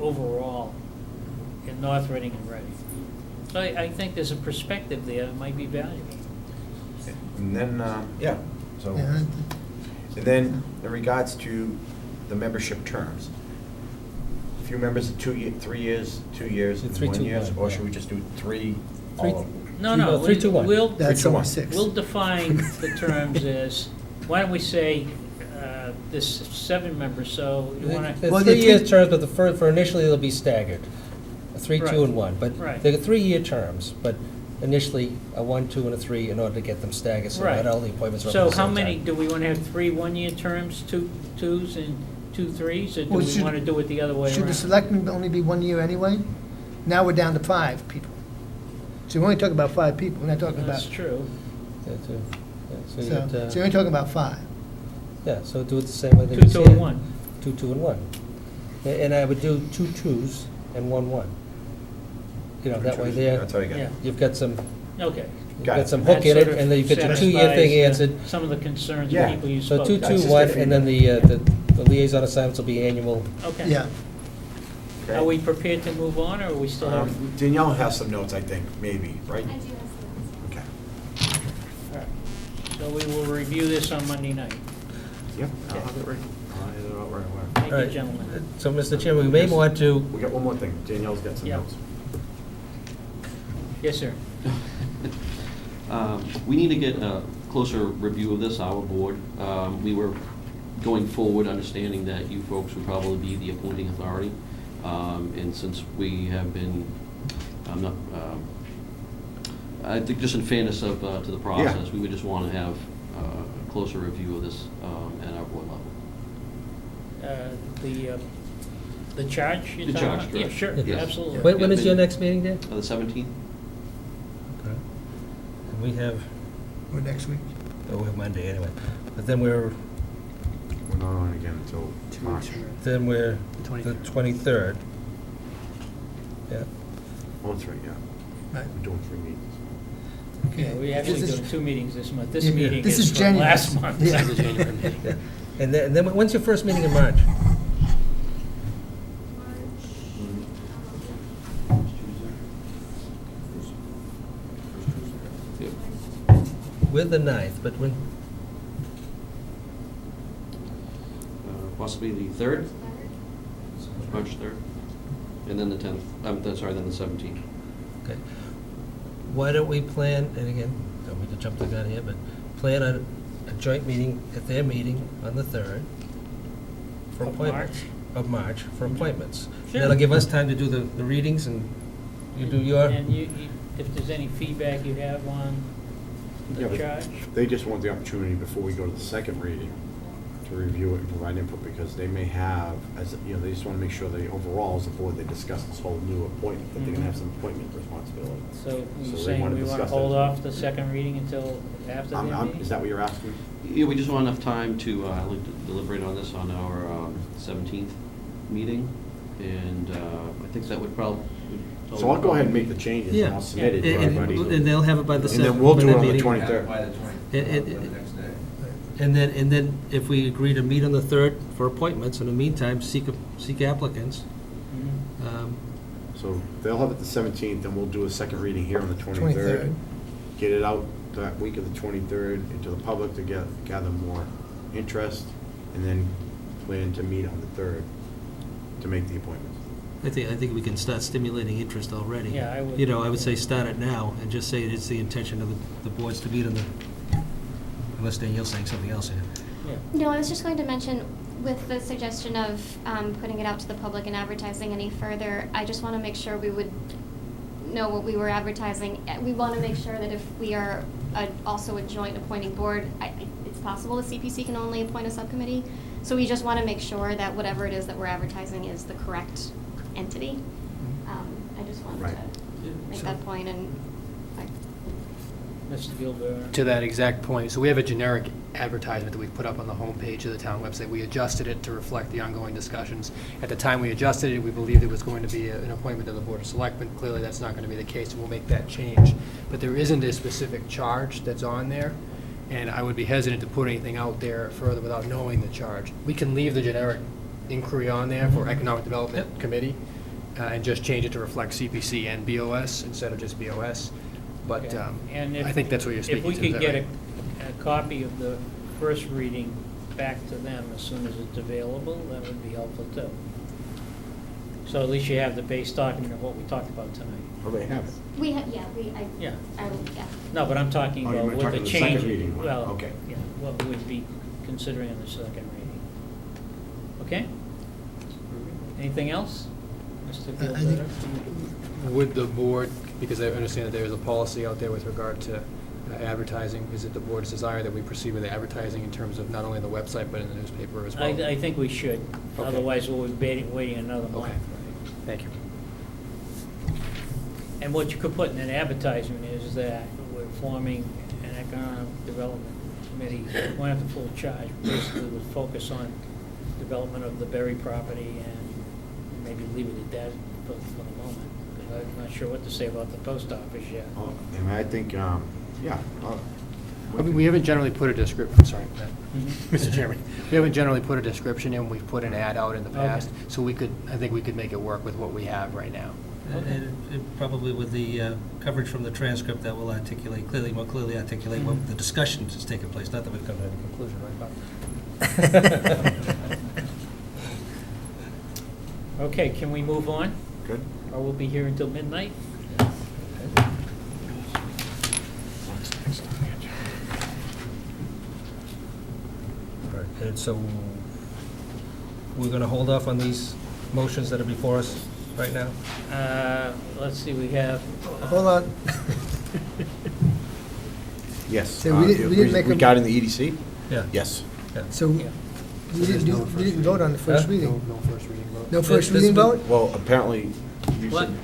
overall in North Reading and Reading. So I think there's a perspective there that might be valuable. And then, yeah, so, Yeah, and then in regards to the membership terms, a few members of 3 years, 2 years, and 3, 1 2, year, 1, or yeah. should we just do 3, Three- all of them? No, 3, 2, 1. We'll, That's 3 to 1. only 6. we'll define the terms as, why don't we say, this 7 members, so you want to, The Well, the 3-year three- terms, but for initially, they'll be staggered, a 3, 2, Right. and 1. But Right. they're 3-year terms, but initially, a 1, 2, and a 3 in order to get them staggered, so Right. not all the appointments are up so at the how same many, time. do we want to have 3 one-year terms, 2 2s and 2 3s, or do Well, we should- want to do it the other way Should the around? selectmen only be 1 year anyway? Now we're down to 5 people. So we're only talking about 5 people, we're not talking That's about, true. Yeah, so you so got, you're only talking about 5. yeah, so do it the same way that 2 you 2 said. and 1. 2, 2, and 1. And I would do 2 2s and 1 1. That way there, That's how you got Yeah, it. you've got some, okay. you've Got got it. some hook That in it, sort of and then you get your 2-year satisfies, thing answered. Some of the concerns Yeah. of people you So spoke 2, to. That's 2, just 1, the and then the liaison assignments will be annual. Okay. Yeah. Okay. Are we prepared to move on, or are we still have? Danielle has some notes, I think, maybe, right? I do have some. Okay. All right. So we will review this on Monday night. Yep, I'll have it ready. I'll have it out right away. Thank All you, right. gentlemen. So, Mr. Chairman, we may want to, We got one more thing. Danielle's got some Yeah. notes. Yes, sir. We need to get a closer review of this, our board. We were going forward, understanding that you folks would probably be the appointing authority. And since we have been, I think just in fairness to the process, we would just want to have a closer review of this at our board level. The charge you're The talking charge, about? Yeah, correct. sure, Yes. absolutely. when is your next meeting, Dan? The 17th? Okay. And we have, Or next week. we have Monday anyway, but then we're We're not on again until March. Then we're The the 23rd. 23rd. Yeah. Oh, that's right, yeah. Right. We're doing 3 meetings. Yeah, we actually This is- doing 2 meetings this month. This Yeah, meeting this is is from January. last month. Yeah. Yeah. And then when's your first meeting in March? We're the 9th, but when, Possibly the 3rd, March 3rd, and then the 10th, then the 17th. okay. Why don't we plan, and again, don't mean to jump the gun here, but plan a joint meeting at their meeting on the 3rd for Of appointments. Of March, for appointments. Sure. That'll give us time to do the readings, and you do your, And if there's any feedback you have on Yeah, the but charge? They just want the opportunity before we go to the second reading to review it and provide input, because they may have, they just want to make sure they overall, as a board, they discuss this whole new appointment, that they're going to have some appointment responsibility. So So you're they saying wanna we want to discuss that hold as well. off the second reading until after the meeting? Is that what you're asking? Yeah, we just want enough time to deliberate on this on our 17th meeting, and I think that would probably. So I'll go ahead and make the changes, and yeah. I'll submit it to And everybody. they'll have it by the And then 7th. we'll do it on the meeting. 23rd. And then if we agree to meet on the 3rd for appointments, in the meantime, seek applicants. Mhm. So they'll have it the 17th, and we'll do a second reading here on the 23rd. 23rd. get it out that week of the 23rd into the public to gather more interest, and then plan to meet on the 3rd to make the appointments. I think we can start stimulating interest already. Yeah, I would. You know, I would say start it now and just say it's the intention of the boards to meet on the, unless Danielle's saying something else here. Yeah. No, I was just going to mention, with the suggestion of putting it out to the public and advertising any further, I just want to make sure we would know what we were advertising. We want to make sure that if we are also a joint appointing board, it's possible the CPC can only appoint a subcommittee. So we just want to make sure that whatever it is that we're advertising is the correct entity. I just wanted Right. to make that point, and Mr. Gilbert. To that exact point, so we have a generic advertisement that we put up on the homepage of the town website. We adjusted it to reflect the ongoing discussions. At the time we adjusted it, we believed it was going to be an appointment to the Board of Selectmen. Clearly, that's not going to be the case, and we'll make that change. But there isn't a specific charge that's on there, and I would be hesitant to put anything out there further without knowing the charge. We can leave the generic inquiry on there for Economic Development Committee, and just change it to reflect CPC and BOS instead of just BOS. But Okay. And if- I think that's what you're speaking to. If we is could that get right? a copy of the first reading back to them as soon as it's available, that would be helpful too. So at least you have the base document of what we talked about tonight. Oh, they have it. we have, Yeah. I will, yeah. No, but I'm talking Oh, you about meant with talking the the second change. reading one. Well, Okay. yeah, what we would be considering in the second reading. Okay? Anything else? Mr. I think- Gilbert? Would the board, because I understand that there is a policy out there with regard to advertising, is it the board's desire that we proceed with the advertising in terms of not only the website but in the newspaper as well? I think we should. Okay. Otherwise, we'll be waiting another month. Okay. Thank you. And what you could put in an advertisement is that we're forming an economic development committee. We won't have the full charge. Basically, we'll focus on development of the Berry property and maybe leave it at that for the moment. Because I'm not sure what to say about the post office yet. Oh, and I think, yeah. I mean, we haven't generally put a description, sorry, Mhm. Mr. Chairman. We haven't generally put a description in, we've put an ad out in the Okay. past, so I think we could make it work with what we have right now. And probably with the coverage from the transcript, that will articulate, more clearly articulate what the discussion has taken place, not that we've come to any conclusion, right, Bob? Okay, can we move on? Good. Or we'll be here until midnight? All right, and so we're going to hold off on these motions that are before us right now? Let's see, we have. Hold on. Yes. So we didn't make a- Regarding the EDC? Yeah. Yes. So Yeah. we didn't vote on the first reading. No first reading vote. No first This reading has been- vote? Well, apparently, you What? said,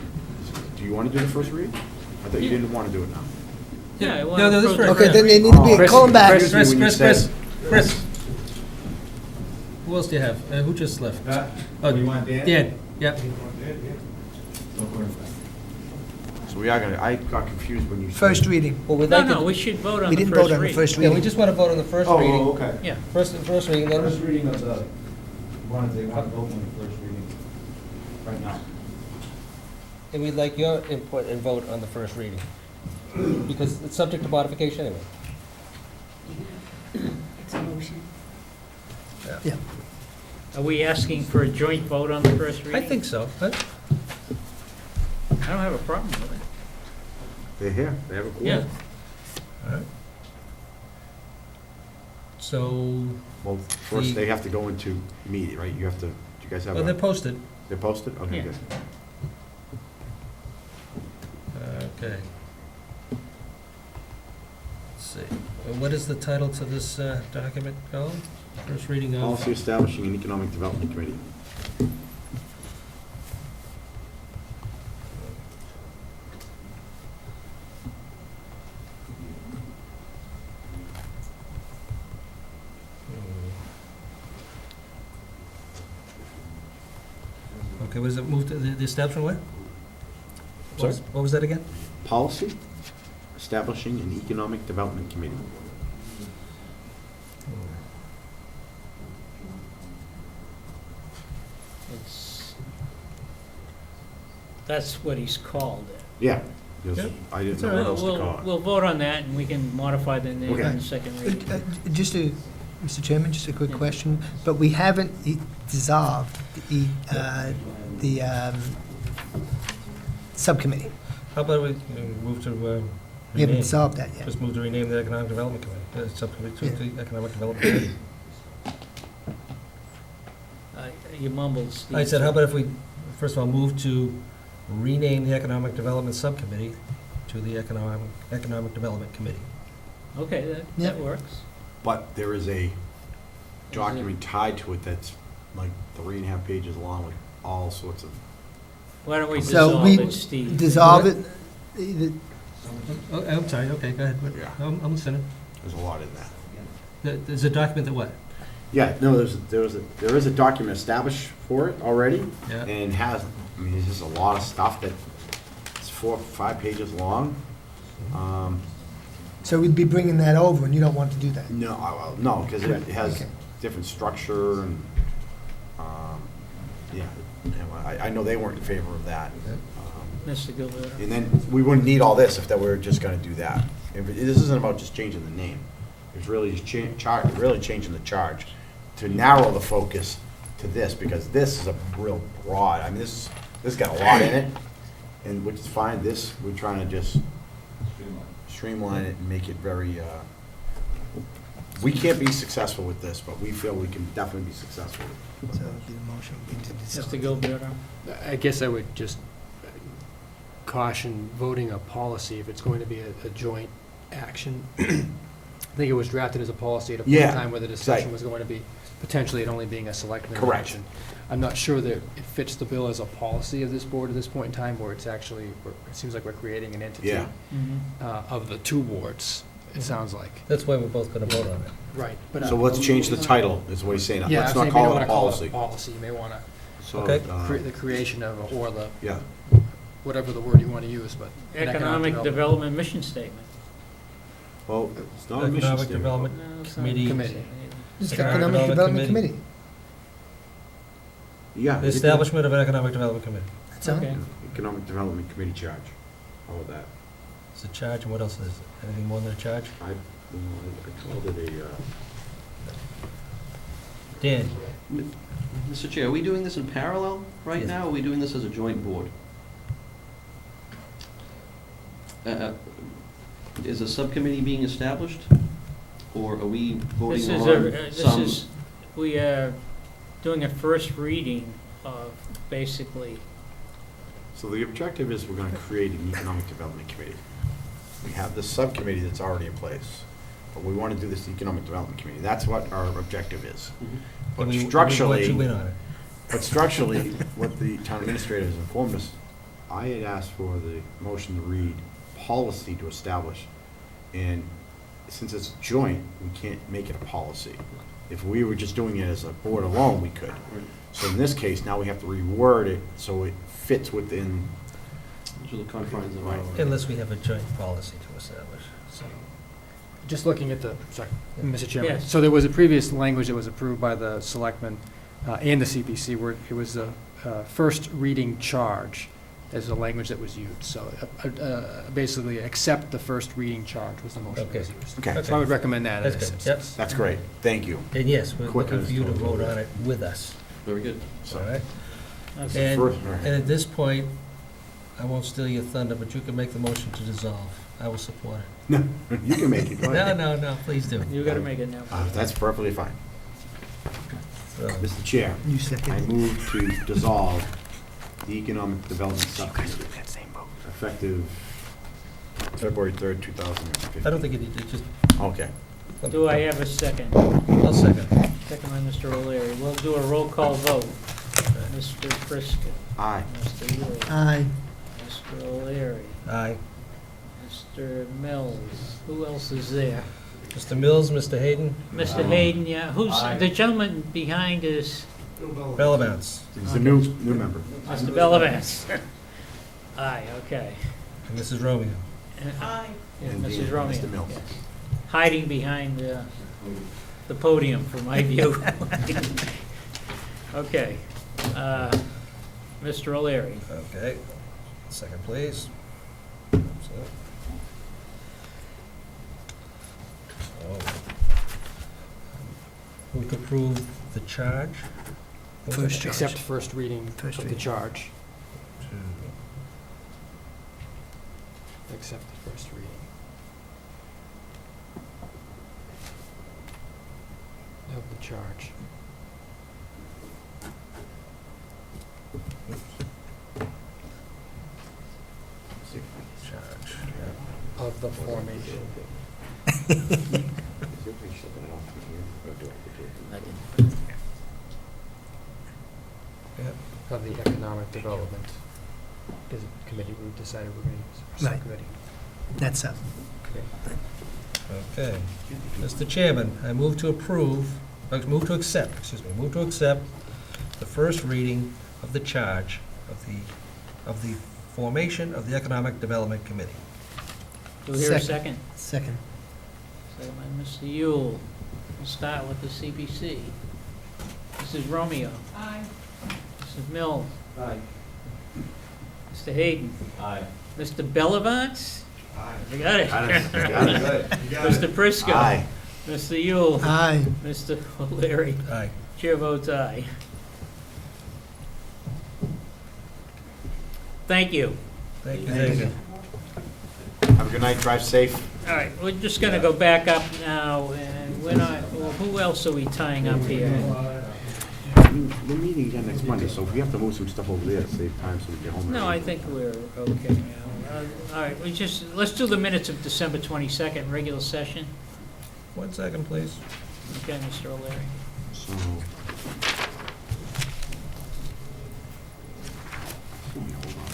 do you want to do the first read? I thought you Yeah. didn't want to do it now. Yeah, well, No, this is approach- for- Okay, then they need to be, Chris- call them back. Chris- when you said- Chris. Who else do you have? Who just left? Oh, you want Dan? Dan, yep. So we are going to, I got confused when you said. First reading. Well, we'd No, like to. no, we should vote on We the didn't first vote on the reading. first Yeah, we reading. just want to vote on the first reading. okay. Yeah. First reading, then First reading of the, they want to vote on the first reading right now. and we'd like your input and vote on the first reading. Because it's subject to modification anyway. It's a motion. Yeah. Are we asking for a joint vote on the first reading? I think so. I don't have a problem with it. They're here, they have a quorum. Yeah. All right. So, Well, first The- they have to go into meet, right? You have to, do you guys have well, they're a, posted. they're posted? Okay, Yeah. good. Okay. Let's see. What is the title to this document called? First reading of? Policy establishing an economic development committee. Okay, what does it move to, the establishment what? Sorry? What was that again? Policy establishing an economic development committee. That's what he's called it. Yeah, because Yep. I didn't know what else to call it. We'll vote on that, and we can modify the name Okay. in the second reading. Just a, Mr. Chairman, just a quick question, but we haven't dissolved the subcommittee. How about we move to We haven't rename? dissolved that yet. Just move to rename the Economic Development Committee, subcommittee to the Economic Development Committee. You mumbled, Steve. I said, how about if we, first of all, move to rename the Economic Development Subcommittee to the Economic Development Committee? Okay, that Yep. works. But there is a document tied to it that's like 3.5 pages long with all sorts of, Why don't we So dissolve we it, Steve? dissolve it, the- Oh, I'm sorry, okay, go ahead. Yeah. I'm listening. there's a lot in that. There's a document that what? Yeah, no, there is a document established for it already, Yeah. and has, I mean, there's just a lot of stuff that, it's 4 or 5 pages long. so we'd be bringing that over, and you don't want to do that. No, because it has Okay. different structure and, yeah, I know they weren't in favor of that. Mr. Gilberto? And then we wouldn't need all this if that we were just gonna do that. This isn't about just changing the name. It's really just really changing the charge to narrow the focus to this, because this is a real broad, I mean, this got a lot in it, and which is fine. This, we're trying to just streamline it and make it very, we can't be successful with this, but we feel we can definitely be successful. So it'd be the motion to dissolve. Mr. Gilberto? I guess I would just caution voting a policy if it's going to be a joint action. I think it was drafted as a policy at a point in Yeah, time where the discussion right. was going to be potentially it only being a selectman Correct. action. I'm not sure that it fits the bill as a policy of this board at this point in time, where it's actually, it seems like we're creating an entity Yeah. of the two boards, it sounds like. That's why we're both going to vote on it. Right. But So let's change the title, is what he's saying. Yeah, Let's I'm not saying you may call it wanna a call it policy. a policy, you may want to, So, Okay. the creation of, or the, yeah, whatever the word you want to use, but. an Economic Development Mission Statement. well, it's not a mission Economic statement. Development No, it's not. Committee. Committee. It's Economic Economic Development Development Committee. Committee. Yeah. The establishment of an Economic Development Committee. That's all. Okay. Economic Development Committee charge, all of that. It's a charge, and what else is it? Anything more than a charge? I called it a, Dan? Mr. Chair, are we doing this in parallel right Yes. now, or are we doing this as a joint board? Is a subcommittee being established, or are we voting This on some? is, we are doing a first reading of basically, so the objective is we're gonna create an Economic Development Committee. We have this subcommittee that's already in place, but we wanna do this Economic Development Committee. That's what our objective is. Mhm. But And we want structurally, you in on it. what the town administrator has informed us, I had asked for the motion to read policy to establish, and since it's joint, we can't make it a policy. If we were just doing it as a board alone, we could. So in this case, now we have to reword it so it fits within, To the confines of our. Unless we have a joint policy to establish, so. Just looking at the, sorry, Mr. Chairman. Yes. So there was a previous language that was approved by the selectmen and the CPC where it was a first reading charge as the language that was used. So basically, accept the first reading charge was the motion that was Okay. used. okay, So I would recommend that. in That's this good, yep. instance. that's great, thank you. And yes, we're Quick looking for you to as- vote on it with us, Very good. So, all right? it's okay. the And, first- all right. and at this point, I won't steal your thunder, but you can make the motion to dissolve. I will support it. No, you can make it, go No, ahead. no, please do. You gotta make it now. That's perfectly fine. So, Mr. Chair, You I second. move to dissolve the Economic Development Subcommittee, effective February 3rd, 2015. I don't think you need to, just. Okay. Do I have a second? I'll second. Second by Mr. O'Leary. We'll do a roll call vote. Mr. Prisco. Aye. Mr. Yule. Aye. Mr. O'Leary. Aye. Mr. Mills. Who else is there? Mr. Mills, Mr. Hayden, Mr. Hayden, yeah. Who's, the gentleman behind is Bellavance, He's a new member. Mr. Bellavance. Aye, okay. and Mrs. Romeo. Aye. Yeah, And Mrs. Mr. Romeo. Mills. yes. Hiding behind the podium from my view. Okay. Mr. O'Leary. Okay. Second, please. Move to approve the charge. First charge. Accept first reading First of the reading. charge. Accept the first reading. Of the charge. Of the formation. Of the economic development. Is a committee, we've decided we're going to use a Right. subcommittee. That's up. Okay. Mr. Chairman, I move to accept the first reading of the charge of the formation of the Economic Development Committee. Do we hear a Second. second? Second. Second by Mr. Yule. We'll start with the CPC. Mrs. Romeo. Aye. Mrs. Mills. Aye. Mr. Hayden. Aye. Mr. Bellavance. You got it. Got it. Mr. Prisco. Aye. Mr. Yule. Aye. Mr. O'Leary. Aye. Chair votes aye. Thank you. Thank you. Thank you. Have a good night, drive safe. All right, we're just going to go back up now, and we're not, well, who else are we tying up here? We're meeting again next Monday, so if we have to move some stuff over there to save time so we get home. No, I think we're okay now. All right, let's do the minutes of December 22nd, regular session. 1 second, please. Okay, Mr. O'Leary. So. Let me hold on.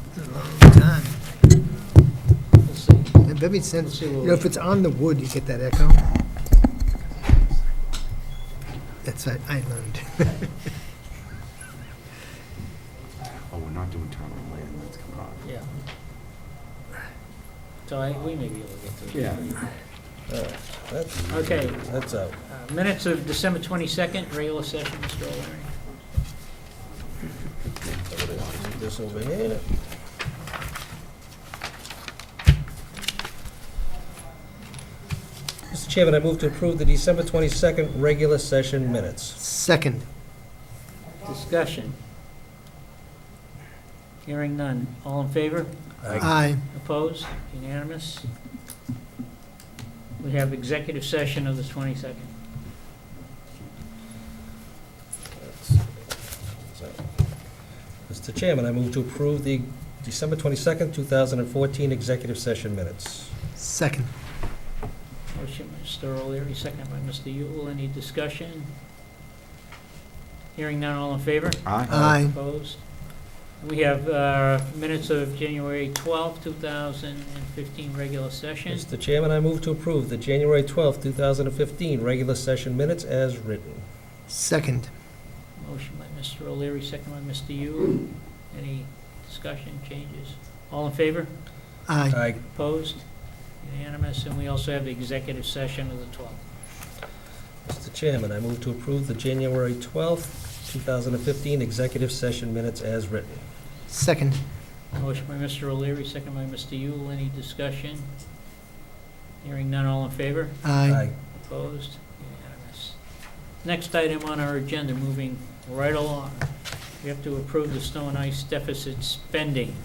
It's a long time. We'll see. It makes sense. Let's see what You know, if it's on the wood, you get that echo. That's what I learned. Oh, we're not doing town and land, that's coming off. Yeah. So we may be able to get through. Yeah. All right. That's, Okay, that's out. minutes of December 22nd, regular session, Mr. O'Leary. Put this over here. Mr. Chairman, I move to approve the December 22nd regular session minutes. Second. Discussion. Hearing none. All in favor? Aye. Opposed? Unanimous? We have executive session of the 22nd. Mr. Chairman, I move to approve the December 22nd, 2014 executive session minutes. Second. Motion by Mr. O'Leary, second by Mr. Yule. Any discussion? Hearing none. All in favor? Aye. Aye. Opposed? We have minutes of January 12th, 2015 regular session. Mr. Chairman, I move to approve the January 12th, 2015 regular session minutes as written. Second. Motion by Mr. O'Leary, second by Mr. Yule. Any discussion, changes? All in favor? Aye. Aye. Opposed? Unanimous. And we also have the executive session of the 12th. Mr. Chairman, I move to approve the January 12th, 2015 executive session minutes as written. Second. Motion by Mr. O'Leary, second by Mr. Yule. Any discussion? Hearing none. All in favor? Aye. Opposed? Unanimous. Next item on our agenda, moving right along. We have to approve the snow and ice deficit spending.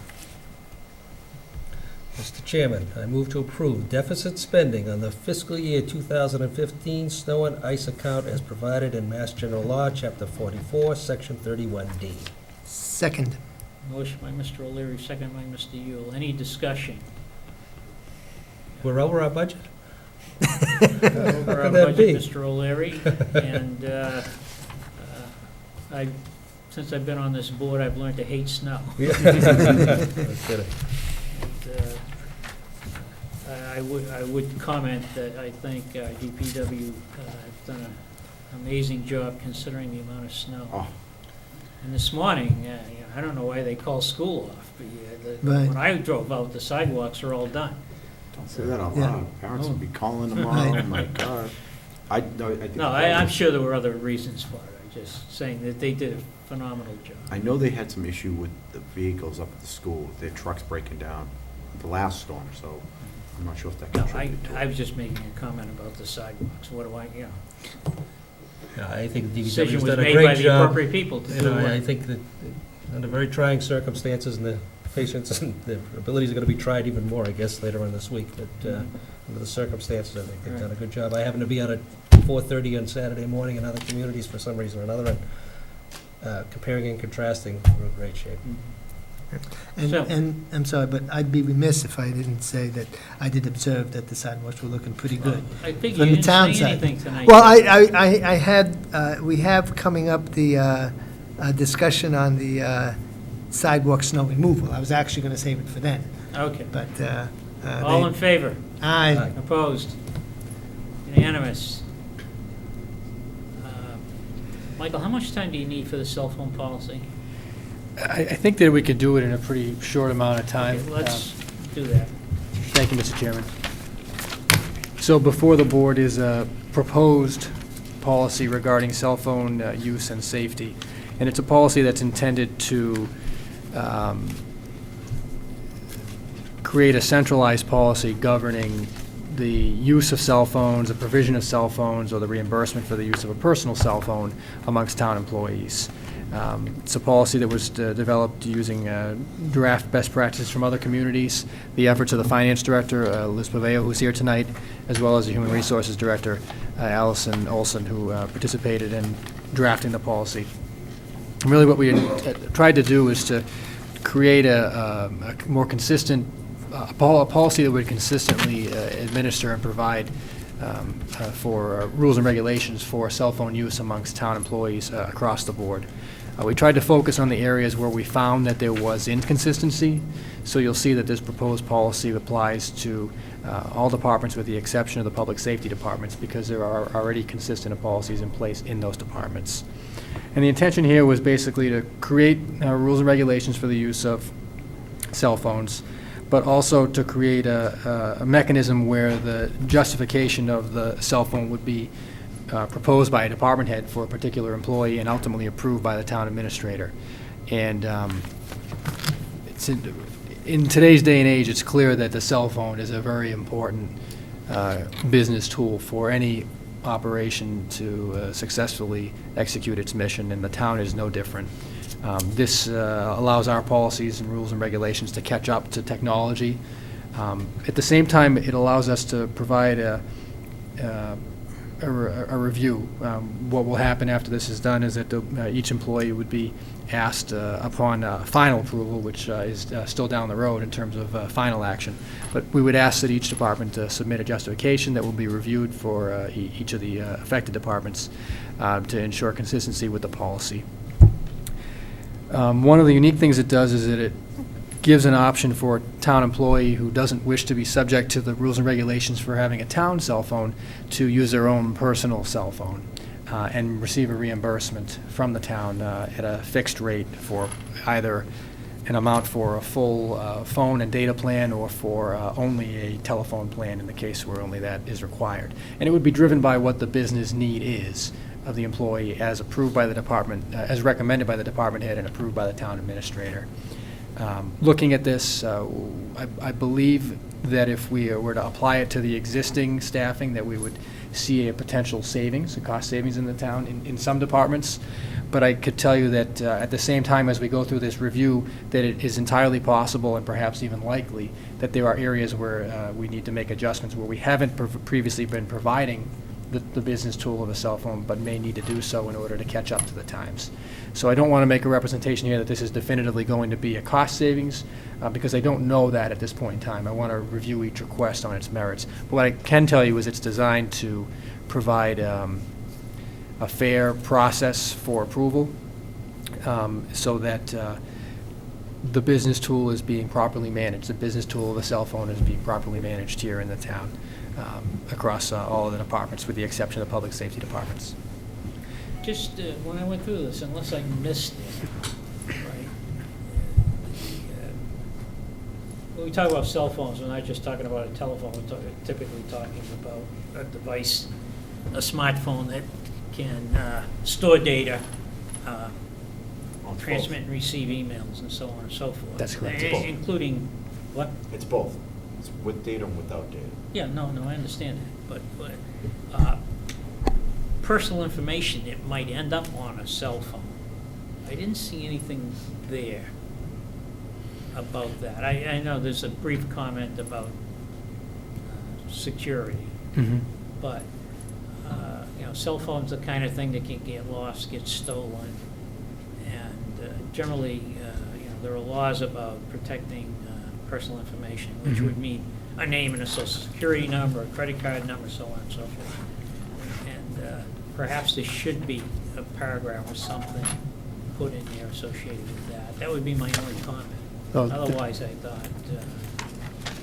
Mr. Chairman, I move to approve deficit spending on the fiscal year 2015 snow and ice account as provided in Mass General Law, Chapter 44, Section 31D. Second. Motion by Mr. O'Leary, second by Mr. Yule. Any discussion? We're over our budget? Over our could that be? budget, Mr. O'Leary. And since I've been on this board, I've learned to hate snow. No kidding. And, I would comment that I think DPW have done an amazing job considering the amount of snow. Oh. And this morning, I don't know why they call school off, but Right. when I drove out, the sidewalks are all done. Don't say that out Yeah. loud. Parents will be calling tomorrow, oh my God. I think. No, I'm sure there were other reasons for it. I'm just saying that they did a phenomenal job. I know they had some issue with the vehicles up at the school, their trucks breaking down. the last storm, so I'm not sure if that No, contributed to it. I was just making a comment about the sidewalks. What do I, you know? Yeah, I think the Decision DPW's was done a made by great the job. appropriate people to You do know, what. I think that under very trying circumstances, and the patients and their abilities are going to be tried even more, I guess, later on this week, but under the circumstances, I think they've done a good job. I happen to be out at 4:30 on Saturday morning in other communities for some reason or another, and comparing and contrasting, we're in great shape. So- And I'm sorry, but I'd be remiss if I didn't say that I did observe that the sidewalks were looking pretty good. I think From you the didn't town say side. anything tonight. Well, I had, we have coming up the discussion on the sidewalk snow removal. I was actually going to save it for then, Okay. but. All in favor? Aye. Opposed? Unanimous? Michael, how much time do you need for the cell phone policy? I think that we could do it in a pretty short amount of time. Okay, let's do that. Thank you, Mr. Chairman. So before the board is a proposed policy regarding cell phone use and safety. And it's a policy that's intended to create a centralized policy governing the use of cell phones, the provision of cell phones, or the reimbursement for the use of a personal cell phone amongst town employees. It's a policy that was developed using draft best practices from other communities, the efforts of the finance director, Liz Paveo, who's here tonight, as well as the human resources director, Allison Olson, who participated in drafting the policy. And really what we tried to do is to create a more consistent, a policy that would consistently administer and provide for rules and regulations for cell phone use amongst town employees across the board. We tried to focus on the areas where we found that there was inconsistency. So you'll see that this proposed policy applies to all departments with the exception of the public safety departments because there are already consistent policies in place in those departments. And the intention here was basically to create rules and regulations for the use of cell phones, but also to create a mechanism where the justification of the cell phone would be proposed by a department head for a particular employee and ultimately approved by the town administrator. And it's in today's day and age, it's clear that the cell phone is a very important business tool for any operation to successfully execute its mission, and the town is no different. This allows our policies and rules and regulations to catch up to technology. At the same time, it allows us to provide a review. What will happen after this is done is that each employee would be asked upon final approval, which is still down the road in terms of final action. But we would ask that each department submit a justification that will be reviewed for each of the affected departments to ensure consistency with the policy. One of the unique things it does is that it gives an option for a town employee who doesn't wish to be subject to the rules and regulations for having a town cell phone to use their own personal cell phone and receive a reimbursement from the town at a fixed rate for either an amount for a full phone and data plan or for only a telephone plan in the case where only that is required. And it would be driven by what the business need is of the employee as approved by the department, as recommended by the department head and approved by the town administrator. Looking at this, I believe that if we were to apply it to the existing staffing, that we would see a potential savings, a cost savings in the town in some departments. But I could tell you that at the same time as we go through this review, that it is entirely possible and perhaps even likely that there are areas where we need to make adjustments where we haven't previously been providing the business tool of a cell phone, but may need to do so in order to catch up to the times. So I don't want to make a representation here that this is definitively going to be a cost savings, because I don't know that at this point in time. I want to review each request on its merits. But what I can tell you is it's designed to provide a fair process for approval, so that the business tool is being properly managed. The business tool of a cell phone is being properly managed here in the town. Across all of the departments, with the exception of the public safety departments. Just when I went through this, unless I missed it, right? When we talk about cell phones, we're not just talking about a telephone, we're typically talking about a device, a smartphone that can store data, transmit and receive emails, and so on and so forth. That's correct. Including What? It's both. It's with data and without data. Yeah, no, I understand that, but personal information, it might end up on a cell phone. I didn't see anything there about that. I know there's a brief comment about security, but, cell phones are the kind of thing that can get lost, get stolen, and generally, there are laws about protecting personal information, which would mean a name and a social security number, a credit card number, so on and so forth. And perhaps there should be a paragraph or something put in there associated with that. That would be my only comment. Otherwise, I thought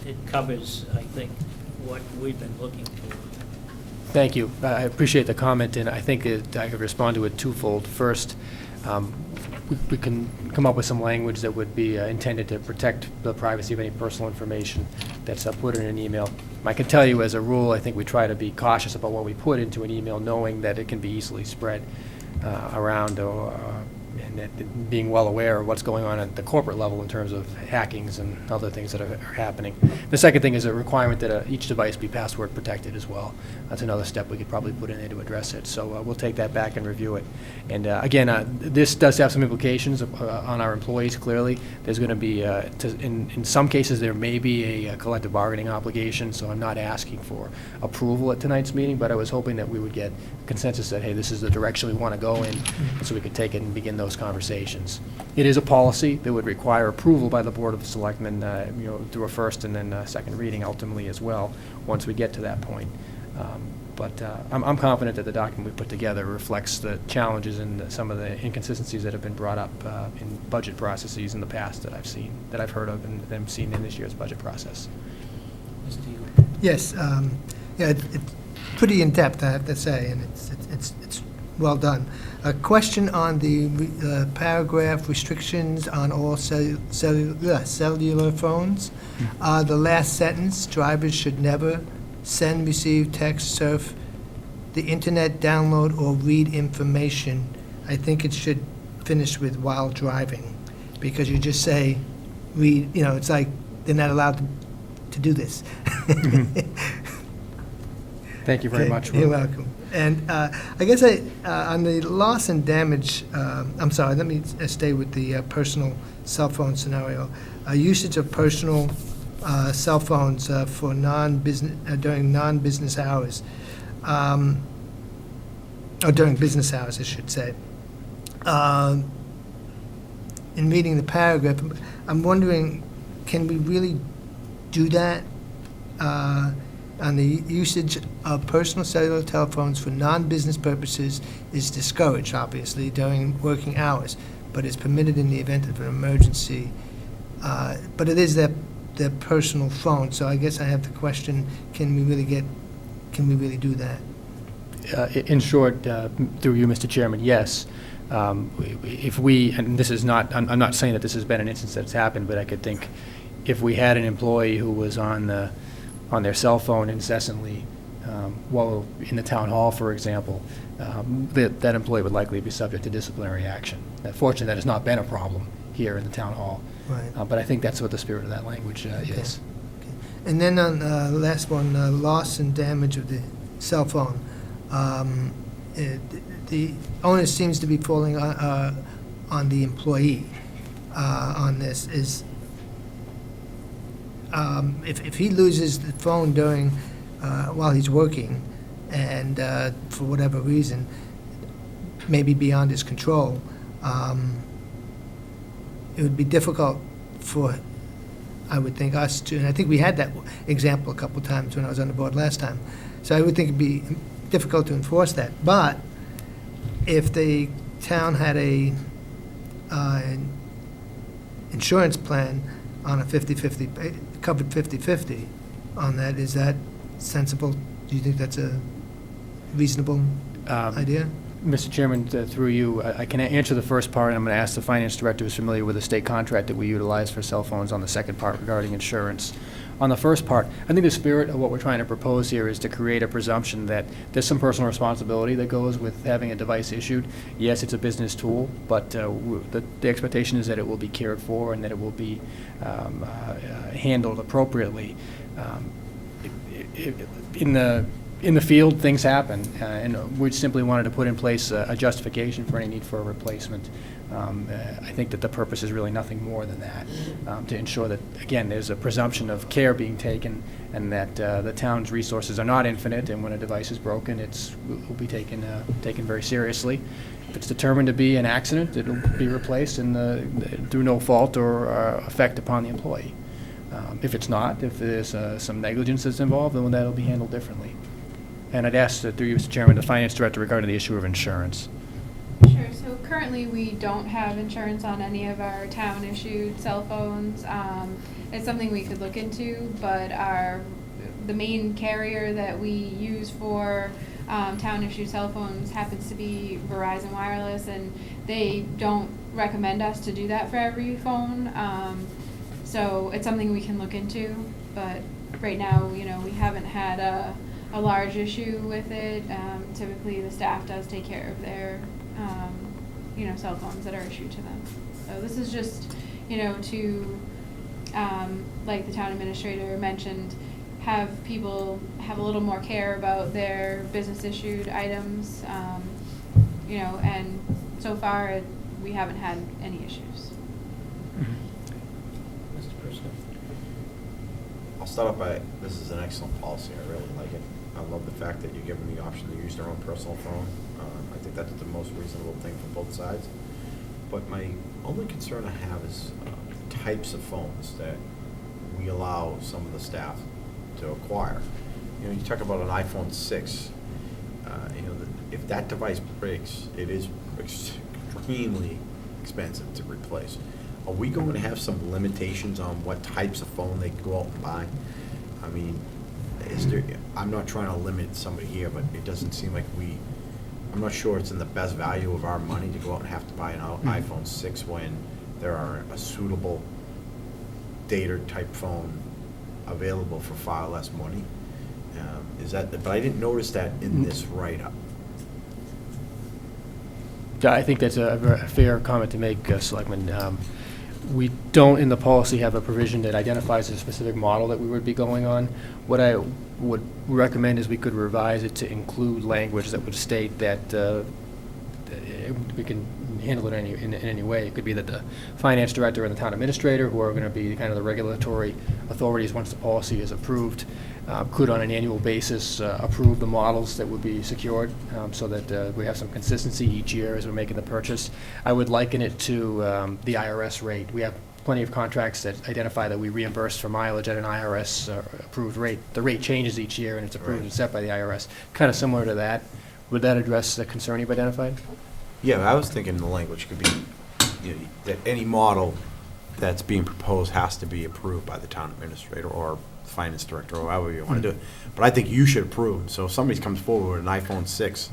it covers, I think, what we've been looking for. Thank you. I appreciate the comment, and I think I could respond to it twofold. First, we can come up with some language that would be intended to protect the privacy of any personal information that's put in an email. I can tell you, as a rule, I think we try to be cautious about what we put into an email, knowing that it can be easily spread around, and that being well aware of what's going on at the corporate level in terms of hackings and other things that are happening. The second thing is a requirement that each device be password protected as well. That's another step we could probably put in there to address it. So we'll take that back and review it. And again, this does have some implications on our employees, clearly. There's going to be, in some cases, there may be a collective bargaining obligation, so I'm not asking for approval at tonight's meeting, but I was hoping that we would get consensus that, hey, this is the direction we want to go in, so we could take it and begin those conversations. It is a policy that would require approval by the Board of Selectmen, through a first and then second reading ultimately as well, once we get to that point. But I'm confident that the document we put together reflects the challenges and some of the inconsistencies that have been brought up in budget processes in the past that I've heard of and am seen in this year's budget process. Mr. Yu. Yes, it's pretty in-depth, I have to say, and it's well done. A question on the paragraph restrictions on all cellular phones. The last sentence, drivers should never send, receive, text, surf the internet, download, or read information. I think it should finish with while driving, because you just say, read, it's like they're not allowed to do this. Thank you very much. You're welcome. And I guess on the loss and damage, I'm sorry, let me stay with the personal cell phone scenario. Usage of personal cell phones for during non-business hours, or during business hours, I should say. In reading the paragraph, I'm wondering, can we really do that? On the usage of personal cellular telephones for non-business purposes is discouraged, obviously, during working hours, but is permitted in the event of an emergency. But it is their personal phone, so I guess I have the question: can we really do that? In short, through you, Mr. Chairman, yes. If we, and this is not, I'm not saying that this has been an instance that's happened, but I could think if we had an employee who was on their cell phone incessantly, while in the town hall, for example, that employee would likely be subject to disciplinary action. Fortunately, that has not been a problem here in the town hall. Right. But I think that's what the spirit of that language is. Okay. And then on the last one, loss and damage of the cell phone. The onus seems to be falling on the employee on this. If he loses the phone during while he's working, and for whatever reason, maybe beyond his control, it would be difficult for, I would think, us to, and I think we had that example a couple of times when I was on the board last time, so I would think it'd be difficult to enforce that. But if the town had an insurance plan on a 50-50, covered 50-50 on that, is that sensible? Do you think that's a reasonable idea? Mr. Chairman, through you, I can answer the first part, and I'm going to ask the finance director who's familiar with the state contract that we utilize for cell phones on the second part regarding insurance. On the first part, I think the spirit of what we're trying to propose here is to create a presumption that there's some personal responsibility that goes with having a device issued. Yes, it's a business tool, but the expectation is that it will be cared for and that it will be handled appropriately. In the field, things happen, and we simply wanted to put in place a justification for any need for a replacement. I think that the purpose is really nothing more than that, to ensure that, again, there's a presumption of care being taken and that the town's resources are not infinite, and when a device is broken, it will be taken very seriously. If it's determined to be an accident, it will be replaced and through no fault or effect upon the employee. If it's not, if there's some negligence that's involved, then that will be handled differently. And I'd ask, through you, Mr. Chairman, the Finance Director regarding the issue of insurance. Sure. So currently, we don't have insurance on any of our town-issued cell phones. It's something we could look into, but the main carrier that we use for town-issued cell phones happens to be Verizon Wireless, and they don't recommend us to do that for every phone. So it's something we can look into, but right now, we haven't had a large issue with it. Typically, the staff does take care of their, cell phones that are issued to them. So this is just, to, like the town administrator mentioned, have people have a little more care about their business-issued items, and so far, we haven't had any issues. Mr. Prisco. I'll start off by, this is an excellent policy, I really like it. I love the fact that you give them the option to use their own personal phone. I think that's the most reasonable thing for both sides. But my only concern I have is types of phones that we allow some of the staff to acquire. You talk about an iPhone 6. If that device breaks, it is extremely expensive to replace. Are we going to have some limitations on what types of phone they can go out and buy? I mean, I'm not trying to limit somebody here, but it doesn't seem like I'm not sure it's in the best value of our money to go out and have to buy an iPhone 6 when there are a suitable data-type phone available for far less money. But I didn't notice that in this write-up. I think that's a fair comment to make, Selectman. We don't, in the policy, have a provision that identifies a specific model that we would be going on. What I would recommend is we could revise it to include language that would state that we can handle it in any way. It could be that the finance director and the town administrator, who are going to be kind of the regulatory authorities once the policy is approved, could on an annual basis approve the models that would be secured, so that we have some consistency each year as we're making the purchase. I would liken it to the IRS rate. We have plenty of contracts that identify that we reimburse for mileage at an IRS approved rate. The rate changes each year and it's approved and set by the IRS. Kind of similar to that. Would that address the concern you've identified? Yeah, I was thinking the language could be that any model that's being proposed has to be approved by the town administrator or finance director, or however you want to do it. But I think you should approve them. So if somebody comes forward with an iPhone 6,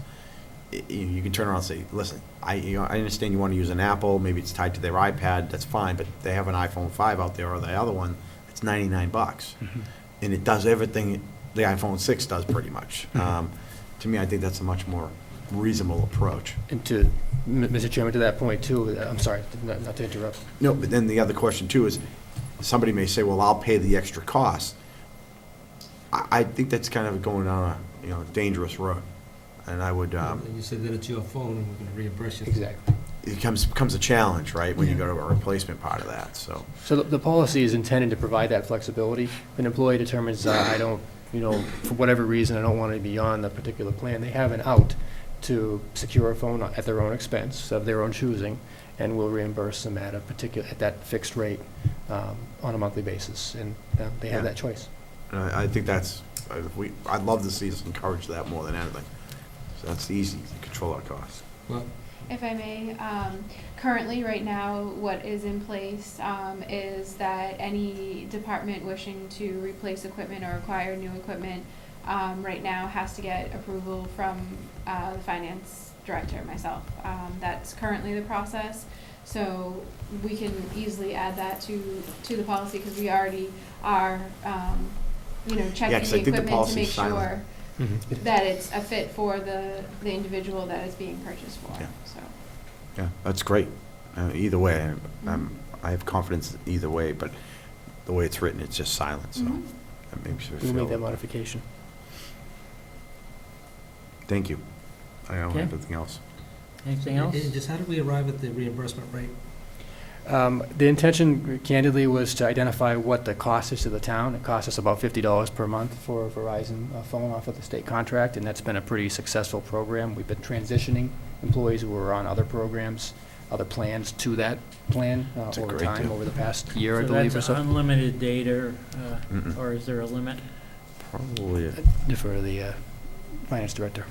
you can turn around and say, listen, I understand you want to use an Apple, maybe it's tied to their iPad, that's fine, but they have an iPhone 5 out there or the other one, it's $99. And it does everything the iPhone 6 does pretty much. To me, I think that's a much more reasonable approach. And to, Mr. Chairman, to that point too, I'm sorry, not to interrupt. No, but then the other question too is, somebody may say, well, I'll pay the extra cost. I think that's kind of going down a dangerous road. And I would. You said that it's your phone and we're going to reimburse you. Exactly. It becomes a challenge, right, when you go to a replacement part of that, so. So the policy is intended to provide that flexibility. If an employee determines, I don't, for whatever reason, I don't want to be on the particular plan, they have an out to secure a phone at their own expense, of their own choosing, and we'll reimburse them at that fixed rate on a monthly basis, and they have that choice. I think that's, I'd love to see us encourage that more than anything. So that's easy to control our costs. Well, If I may, currently, right now, what is in place is that any department wishing to replace equipment or acquire new equipment right now has to get approval from the finance director, myself. That's currently the process. So we can easily add that to the policy, because we already are, checking 'cause I the think the equipment to policy's make sure silent. that it's a fit for the individual that is being purchased for, Yeah. so. Yeah, that's great. Either way, I have confidence either way, but the way it's written, it's just silent, so Mhm. that makes me We'll make that feel. modification. Thank you. I don't Okay. have anything else. Anything else? And just how did we arrive at the reimbursement rate? The intention candidly was to identify what the cost is to the town. It costs us about $50 per month for a Verizon phone off of the state contract, and that's been a pretty successful program. We've been transitioning employees who were on other programs, other plans to that plan That's a over great time, deal. over the past year, I So believe, or that's so. unlimited data, Mm-mm. or is there a limit? Probably. Defer to the finance director.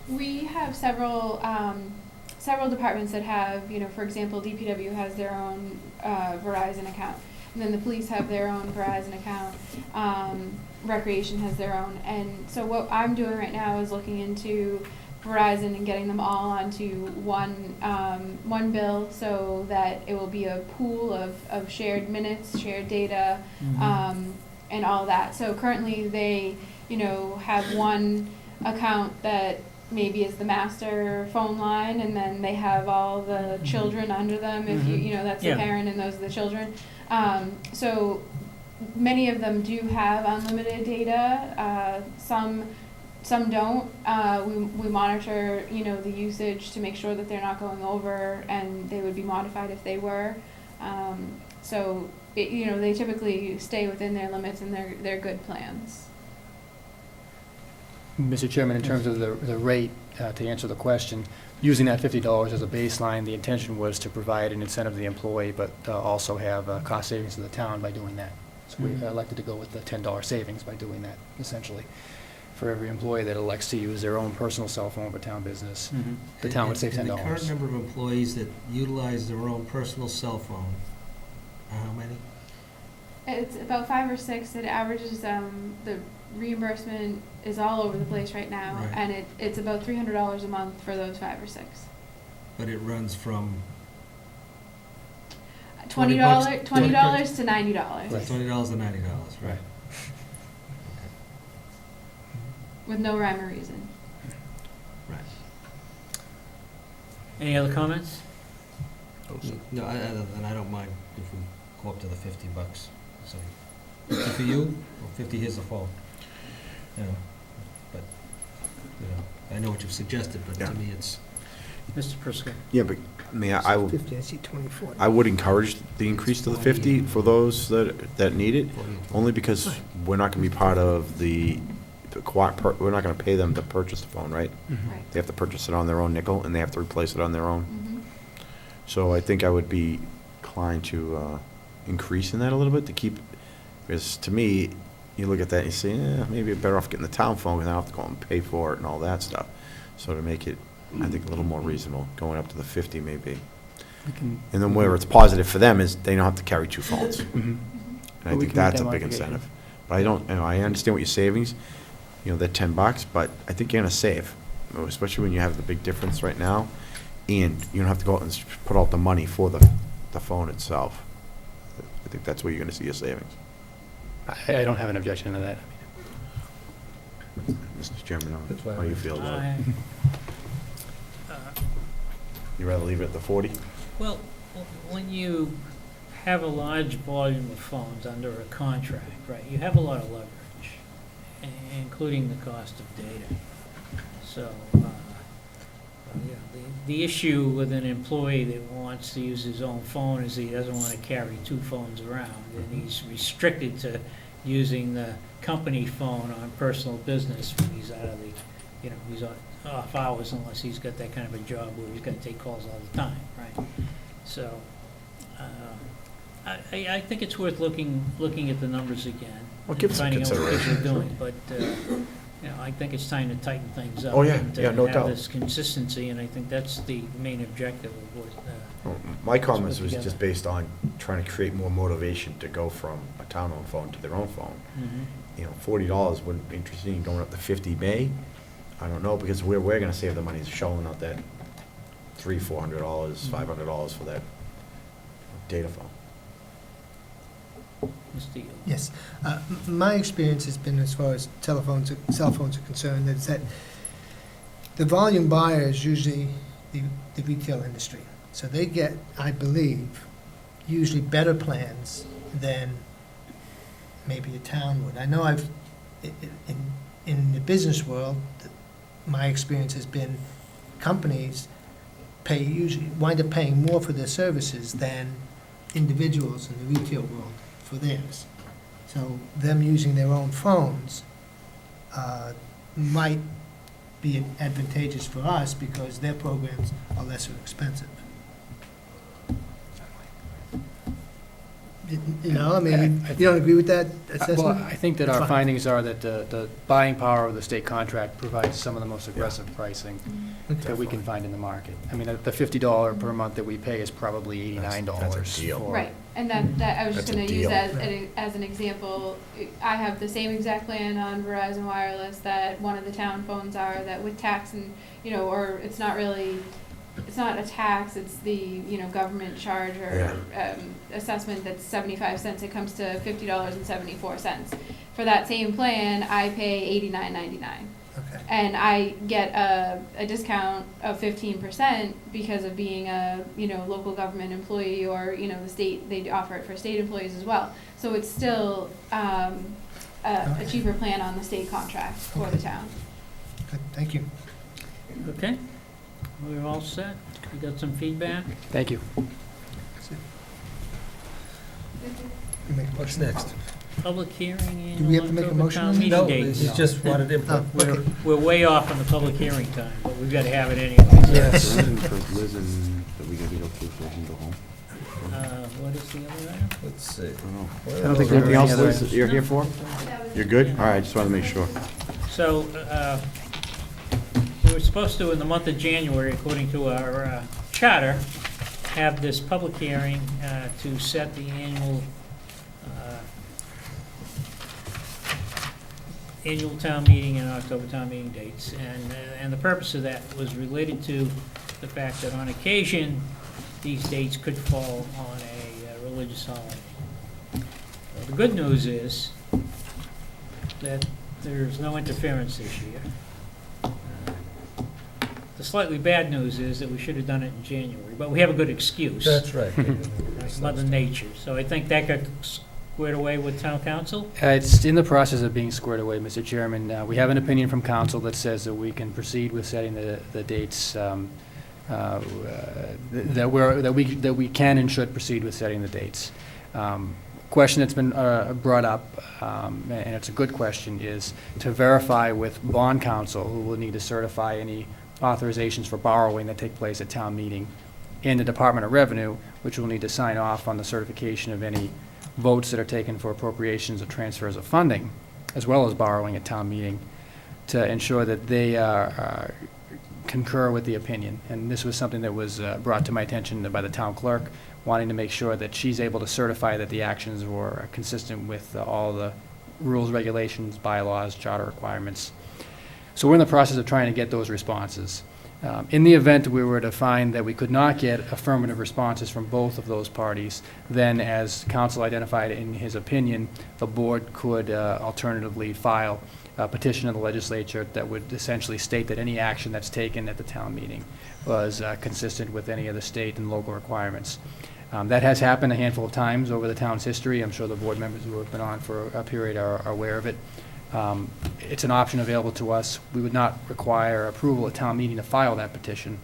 We have several departments that have, for example, DPW has their own Verizon account, and then the police have their own Verizon account, Recreation has their own, and so what I'm doing right now is looking into Verizon and getting them all onto one bill, so that it will be a pool of shared minutes, shared data, and all that. So currently they, have one account that maybe is the master phone line, and then they have all the children under them, if that's the Yeah. parent and those are the children. So many of them do have unlimited data, some don't. We monitor, the usage to make sure that they're not going over, and they would be modified if they were. So, they typically stay within their limits, and they're good plans. Mr. Chairman, in terms of the rate, to answer the question, using that $50 as a baseline, the intention was to provide an incentive to the employee, but also have cost savings to the town by doing that. So we elected to go with the $10 savings by doing that, essentially. For every employee that elects to use their own personal cell phone for town business, the town would save $10. And the current number of employees that utilize their own personal cell phone, how many? It's about 5 or 6. It averages, the reimbursement is all over the place right now, Right. and it's about $300 a month for those 5 or 6. But it runs from $20 $20 to $90. Right. $20 to $90, right? With no rhyme or reason. Right. Any other comments? No, and I don't mind if we go up to the $50. So 50 for you, or 50 here's the phone. But I know what you've suggested, but Yeah. to me it's. Mr. Prisco? Yeah, but, I will, 50, I see 24. I would encourage the increase to the 50 for those that need it, only because we're not gonna be part of we're not gonna pay them to purchase the phone, right? Right. They have to purchase it on their own nickel, and they have to replace it on their own. Mhm. So I think I would be inclined to increase in that a little bit to keep, because to me, you look at that and you say, maybe you're better off getting the town phone, because I don't have to go and pay for it and all that stuff. So to make it, I think, a little more reasonable, going up to the 50 maybe. And then where it's positive for them is they don't have to carry 2 phones. Mhm. And I But we think can make that's a that big modification. incentive. But I don't, I understand what your savings, that $10, but I think you're gonna save, especially when you have the big difference right now, and you don't have to go out and put out the money for the phone itself. I think that's where you're gonna see your savings. I don't have an objection to that. Mr. Chairman, That's why how do you feel about it? Uh, You rather leave it at the 40? Well, when you have a large volume of phones under a contract, right, you have a lot of leverage, including the cost of data. So, the issue with an employee that wants to use his own phone is he doesn't want to carry 2 phones around, and he's restricted to using the company phone on personal business when he's out of he's off hours, unless he's got that kind of a job where he's got to take calls all the time, right? So, I think it's worth looking at the numbers again. Well, and give it some finding out what consideration. they're doing, but, I think it's time to tighten things up. Oh, yeah. and, Yeah, no have doubt. this consistency, and I think that's the main objective of what, My comments was together. just based on trying to create more motivation to go from a town-owned phone to their own phone. $40 wouldn't be interesting, going up to 50 may. I don't know, because where we're gonna save the money is shelling out that $300, $400, $500 for that data phone. Mr. Yule. Yes. My experience has been, as far as cell phones are concerned, is that the volume buyer is usually the retail industry. So they get, I believe, usually better plans than maybe a town would. I know in the business world, my experience has been companies usually wind up paying more for their services than individuals in the retail world for theirs. So them using their own phones might be advantageous for us because their programs are lesser expensive. You know, I mean, you don't agree with that assessment? Well, I think that That's our fine. findings are that the buying power of the state contract provides some of the most aggressive pricing that we can find in the market. I mean, the $50 per month that we pay is probably $89. That's a deal. for- Right, and that, I was just That's a gonna use deal. as an example. I have the same exact plan on Verizon Wireless that one of the town phones are, that with tax and, or it's not really, it's not a tax, it's the, government charge or assessment that's 75 cents, it comes to $50.74. For that same plan, I pay $89.99. Okay. And I get a discount of 15% because of being a, local government employee or, the state, they offer it for state employees as well. So it's still a cheaper plan on the state contract for the town. Good, thank you. Okay, we're all set. We got some feedback. Thank you. You make a What's motion. next? Public hearing Do we have in to make a October motion town on this? meeting No, dates. it's just wanted input. Oh, okay. We're way off on the public hearing time, but we've got to have it anyway. Yes. Liz and, that we gotta go through so we can go home. What is the other item? Let's see. I don't think anything else, Liz, that you're here for? That was- You're good? All right, just wanted to make sure. So, we were supposed to, in the month of January, according to our charter, have this public hearing to set the annual town meeting and October town meeting dates. And the purpose of that was related to the fact that on occasion, these dates could fall on a religious holiday. Well, the good news is that there's no interference this year. The slightly bad news is that we should have done it in January, but we have a good excuse. That's right. Mother Nature. So I think that got squared away with town council. It's in the process of being squared away, Mr. Chairman. We have an opinion from council that says that we can proceed with setting the dates, that we can and should proceed with setting the dates. Question that's been brought up, and it's a good question, is to verify with bond counsel, who will need to certify any authorizations for borrowing that take place at town meeting, and the Department of Revenue, which will need to sign off on the certification of any votes that are taken for appropriations or transfers of funding, as well as borrowing at town meeting, to ensure that they concur with the opinion. And this was something that was brought to my attention by the town clerk, wanting to make sure that she's able to certify that the actions were consistent with all the rules, regulations, bylaws, charter requirements. So we're in the process of trying to get those responses. In the event we were to find that we could not get affirmative responses from both of those parties, then, as council identified in his opinion, the board could alternatively file a petition of the legislature that would essentially state that any action that's taken at the town meeting was consistent with any of the state and local requirements. That has happened a handful of times over the town's history. I'm sure the board members who have been on for a period are aware of it. It's an option available to us. We would not require approval at town meeting to file that petition,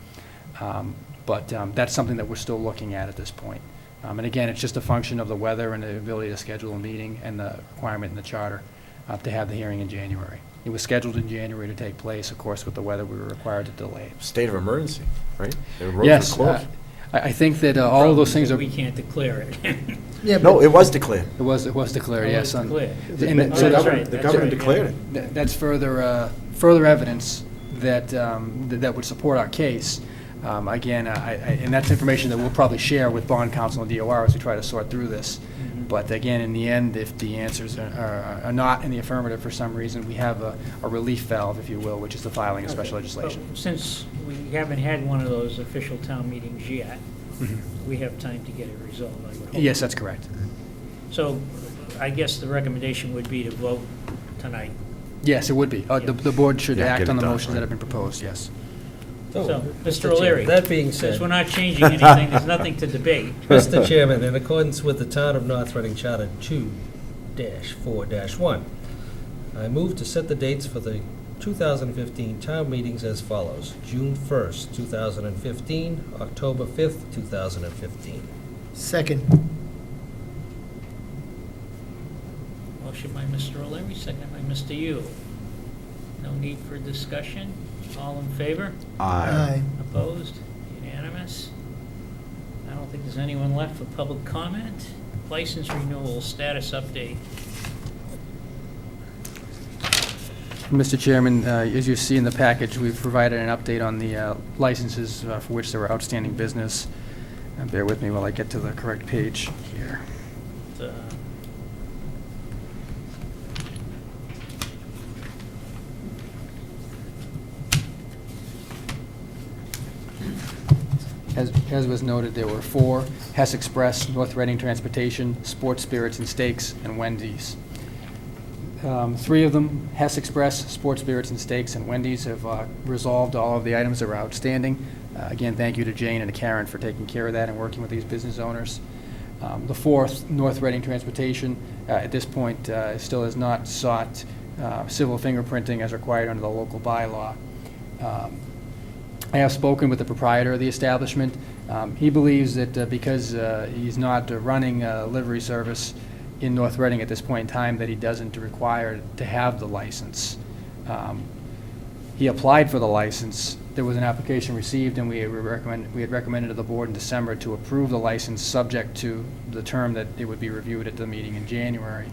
but that's something that we're still looking at this point. And again, it's just a function of the weather and the ability to schedule a meeting and the requirement in the charter to have the hearing in January. It was scheduled in January to take place. Of course, with the weather, we were required to delay it. State of emergency, right? The roads Yes, are closed. I think that all of those things are. We can't declare it. Yeah, No, but it was declared. It was declared, yes. on- Declared. and Oh, so that's that- right, The that's government right, declared yeah. it. That's further evidence that that would support our case. Again, and that's information that we'll probably share with bond counsel and DOR as we try to sort through this. But again, in the end, if the answers are not in the affirmative for some reason, we have a relief valve, if you will, which is the filing of special legislation. But since we haven't had one of those official town meetings yet, we have time to get it resolved, I would hope. Yes, that's correct. So I guess the recommendation would be to vote tonight. Yes, it would be. The board should Yeah, get act it on the done, motions that right. have been proposed, yes. So, Mr. Chairman, O'Leary. That being Since said, we're not changing anything, there's nothing to debate. Mr. Chairman, in accordance with the Town of North Reading Charter 2-4-1, I move to set the dates for the 2015 town meetings as follows: June 1st, 2015, October 5th, 2015. Second. Motion by Mr. O'Leary, second by Mr. Yule. No need for discussion. All in favor? Aye. Opposed? Unanimous? I don't think there's anyone left for public comment. License renewal, status update. Mr. Chairman, as you see in the package, we've provided an update on the licenses for which there were outstanding business. Bear with me while I get to the correct page here. Uh, As was noted, there were 4: Hess Express, North Reading Transportation, Sports Spirits and Steaks, and Wendy's. 3 of them, Hess Express, Sports Spirits and Steaks, and Wendy's, have resolved all of the items that were outstanding. Again, thank you to Jane and to Karen for taking care of that and working with these business owners. The 4th, North Reading Transportation, at this point, still has not sought civil fingerprinting as required under the local bylaw. I have spoken with the proprietor of the establishment. He believes that because he's not running a livery service in North Reading at this point in time, that he doesn't require to have the license. He applied for the license. There was an application received, and we had recommended to the board in December to approve the license, subject to the term that it would be reviewed at the meeting in January.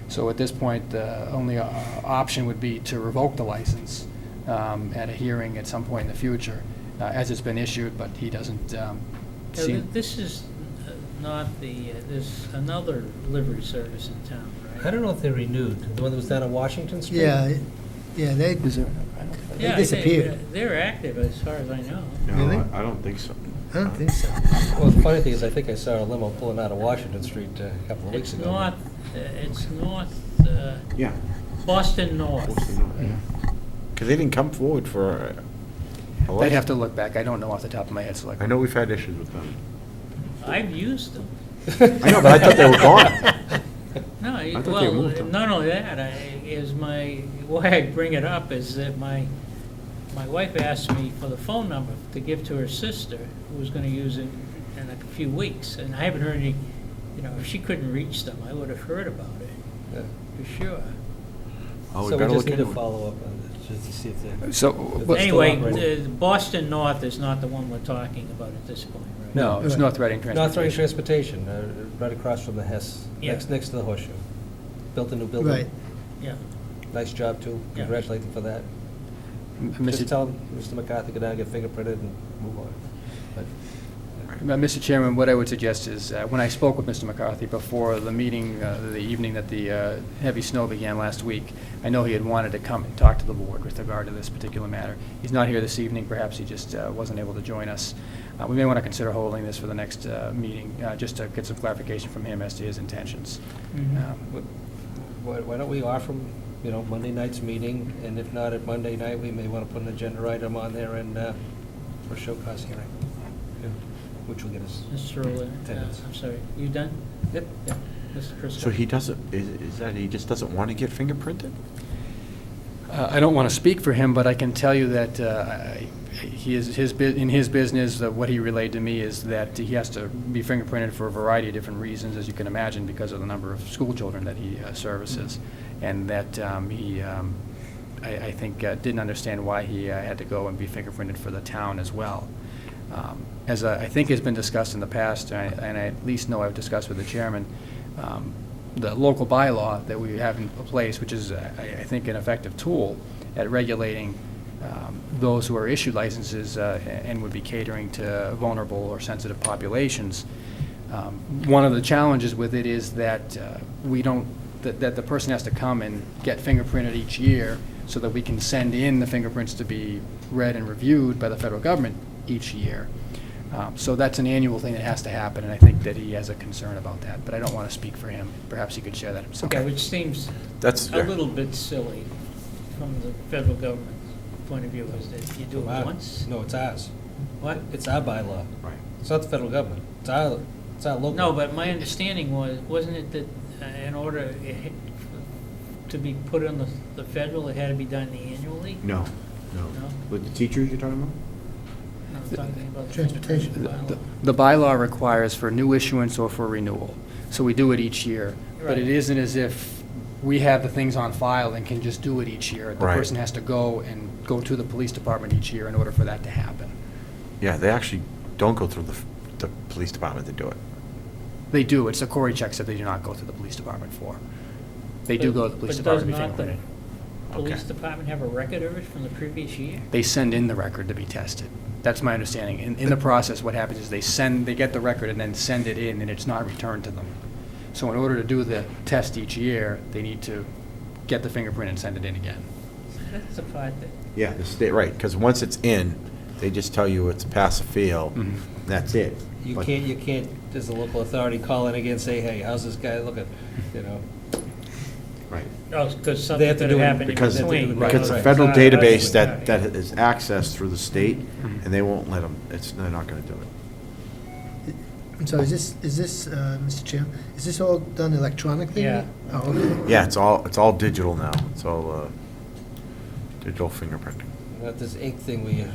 So at this point, the only option would be to revoke the license at a hearing at some point in the future, as it's been issued, but he doesn't seem... This is not the, there's another livery service in town, right? I don't know if they renewed, the one that was down on Washington Street? Yeah, they Is there- Yeah, disappeared. They're active as far as I know. Really? I don't think so. I don't think so. Well, the funny thing is, I think I saw a limo pulling out of Washington Street a couple of weeks It's ago. north, Yeah. Boston North. Because they didn't come forward for a I'd have license. to look back. I don't know off the top of my head, Select. I know we've had issues with them. I've used them. I know, but I thought they were gone. No, thought they well, moved them. not only that, why I bring it up is that my wife asked me for the phone number to give to her sister, who was gonna use it in a few weeks, and I haven't heard any, if she couldn't reach them, I would have heard about it, Yeah. for sure. Oh, we So we better just look need to into it. follow up on it, just to see if they... So, But Anyway, still operating. Boston North is not the one we're talking about at this point, right? no, it's Right. North Reading North Reading Transportation. Transportation, right across from the Hess, Yeah. next to the Horseshoe. Built a new building. Right. Yeah. Nice job, too. Yeah. Congratulate them for that. Just Mr. tell them, Mr. McCarthy, go down, get fingerprinted, and move on. But Mr. Chairman, what I would suggest is, when I spoke with Mr. McCarthy before the meeting, the evening that the heavy snow began last week, I know he had wanted to come and talk to the board with regard to this particular matter. He's not here this evening. Perhaps he just wasn't able to join us. We may want to consider holding this for the next meeting, just to get some clarification from him as to his intentions. Mhm. why don't we offer them, Monday night's meeting, and if not at Monday night, we may want to put an agenda item on there and for a show cause hearing, which will get us... Mr. O'Leary, Attendance. I'm sorry, you done? Yep. Yeah, Mr. Christopher. So he doesn't, is that he just doesn't want to get fingerprinted? I don't want to speak for him, but I can tell you that in his business, what he relayed to me is that he has to be fingerprinted for a variety of different reasons, as you can imagine, because of the number of school children that he services, and that I think didn't understand why he had to go and be fingerprinted for the town as well. As I think has been discussed in the past, and I at least know I've discussed with the chairman, the local bylaw that we have in place, which is, I think, an effective tool at regulating those who are issued licenses and would be catering to vulnerable or sensitive populations. One of the challenges with it is that that the person has to come and get fingerprinted each year so that we can send in the fingerprints to be read and reviewed by the federal government each year. So that's an annual thing that has to happen, and I think that he has a concern about that, but I don't want to speak for him. Perhaps he could share that himself. Okay, which seems That's, a little bit silly from the federal government's point of view, is that you do it Wow. once. No, it's ours. What? It's our bylaw. right. It's not the federal government. It's our local. No, but my understanding wasn't it that in order to be put on the federal, it had to be done annually? No, no. No? With the teachers you're talking about? No, I'm talking about the Transportation. bylaw. The bylaw requires for new issuance or for renewal, so we do it each year. But Right. it isn't as if we have the things on file and can just do it each year. The Right. person has to go to the police department each year in order for that to happen. Yeah, they actually don't go through the police department to do it. They do, it's the Cory checks that they do not go to the police department for. They do go to the police department to be But does fingerprinted. not the police Okay. department have a record of it from the previous year? They send in the record to be tested. That's my understanding. In the process, what happens is they get the record and then send it in, and it's not returned to them. So in order to do the test each year, they need to get the fingerprint and send it in again. That's the part that, Yeah, the state, right, because once it's in, they just tell you it's pass or fail, Mhm. that's it. You But- can't, does the local authority call in again and say, hey, how's this guy looking? You know? Right. oh, because They something have to could do have it happened in Because, between. Right, because the right. federal I- I- database yeah, that yeah. is accessed through the state, Mhm. and they won't let them, they're not gonna do it. I'm sorry, is this, Mr. Chair, is this all done electronically? Yeah. Oh, okay. Yeah, it's all digital now, it's all, digital fingerprinting. Not this ink thing where you,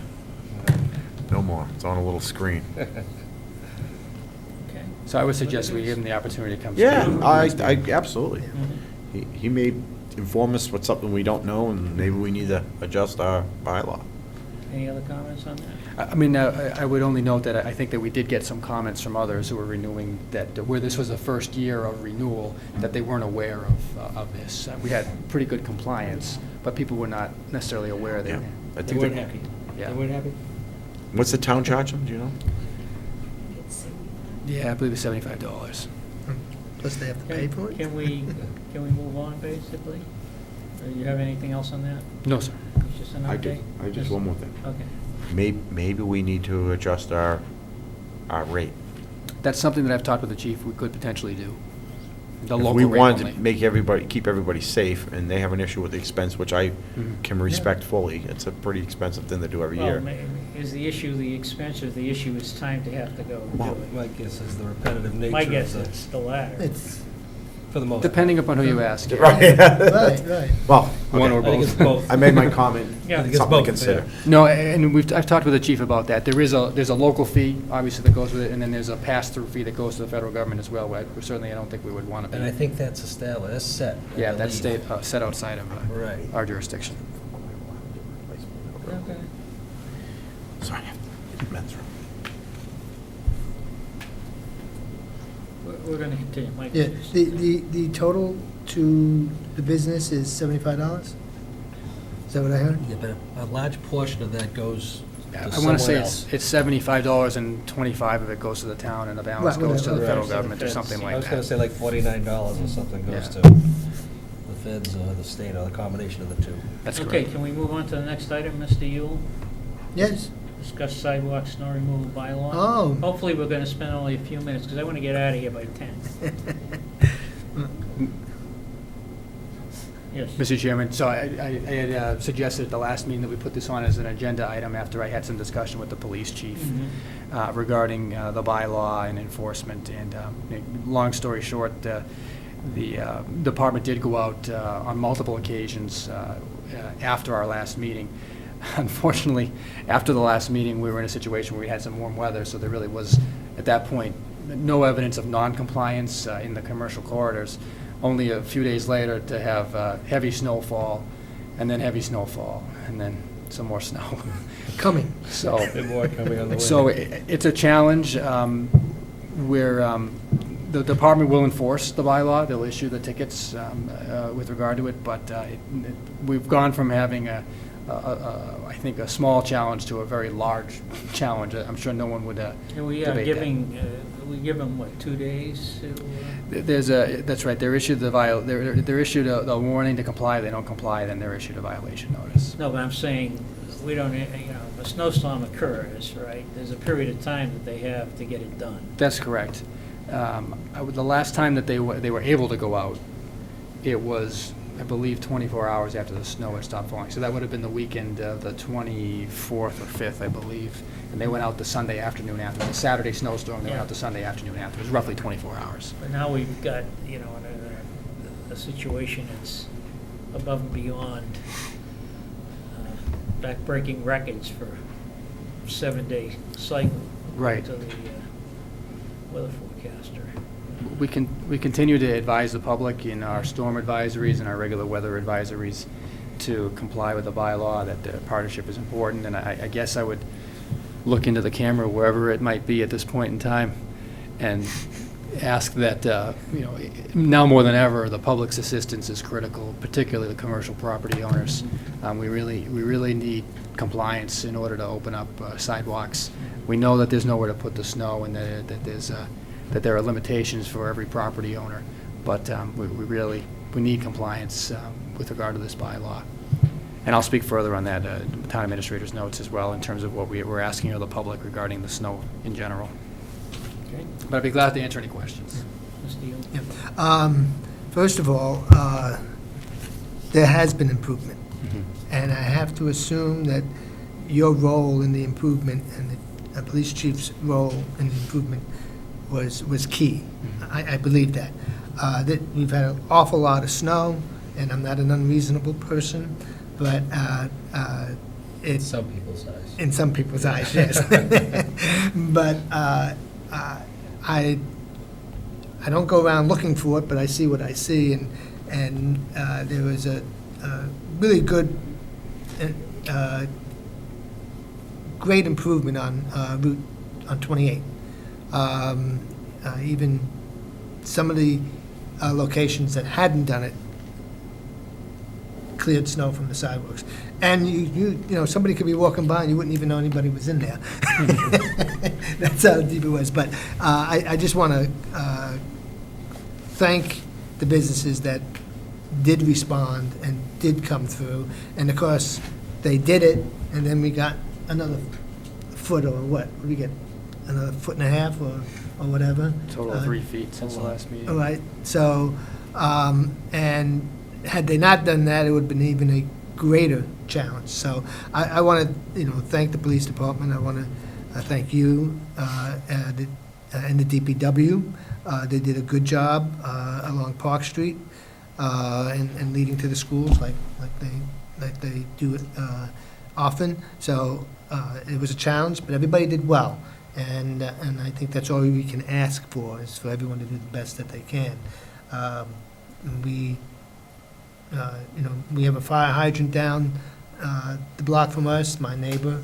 No more, it's on a little screen. Okay. So I would suggest we give them the opportunity to come. Yeah, speak. absolutely. Mhm. He may inform us what's something we don't know, and maybe we need to adjust our bylaw. Any other comments on that? I mean, I would only note that I think that we did get some comments from others who were renewing, that where this was the first year of renewal, that they weren't aware of this. We had pretty good compliance, but people were not necessarily aware that. Yeah. I they think weren't that- happy. Yeah. They weren't happy? What's the town charge them, do you know? Yeah, I believe it's $75. Plus they have to pay for it? Can we move on, basically? Or do you have anything else on that? No, sir. It's just an I do, update? just one more thing. Okay. Maybe we need to adjust our rate. That's something that I've talked with the chief, we could potentially do. The If local we rate wanted only. to keep everybody safe, and they have an issue with the expense, which I Mhm. can respect fully, it's a pretty expensive thing to do every year. Well, is the issue the expense, or the issue is time to have to go and do Well, it? My guess is the repetitive nature My of guess the, is the latter. It's, for the most part. Depending upon who you ask. Right. right. Well, One or okay. I think it's both. both. I made my comment, Yeah. I think it's something to both, consider. No, and I've talked with the chief about that. There's a local fee, obviously, that goes with it, and then there's a pass-through fee that goes to the federal government as well. Certainly, I don't think we would want to And I be. think that's established, that's set. I Yeah, that's believe. set outside of Right. our jurisdiction. Okay. Sorry. Men's room. We're going to continue. Mike? Yeah, the total to the business is $75? Is that what I heard? Yeah, but a large portion of that goes to I want someone to say else. it's $75 and 25 of it goes to the town, and the balance Right, goes to the whatever. federal Right. government or something I like was gonna that. say like $49 or something goes Yeah. to the feds or the state, or the combination of the two. That's Okay, correct. can we move on to the next item, Mr. Yule? Yes. Discuss sidewalk snow removal bylaw. Oh. Hopefully, we're going to spend only a few minutes, because I want to get out of here by 10. Yes. Mr. Chairman, so I had suggested at the last meeting that we put this on as an agenda item after I had some discussion with the police chief Mhm. regarding the bylaw and enforcement. And long story short, the department did go out on multiple occasions after our last meeting. Unfortunately, after the last meeting, we were in a situation where we had some warm weather, so there really was, at that point, no evidence of non-compliance in the commercial corridors. Only a few days later to have heavy snowfall, and then heavy snowfall, and then some more snow. Coming. So, Bit more coming on the way. so it's a challenge. The department will enforce the bylaw. They'll issue the tickets with regard to it, but we've gone from having I think, a small challenge to a very large challenge. I'm sure no one would And we are debate that. giving, we give them, what, 2 days to? That's right, they're issued they're issued a warning to comply. They don't comply, then they're issued a violation notice. No, but I'm saying, we don't, a snowstorm occurs, right, there's a period of time that they have to get it done. That's correct. The last time that they were able to go out, it was, I believe, 24 hours after the snow had stopped falling. So that would have been the weekend of the 24th or 5th, I believe. And they went out the Sunday afternoon after. The Saturday snowstorm, they went out the Sunday afternoon after. It was roughly 24 hours. But now we've got, a situation that's above and beyond back-breaking records for 7-day cycle. Right. To the weather forecaster. We continue to advise the public in our storm advisories and our regular weather advisories to comply with the bylaw, that the partnership is important, and I guess I would look into the camera wherever it might be at this point in time and ask that, now more than ever, the public's assistance is critical, particularly the commercial property owners. We really need compliance in order to open up sidewalks. We know that there's nowhere to put the snow and that there are limitations for every property owner, but we need compliance with regard to this bylaw. And I'll speak further on that, town administrator's notes as well, in terms of what we're asking of the public regarding the snow in general. Okay. But I'd be glad to answer any questions. Mr. Yule? Yeah. First of all, there has been improvement. And I have to assume that your role in the improvement and the police chief's role in the improvement was key. I believe that. That we've had an awful lot of snow, and I'm not an unreasonable person, but it's... Some people's eyes. In some people's eyes, yes. But I don't go around looking for it, but I see what I see, and there was a really good, great improvement on Route 28. Even some of the locations that hadn't done it cleared snow from the sidewalks. And you know, somebody could be walking by and you wouldn't even know anybody was in there. That's how deep it was. But I just want to thank the businesses that did respond and did come through. And of course, they did it, and then we got another foot, or what? What did we get? Another 1.5 foot or whatever? Total of 3 feet since the last meeting. All right, so, and had they not done that, it would have been even a greater challenge. So I want to, thank the police department. I want to thank you and the DPW. They did a good job along Park Street and leading to the schools like they do it often. So it was a challenge, but everybody did well. And I think that's all we can ask for, is for everyone to do the best that they can. We have a fire hydrant down the block from us, my neighbor,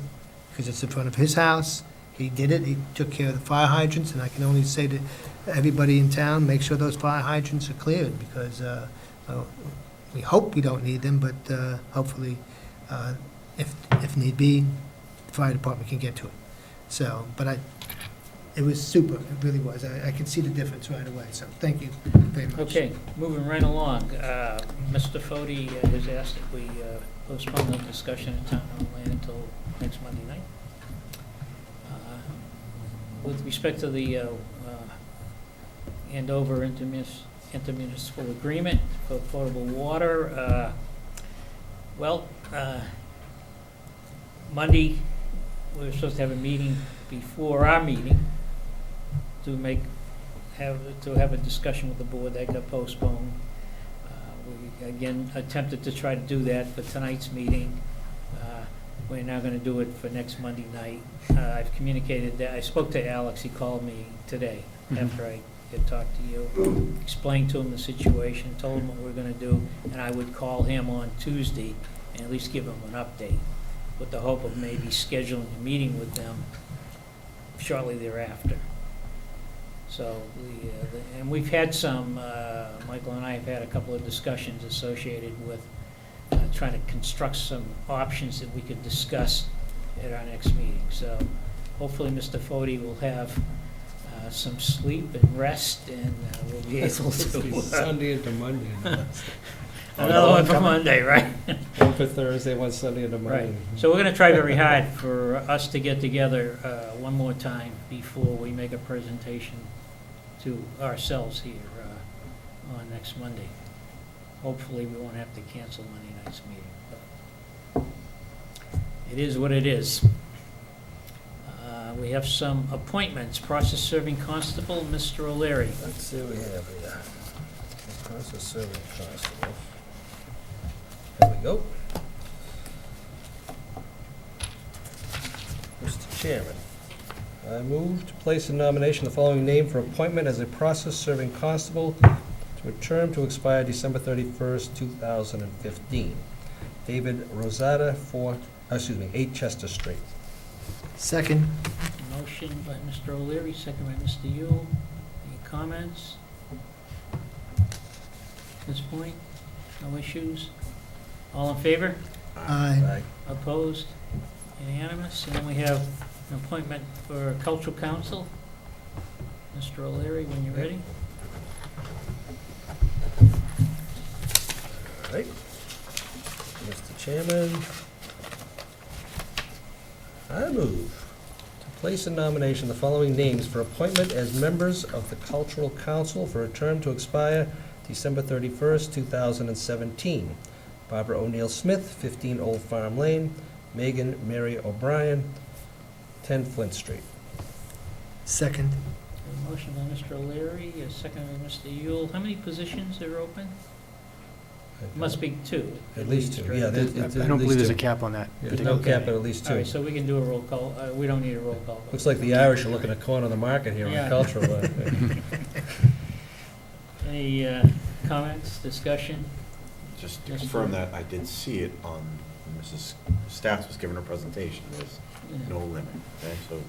because it's in front of his house. He did it. He took care of the fire hydrants, and I can only say to everybody in town, make sure those fire hydrants are cleared, because we hope we don't need them, but hopefully, if need be, the fire department can get to it. So, but it was super, it really was. I could see the difference right away, so thank you very much. Okay, moving right along. Mr. Fode has asked that we postpone the discussion in town hall land until next Monday night. With respect to the Andover intermunicipal agreement for potable water, Monday, we were supposed to have a meeting before our meeting to have a discussion with the board. That got postponed. We again attempted to try to do that for tonight's meeting. We're now going to do it for next Monday night. I've communicated that. I spoke to Alex. He called me today after I had talked to you, explained to him the situation, told him what we're going to do, and I would call him on Tuesday and at least give him an update, with the hope of maybe scheduling a meeting with them shortly thereafter. So, and we've had some, Michael and I have had a couple of discussions associated with trying to construct some options that we could discuss at our next meeting. So hopefully Mr. Fode will have some sleep and rest, and we'll be able to... Sunday into Monday. Another one for Monday, right? One for Thursday, one Sunday in the Right. morning. So we're going to try very hard for us to get together one more time before we make a presentation to ourselves here on next Monday. Hopefully, we won't have to cancel Monday night's meeting. But it is what it is. We have some appointments. Process Serving Constable, Mr. O'Leary. Let's see what we have here. Process Serving Constable. There we go. Mr. Chairman, I move to place in nomination the following name for appointment as a process serving constable to a term to expire December 31st, 2015. David Rosada, 8 Chester Street. Second. Motion by Mr. O'Leary, second by Mr. Yule. Any comments? At this point, no issues? All in favor? Aye. Opposed? Unanimous? And then we have an appointment for Cultural Council. Mr. O'Leary, when you're ready. All right. Mr. Chairman, I move to place in nomination the following names for appointment as members of the Cultural Council for a term to expire December 31st, 2017. Barbara O'Neill Smith, 15 Old Farm Lane. Megan Mary O'Brien, 10 Flint Street. Second. A motion by Mr. O'Leary, a second by Mr. Yule. How many positions are open? Must be two. At least two, right? yeah. I there's at don't believe there's a least cap on that. two. There's no cap, but at least All two. right, so we can do a roll call. We don't need a roll call. Looks like the Irish are looking to corner the market here Yeah. on cultural. Any comments, discussion? Just to Yes, confirm sir. that, I did see it on, Mrs. Stats was giving her presentation, there's no limit, okay, so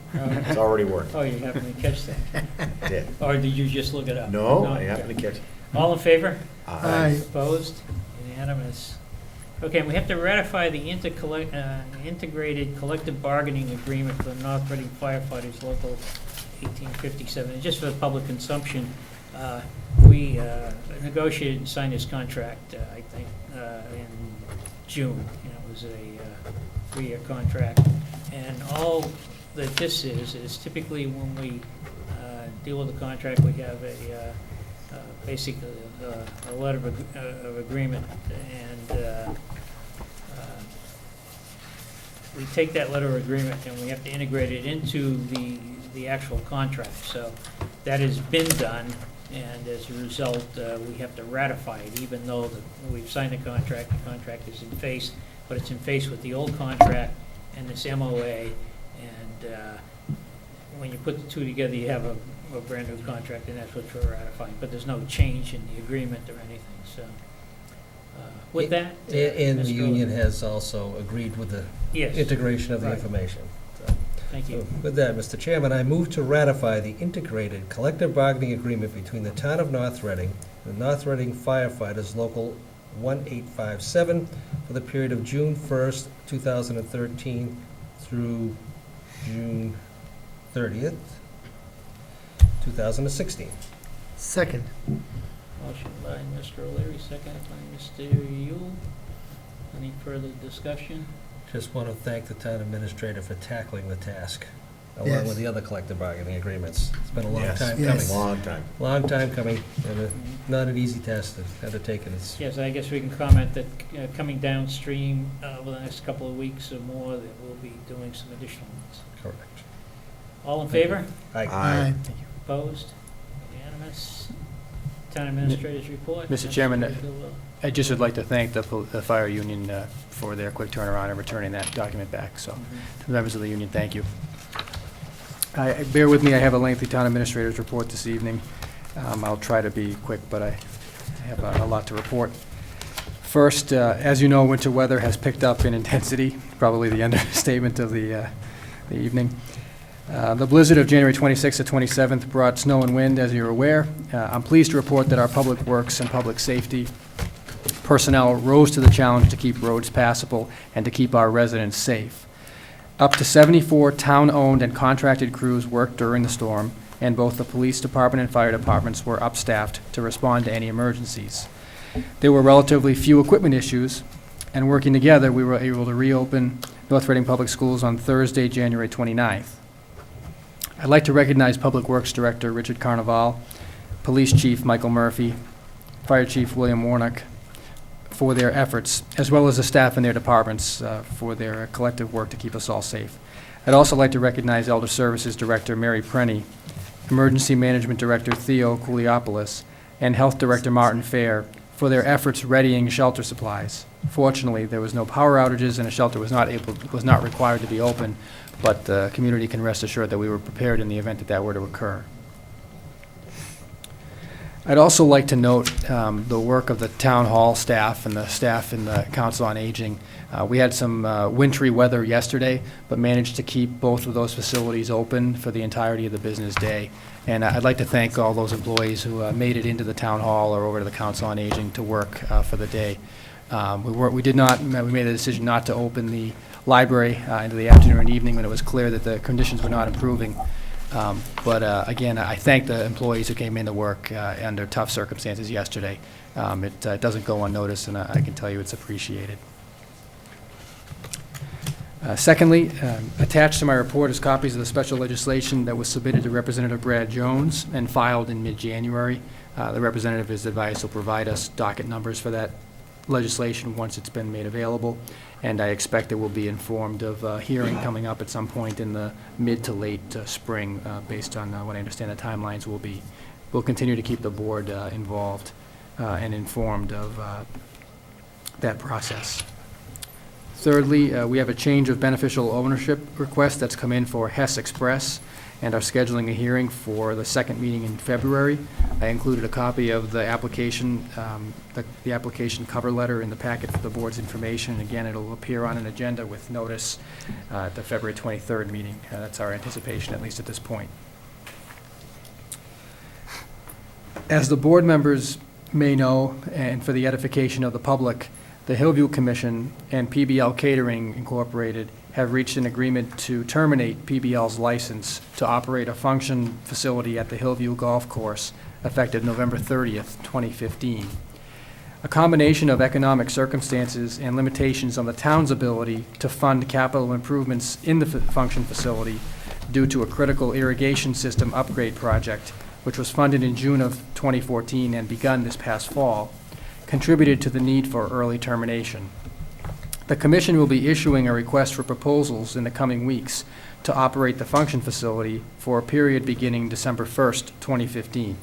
it's already working. Oh, you happened to catch that? Did. Or did you just look it up? No, I okay. happened to catch it. All in favor? Aye. Opposed? Unanimous. Okay, we have to ratify the integrated collective bargaining agreement for the North Reading firefighters, local 1857. And just for public consumption, we negotiated and signed this contract, I think, in June. You know, it was a 3-year contract. And all that this is typically when we deal with the contract, we have basically a letter of agreement, and we take that letter of agreement and we have to integrate it into the actual contract. So that has been done, and as a result, we have to ratify it, even though we've signed the contract is in face, but it's in face with the old contract and this MOA, and when you put the two together, you have a brand-new contract, and that's what we're ratifying, but there's no change in the agreement or anything, so. With that. And the Mr. union O'Leary. has also agreed with the Yes, integration of the Right. information. So, thank you. with that, Mr. Chairman, I move to ratify the integrated collective bargaining agreement between the town of North Reading and the North Reading firefighters, Local 1857, for the period of June 1st, 2013 through June 30th, 2016. Second. Motion by Mr. O'Leary, second by Mr. Yule. Any further discussion? Just want to thank the town administrator for tackling the task, along Yes. with the other collective bargaining agreements. It's been a long Yes. time Yes. coming. Long time. Long time coming, and not an easy task to undertake, and it's Yes, I guess we can comment that coming downstream over the next couple of weeks or more, that we'll be doing some additional ones. correct. All in Thank you. favor? Aye. Opposed? Unanimous? Town Administrator's report? Mr. Chairman, Mr. Gilwell. I just would like to thank the fire union for their quick turnaround and returning that document back. So, to the members of the union, thank you. Bear with me, I have a lengthy town administrator's report this evening. I'll try to be quick, but I have a lot to report. First, as you know, winter weather has picked up in intensity, probably the understatement of the evening. The blizzard of January 26th to 27th brought snow and wind, as you're aware. I'm pleased to report that our public works and public safety personnel rose to the challenge to keep roads passable and to keep our residents safe. Up to 74 town-owned and contracted crews worked during the storm, and both the police department and fire departments were upstaffed to respond to any emergencies. There were relatively few equipment issues, and working together, we were able to reopen North Reading Public Schools on Thursday, January 29th. I'd like to recognize Public Works Director Richard Carnival, Police Chief Michael Murphy, Fire Chief William Warnock for their efforts, as well as the staff in their departments for their collective work to keep us all safe. I'd also like to recognize Elder Services Director Mary Prenny, Emergency Management Director Theo Kouliopoulos, and Health Director Martin Fair for their efforts readying shelter supplies. Fortunately, there was no power outages and a shelter was not required to be open, but the community can rest assured that we were prepared in the event that that were to occur. I'd also like to note the work of the town hall staff and the staff in the Council on Aging. We had some wintry weather yesterday, but managed to keep both of those facilities open for the entirety of the business day. And I'd like to thank all those employees who made it into the town hall or over to the Council on Aging to work for the day. We made the decision not to open the library into the afternoon and evening when it was clear that the conditions were not improving. But again, I thank the employees who came into work under tough circumstances yesterday. It doesn't go unnoticed, and I can tell you it's appreciated. Secondly, attached to my report is copies of the special legislation that was submitted to Representative Brad Jones and filed in mid-January. The representative has advised he'll provide us docket numbers for that legislation once it's been made available, and I expect that we'll be informed of a hearing coming up at some point in the mid to late spring based on what I understand the timelines will be. We'll continue to keep the board involved and informed of that process. Thirdly, we have a change of beneficial ownership request that's come in for Hess Express and are scheduling a hearing for the second meeting in February. I included a copy of the application, the application cover letter in the packet for the board's information. Again, it'll appear on an agenda with notice at the February 23rd meeting. That's our anticipation, at least at this point. As the board members may know, and for the edification of the public, the Hillview Commission and PBL Catering Incorporated have reached an agreement to terminate PBL's license to operate a function facility at the Hillview Golf Course effective November 30th, 2015. A combination of economic circumstances and limitations on the town's ability to fund capital improvements in the function facility due to a critical irrigation system upgrade project, which was funded in June of 2014 and begun this past fall, contributed to the need for early termination. The Commission will be issuing a request for proposals in the coming weeks to operate the function facility for a period beginning December 1st, 2015.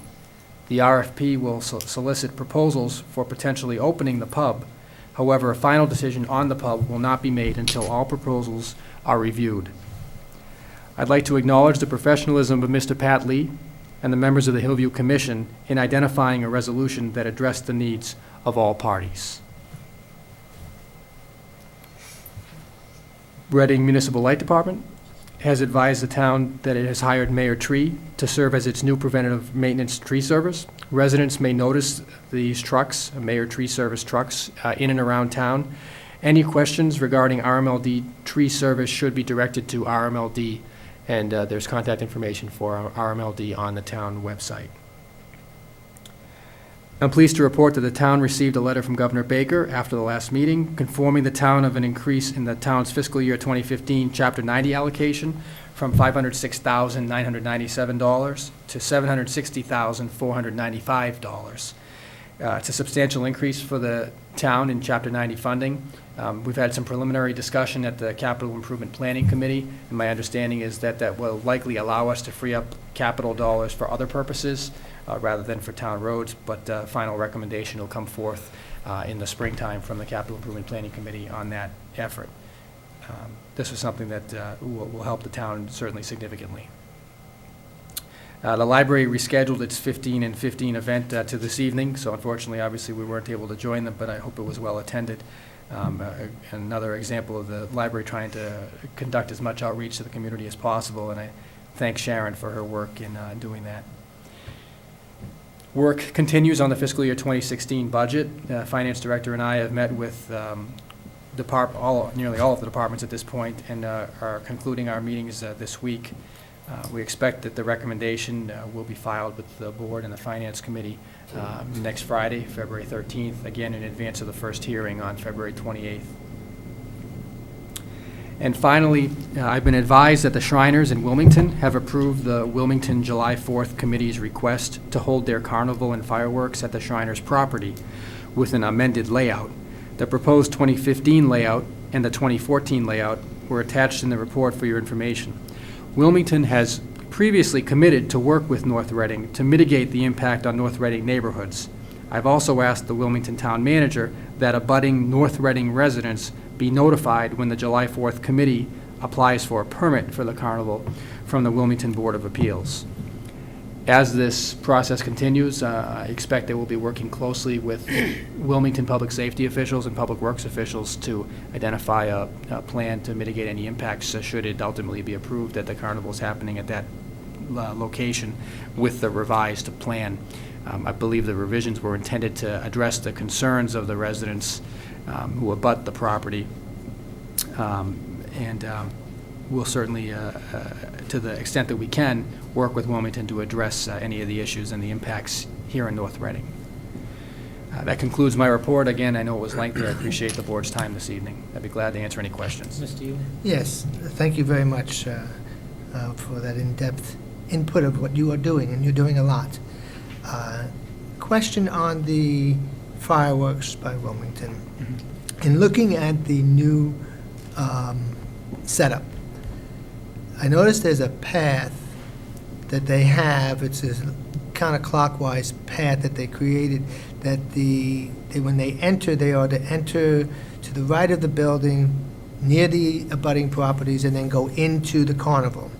The RFP will solicit proposals for potentially opening the pub. However, a final decision on the pub will not be made until all proposals are reviewed. I'd like to acknowledge the professionalism of Mr. Pat Lee and the members of the Hillview Commission in identifying a resolution that addressed the needs of all parties. Reading Municipal Light Department has advised the town that it has hired Mayor Tree to serve as its new preventative maintenance tree service. Residents may notice these trucks, Mayor Tree Service trucks, in and around town. Any questions regarding RMLD tree service should be directed to RMLD, and there's contact information for RMLD on the town website. I'm pleased to report that the town received a letter from Governor Baker after the last meeting conforming the town of an increase in the town's fiscal year 2015 Chapter 90 allocation from $506,997 to $760,495. It's a substantial increase for the town in Chapter 90 funding. We've had some preliminary discussion at the Capital Improvement Planning Committee, and my understanding is that that will likely allow us to free up capital dollars for other purposes rather than for town roads, but final recommendation will come forth in the springtime from the Capital Improvement Planning Committee on that effort. This is something that will help the town certainly significantly. The library rescheduled its 15 and 15 event to this evening, so unfortunately, obviously, we weren't able to join them, but I hope it was well attended. Another example of the library trying to conduct as much outreach to the community as possible, and I thank Sharon for her work in doing that. Work continues on the fiscal year 2016 budget. Finance Director and I have met with nearly all of the departments at this point and are concluding our meetings this week. We expect that the recommendation will be filed with the board and the finance committee next Friday, February 13th, again in advance of the first hearing on February 28th. And finally, I've been advised that the Shriners in Wilmington have approved the Wilmington July 4th Committee's request to hold their carnival and fireworks at the Shriners' property with an amended layout. The proposed 2015 layout and the 2014 layout were attached in the report for your information. Wilmington has previously committed to work with North Reading to mitigate the impact on North Reading neighborhoods. I've also asked the Wilmington Town Manager that abutting North Reading residents be notified when the July 4th committee applies for a permit for the carnival from the Wilmington Board of Appeals. As this process continues, I expect they will be working closely with Wilmington public safety officials and public works officials to identify a plan to mitigate any impacts should it ultimately be approved that the carnival is happening at that location with the revised plan. I believe the revisions were intended to address the concerns of the residents who abut the property, and we'll certainly, to the extent that we can, work with Wilmington to address any of the issues and the impacts here in North Reading. That concludes my report. Again, I know it was lengthy. I appreciate the board's time this evening. I'd be glad to answer any questions. Mr. Ewing? Yes, thank you very much for that in-depth input of what you are doing, and you're doing a lot. Question on the fireworks by Wilmington. In looking at the new setup, I noticed there's a path that they have. It's a counterclockwise path that they created, that when they enter, they are to enter to the right of the building, near the abutting properties, and then go into the carnival.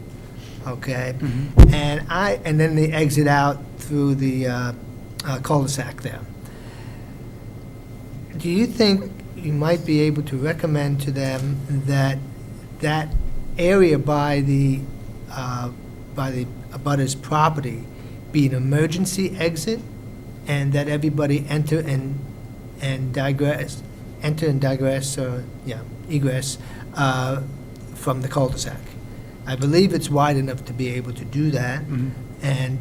Okay? And then they exit out through the cul-de-sac there. Do you think you might be able to recommend to them that that area by the abutter's property be an emergency exit, and that everybody enter and egress from the cul-de-sac? I believe it's wide enough to be able to do that,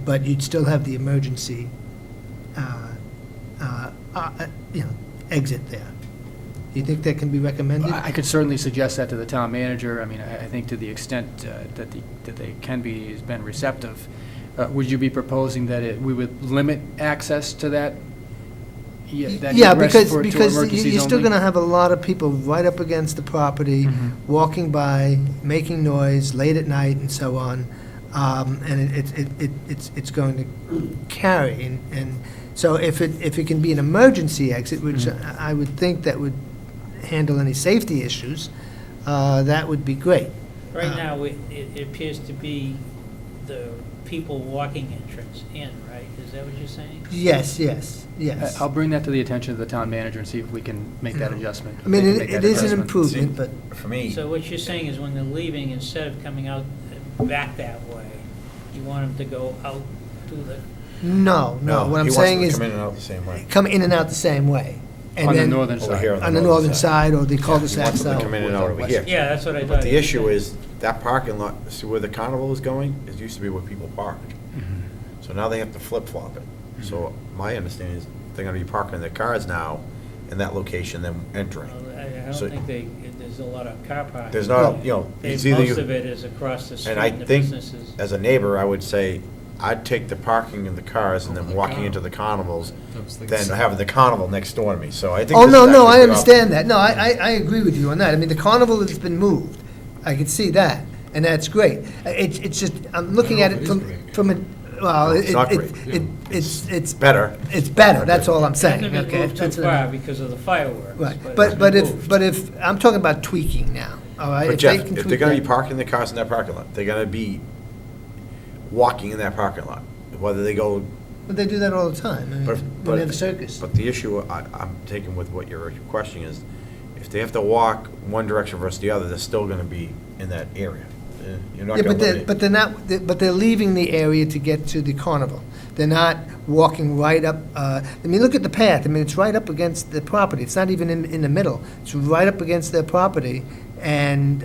but you'd still have the emergency exit there. Do you think that can be recommended? I could certainly suggest that to the town manager. I mean, I think to the extent that they can be, has been receptive. Would you be proposing that we would limit access to that? Yeah, because emergencies you're still only? going to have a lot of people right up against the property, walking by, making noise late at night and so on, and it's going to carry. And so if it can be an emergency exit, which I would think that would handle any safety issues, that would be great. Right now, it appears to be the people walking entrance in, right? Is that what you're saying? Yes. I'll bring that to the attention of the town manager and see if we can make that adjustment. I mean, They can make it that is an adjustment. improvement, but For me, So what you're saying is when they're leaving, instead of coming out back that way, you want them to go out through the... no. What I'm saying is he wants them to come in and out the same way. come in and out the same way. And On the then northern Over side. here on the northern side or the He cul-de-sac wants them to side. come in and out over here. Yeah, that's what I thought. But the you issue said. is, that parking lot, see where the carnival is going, it used to be where people parked. So now they have to flip-flop it. So my understanding is they're gonna be parking their cars now in that location, then entering. Well, I So- don't think there's a lot of car parking. There's not, it's either Most of you, it is across the street and I and the think, businesses. as a neighbor, I would say, I'd take the parking in the cars and then walking into the carnivals, than having the carnival next door to me, so I think. Oh, this no, is no, actually I a good understand that. No, I agree with you on that. I mean, the carnival has been moved. I can see that, and that's great. It's just, I'm looking at it from a, well, It's not great. it's Better. It's better, that's all I'm It saying, hasn't been okay? moved too That's what far I- because of the fireworks. Right, it's but been moved. if, I'm talking about tweaking now, all right? But If they Jeff, can if they're tweak gonna be that- parking their cars in that parking lot, they're gonna be walking in that parking lot, whether they go. But they do that all the time, I mean, But- when they have a circus. But the issue I'm taking with what you're questioning is, if they have to walk one direction versus the other, they're still gonna be in that area. You're not Yeah, gonna but limit. they're not, but they're leaving the area to get to the carnival. They're not walking right up, I mean, look at the path, I mean, it's right up against the property, it's not even in the middle. It's right up against their property, and,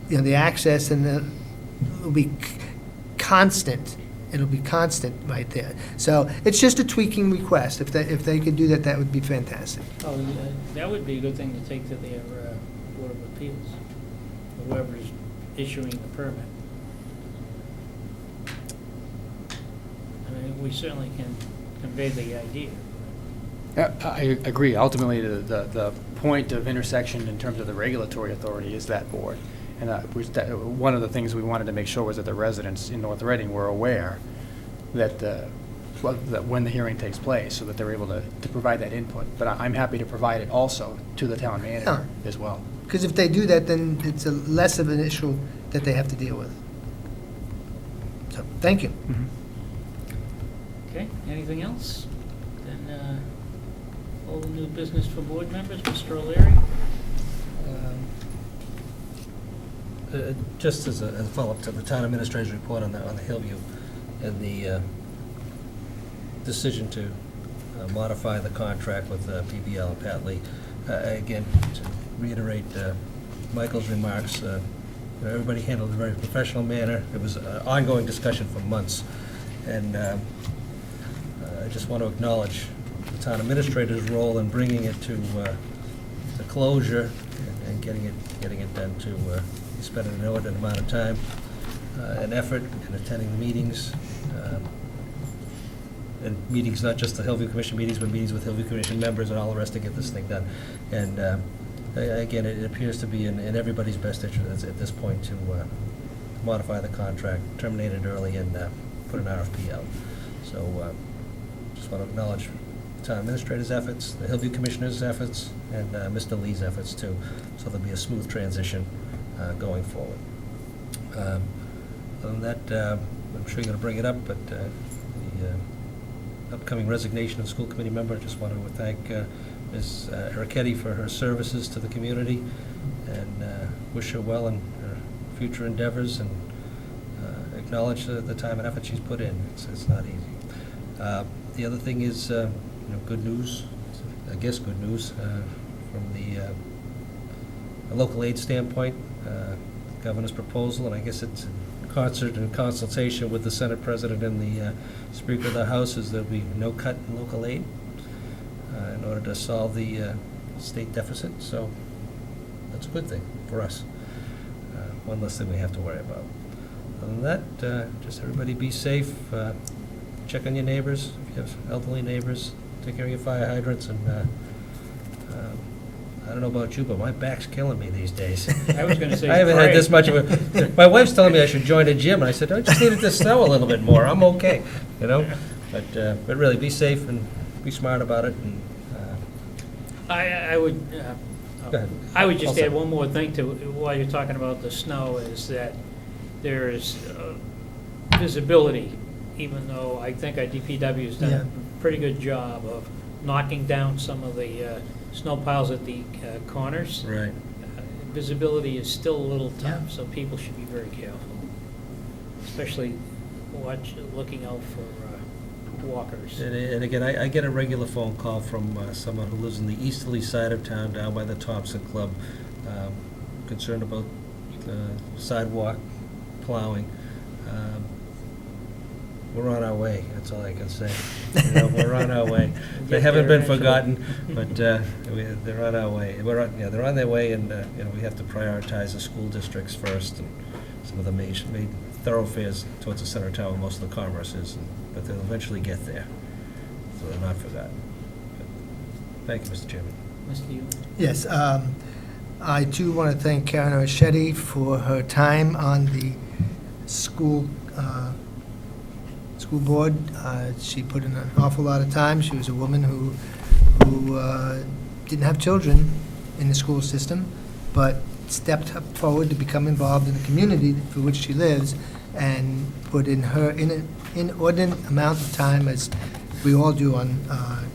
the access and constant. It'll be constant right there. So it's just a tweaking request. If they could do that, that would be fantastic. Oh, that would be a good thing to take to their Board of Appeals, whoever's issuing the permit. I mean, we certainly can convey the idea. I agree. Ultimately, the point of intersection in terms of the regulatory authority is that board. And one of the things we wanted to make sure was that the residents in North Reading were aware that that when the hearing takes place, so that they're able to provide that input. But I'm happy to provide it also to the town manager as well. Because if they do that, then it's less of an issue that they have to deal with. So, thank you. Okay, anything else? Then, all the new business for board members, Mr. O'Leary? Just as a follow-up to the town administrator's report on the Hillview and the decision to modify the contract with PBL and Pat Lee. Again, to reiterate Michael's remarks, everybody handled it in a very professional manner. It was an ongoing discussion for months. And I just want to acknowledge the town administrator's role in bringing it to the closure and getting it done to spend an inordinate amount of time and effort in attending the meetings. And meetings, not just the Hillview Commission meetings, but meetings with Hillview Commission members and all the rest to get this thing done. And again, it appears to be in everybody's best interest at this point to modify the contract, terminate it early, and put an RFP out. So just want to acknowledge the town administrator's efforts, the Hillview Commissioner's efforts, and Mr. Lee's efforts too, so there'll be a smooth transition going forward. Other than that, I'm sure you're going to bring it up, but the upcoming resignation of school committee member, I just want to thank Ms. Ericetti for her services to the community and wish her well in her future endeavors and acknowledge the time and effort she's put in. It's not easy. The other thing is, good news, I guess good news, from the local aid standpoint, governor's proposal, and I guess it's concert and consultation with the Senate President and the Speaker of the House, is there'll be no cut in local aid in order to solve the state deficit. So that's a good thing for us. One less thing we have to worry about. Other than that, just everybody be safe. Check on your neighbors. If you have elderly neighbors, take care of your fire hydrants. And I don't know about you, but my back's killing me these days. I was going to say, I haven't had this much of a. My wife's telling me I should join a gym, and I said, I just need it to snow a little bit more. I'm okay, But really, be safe and be smart about it. And I would. Go ahead. I would just I'll add say. one more thing to while you're talking about the snow, is that there's visibility, even though I think our DPW has done a pretty good job of knocking down some of the snow piles at the corners. Right. Visibility is still a little tough, Yeah. so people should be very careful, especially looking out for walkers. And again, I get a regular phone call from someone who lives in the easterly side of town, down by the Thompson Club, concerned about sidewalk plowing. We're on our way, that's all I can say. We're on our way. They haven't been forgotten, but they're on our way. They're on their way, and we have to prioritize the school districts first, and some of the main thoroughfares towards the center of town where most of the commerce is, but they'll eventually get there, so they're not forgotten. But thank you, Mr. Chairman. Mr. Yu? Yes, I too want to thank Karen Ericetti for her time on the school board. She put in an awful lot of time. She was a woman who didn't have children in the school system, but stepped up forward to become involved in the community for which she lives, and put in her inordinate amount of time, as we all do on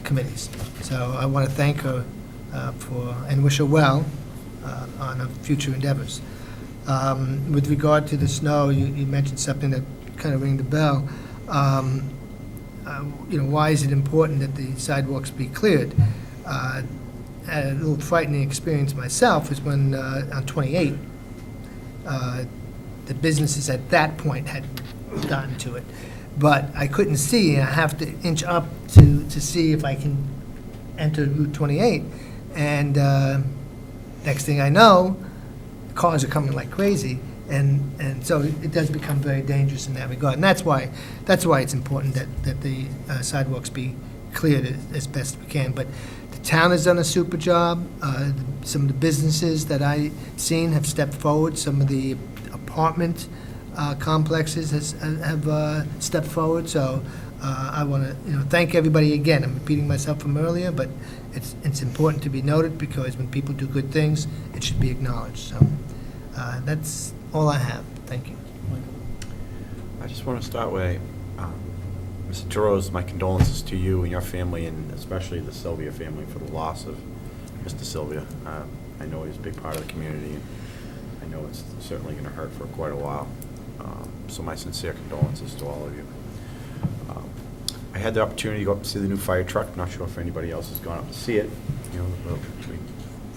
committees. So I want to thank her and wish her well on her future endeavors. With regard to the snow, you mentioned something that kind of rang the bell. Why is it important that the sidewalks be cleared? I had a little frightening experience myself is when on 28, the businesses at that point had gotten to it. But I couldn't see, and I have to inch up to see if I can enter Route 28. And next thing I know, cars are coming like crazy, and so it does become very dangerous in that regard. And that's why it's important that the sidewalks be cleared as best we can. But the town has done a super job. Some of the businesses that I've seen have stepped forward. Some of the apartment complexes have stepped forward. So I want to thank everybody again. I'm repeating myself from earlier, but it's important to be noted, because when people do good things, it should be acknowledged. So that's all I have. Thank you. I just want to start with, Mr. Turos, my condolences to you and your family, and especially the Sylvia family, for the loss of Mr. Sylvia. I know he's a big part of the community, and I know it's certainly going to hurt for quite a while. So my sincere condolences to all of you. I had the opportunity to go up and see the new fire truck. Not sure if anybody else has gone up to see it. Between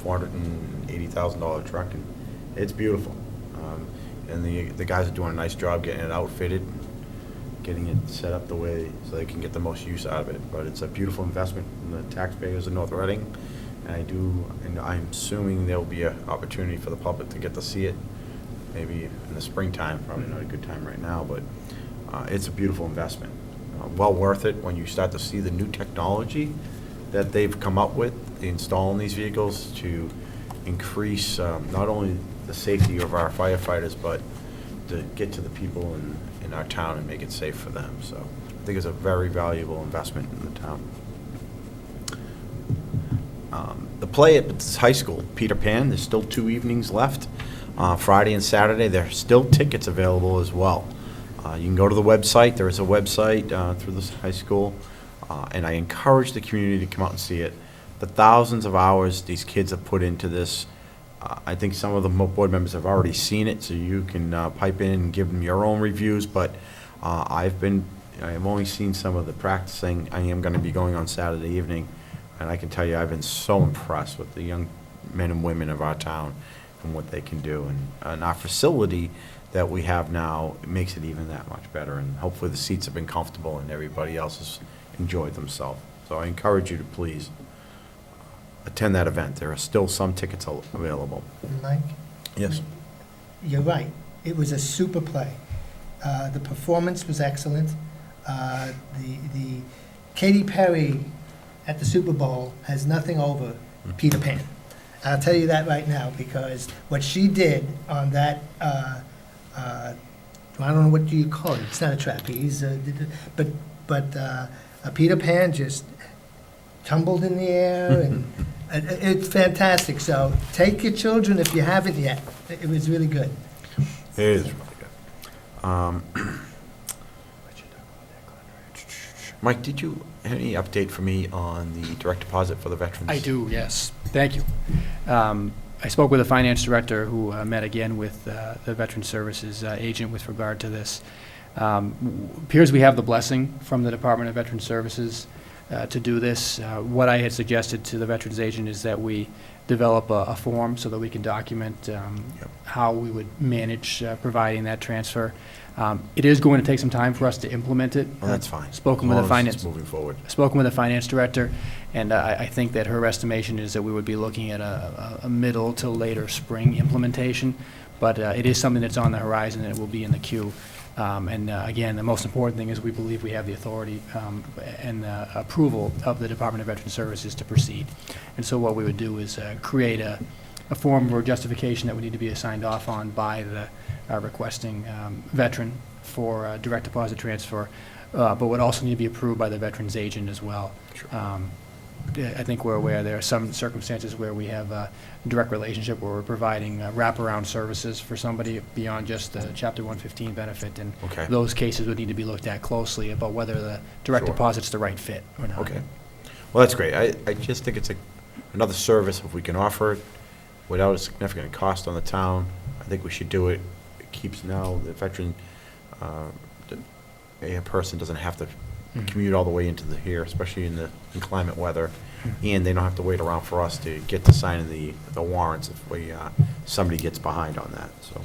$480,000 truck, and it's beautiful. And the guys are doing a nice job getting it outfitted, getting it set up the way so they can get the most use out of it. But it's a beautiful investment in the taxpayers of North Reading, and I'm assuming there'll be an opportunity for the public to get to see it, maybe in the springtime. Probably not a good time right now, but it's a beautiful investment. Well worth it when you start to see the new technology that they've come up with, installing these vehicles to increase not only the safety of our firefighters, but to get to the people in our town and make it safe for them. So I think it's a very valuable investment in the town. The play at this high school, Peter Pan, there's still 2 evenings left, Friday and Saturday. There's still tickets available as well. You can go to the website. There is a website through this high school, and I encourage the community to come out and see it. The thousands of hours these kids have put into this, I think some of the board members have already seen it, so you can pipe in and give them your own reviews, but I've only seen some of the practicing. I am going to be going on Saturday evening, and I can tell you I've been so impressed with the young men and women of our town and what they can do. And our facility that we have now, it makes it even that much better, and hopefully the seats have been comfortable and everybody else has enjoyed themselves. So I encourage you to please attend that event. There are still some tickets available. Mike? Yes. You're right. It was a super play. The performance was excellent. The Katy Perry at the Super Bowl has nothing over Peter Pan. I'll tell you that right now, because what she did on that, I don't know what you call it. It's not a trapeze, but Peter Pan just tumbled in the air, and it's fantastic. So take your children if you haven't yet. It was really good. It is really good. Mike, did you have any update for me on the direct deposit for the veterans? I do, yes. Thank you. I spoke with the finance director, who met again with the Veteran Services agent with regard to this. Appears we have the blessing from the Department of Veteran Services to do this. What I had suggested to the Veterans agent is that we develop a form so that we can document how we would manage providing that transfer. It is going to take some time for us to implement it. Well, that's fine. Spoken with the finance. It's moving forward. Spoken with the finance director, and I think that her estimation is that we would be looking at a middle to later spring implementation. But it is something that's on the horizon, and it will be in the queue. Again, the most important thing is we believe we have the authority and the approval of the Department of Veteran Services to proceed. And so what we would do is create a form or justification that would need to be signed off on by the requesting veteran for direct deposit transfer, but would also need to be approved by the veteran's agent as well. Sure. I think we're aware there are some circumstances where we have a direct relationship where we're providing wraparound services for somebody beyond just the Chapter 115 benefit, and Okay. those cases would need to be looked at closely about whether the direct Sure. deposit's the right fit or not. Okay. Well, that's great. I just think it's another service, if we can offer it without a significant cost on the town. I think we should do it. It keeps now the veteran, a person doesn't have to commute all the way into here, especially in the inclement weather, and they don't have to wait around for us to get to sign the warrants if we somebody gets behind on that, so.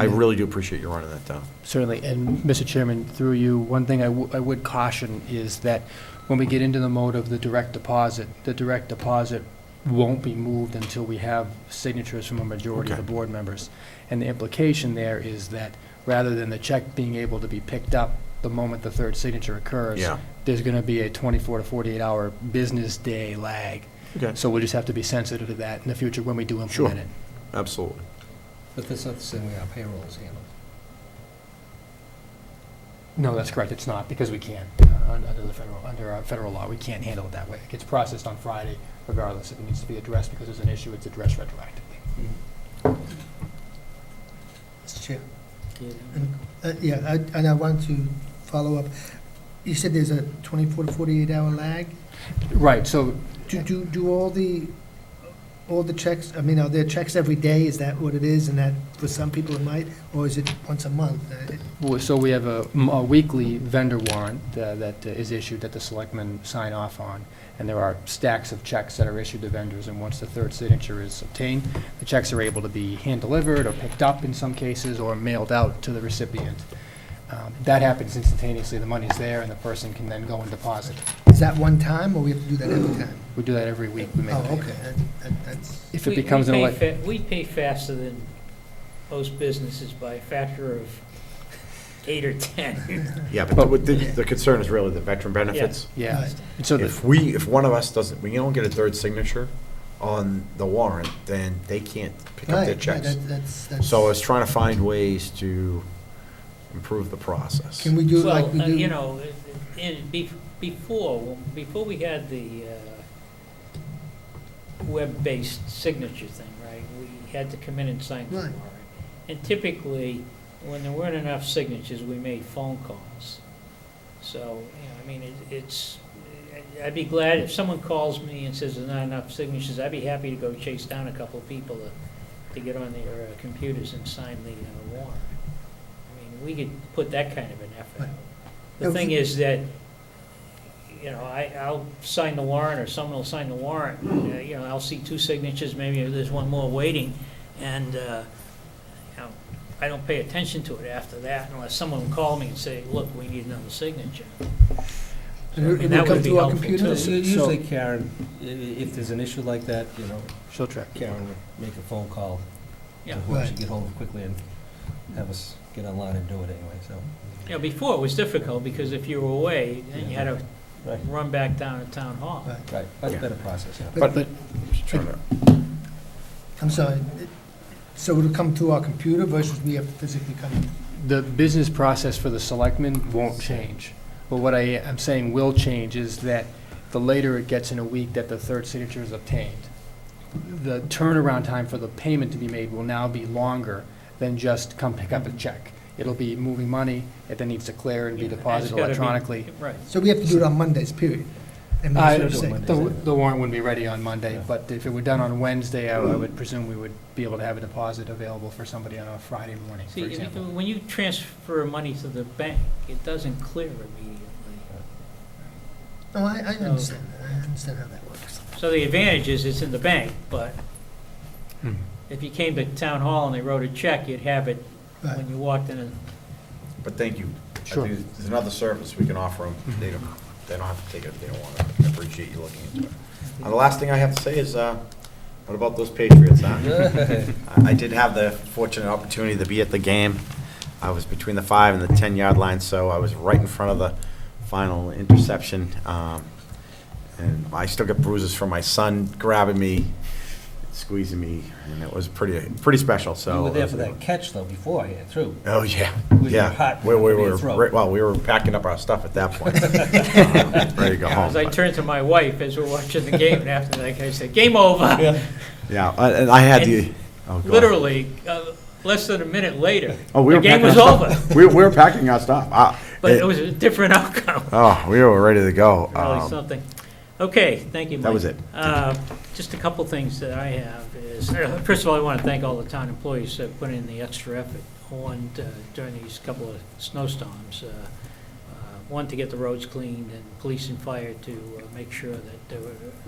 I really do appreciate you running that down. Certainly, and Mr. Chairman, through you, one thing I would caution is that when we get into the mode of the direct deposit won't be moved until we have signatures from a majority of the Okay. board members. And the implication there is that rather than the check being able to be picked up the moment the third signature occurs, Yeah. there's going to be a 24 to 48-hour business day lag. Okay. So we'll just have to be sensitive to that in the future when we do implement Sure. it. Absolutely. But that's not the same way our payroll is handled. No, that's correct, it's not, because we can't, under our federal law, we can't handle it that way. It gets processed on Friday regardless. If it needs to be addressed because there's an issue, it's addressed retroactively. Mr. Chair. Yeah. And I want to follow up. You said there's a 24 to 48-hour lag? Right, so, Do all the checks, I mean, are there checks every day? Is that what it is? And that, for some people it might, or is it once a month? so we have a weekly vendor warrant that is issued that the selectmen sign off on, and there are stacks of checks that are issued to vendors, and once the third signature is obtained, the checks are able to be hand-delivered or picked up in some cases, or mailed out to the recipient. That happens instantaneously, the money's there, and the person can then go and deposit it. Is that one time, or we have to do that every time? We do that every week. We make Oh, payment. okay, that's, If it becomes an elect. We pay faster than most businesses by a factor of 8 or 10. Yeah, but the concern is really the veteran benefits. Yeah, Right. and so If one of us doesn't, we don't get a third signature on the warrant, then they can't pick up their right, checks. that's. So I was trying to find ways to improve the process. Can we do it like we Well, do? you know, before we had the web-based signature thing, right, we had to come in and sign the Right. warrant. And typically, when there weren't enough signatures, we made phone calls. So, you know, I mean, I'd be glad if someone calls me and says there's not enough signatures, I'd be happy to go chase down a couple of people to get on their computers and sign the warrant. I mean, we could put that kind of an effort out. The thing is that, you know, I'll sign the warrant, or someone will sign the warrant, you know, I'll see 2 signatures, maybe there's one more waiting, and, you know, I don't pay attention to it after that unless someone will call me and say, look, we need another signature. And it And that come would be through our helpful, computer? too. Usually Karen, if there's an issue like that, you know, she'll track. Karen would make a phone call to Yeah. who she Right. get hold of quickly and have us get online and do it anyway, so. You know, before it was difficult, because if you were away, then you had to Right, run back down to town hall. Right. right, that's a Yeah. better process, yeah. But, Just trying to- I'm sorry, so it'll come through our computer versus we have to physically come in? The business process for the selectmen won't change. But what I am saying will change is that the later it gets in a week that the third signature is obtained, the turnaround time for the payment to be made will now be longer than just come pick up a check. It'll be moving money, it then needs to clear and be Yeah, deposited it's gotta be- electronically. Right. So we have to do it on Mondays, period? And that's what I'm saying. The warrant wouldn't be ready on Monday, Yeah. but if it were done on Wednesday, I would presume we would be able to have a deposit available for somebody on a Friday morning, for See, example. when you transfer money to the bank, it doesn't clear immediately. No, I understand, I understand how that works. So the advantage is it's in the bank, but Hmm. if you came to town hall and they wrote a check, you'd have it Right. when you walked in. But thank you. I Sure. think There's another service we can offer them. They don't have to take it if they don't want to. I appreciate you looking into it. And the last thing I have to say is, what about those Patriots, huh? I did have the fortunate opportunity to be at the game. I was between the 5 and the 10-yard line, so I was right in front of the final interception. And I still get bruises from my son grabbing me, squeezing me, and it was pretty special, so. You were there for that catch, though, before you hit through. Oh, yeah, With your yeah. heart We in your were, throat. well, we were packing up our stuff at that point. Ready to go home. As I turned to my wife as we're watching the game, and after that, I said, "Game over." Yeah, and I had And the, oh, go ahead. Literally, less than a minute later, Oh, we the were game packing was our over. stuff. We were packing our stuff. But it was a different outcome. Oh, we were ready to go. Really something. Okay, thank you, Mike. That was it. Just a couple things that I have is, first of all, I want to thank all the town employees that put in the extra effort during these couple of snowstorms. One, to get the roads cleaned, and police and fire to make sure that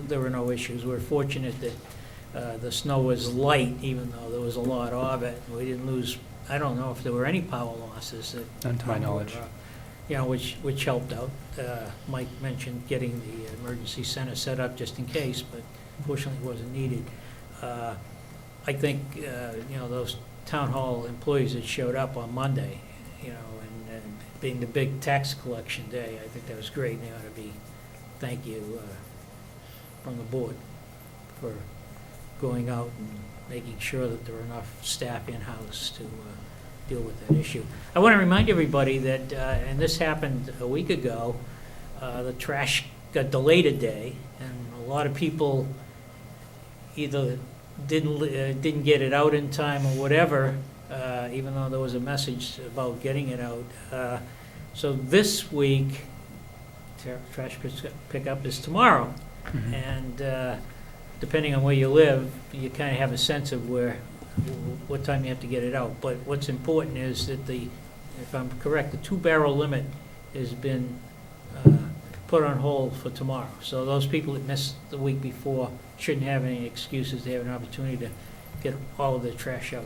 there were no issues. We're fortunate that The snow was light, even though there was a lot of it. We didn't lose, I don't know if there were any power losses. None to my knowledge. You know, which helped out. Mike mentioned getting the emergency center set up just in case, but fortunately wasn't needed. I think, you know, those town hall employees that showed up on Monday, you know, and being the big tax collection day, I think that was great. And they ought to be, thank you from the board for going out and making sure that there were enough staff in-house to deal with that issue. I want to remind everybody that, and this happened a week ago, the trash got delayed a day, and a lot of people either didn't get it out in time or whatever, even though there was a message about getting it out. So this week, trash pickup is tomorrow, and depending on where you live, you kind of have a sense of what time you have to get it out. But what's important is that if I'm correct, the 2-barrel limit has been put on hold for tomorrow. So those people that missed the week before shouldn't have any excuses. They have an opportunity to get all of their trash out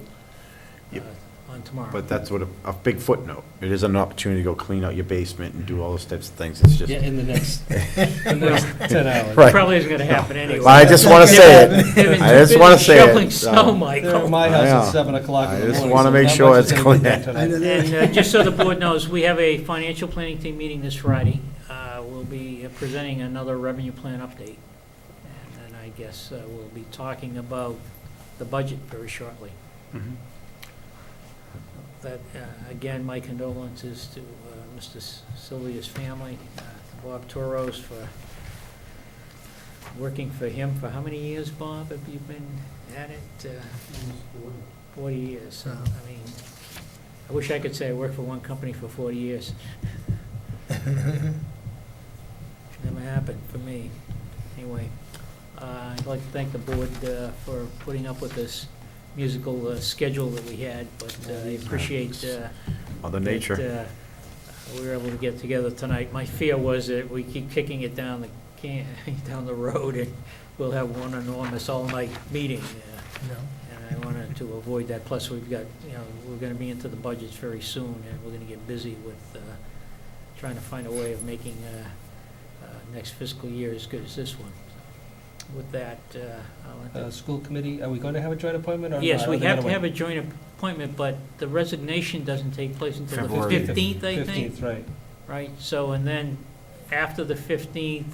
on tomorrow. But that's what a big footnote. It is an opportunity to go clean out your basement and do all those types of things. It's just. Yeah, in the next 10 hours. Right. Probably isn't going to happen anyway. Well, I just want to say it. They've been I too just busy want to say shoveling it. snow, They're Michael. at my I house know. at 7 o'clock in the I morning. just wanna so make not sure much it's is gonna be clear. done tonight. And just so the board knows, we have a financial planning team meeting this Friday. We'll be presenting another revenue plan update. And I guess we'll be talking about the budget very shortly. That, again, my condolences to Mr. Sylvia's family, to Bob Toros for working for him for how many years, Bob, have you been at it? 40 years. So, I mean, I wish I could say I worked for one company for 40 years. Never happened for me. Anyway, I'd like to thank the board for putting up with this musical schedule that we had, but I appreciate Mother Nature. that we were able to get together tonight. My fear was that we keep kicking it down the road, and we'll have one enormous all-night meeting. And I wanted to avoid that. Plus, we've got, you know, we're going to be into the budgets very soon, and we're going to get busy with trying to find a way of making next fiscal year as good as this one. With that, I'll School committee, are we going to have a joint appointment or not? yes, we Are they have gonna to have wait? a joint appointment, but the resignation doesn't take place until the February 15th, I think. 15th, right. Right, so, and then after the 15th,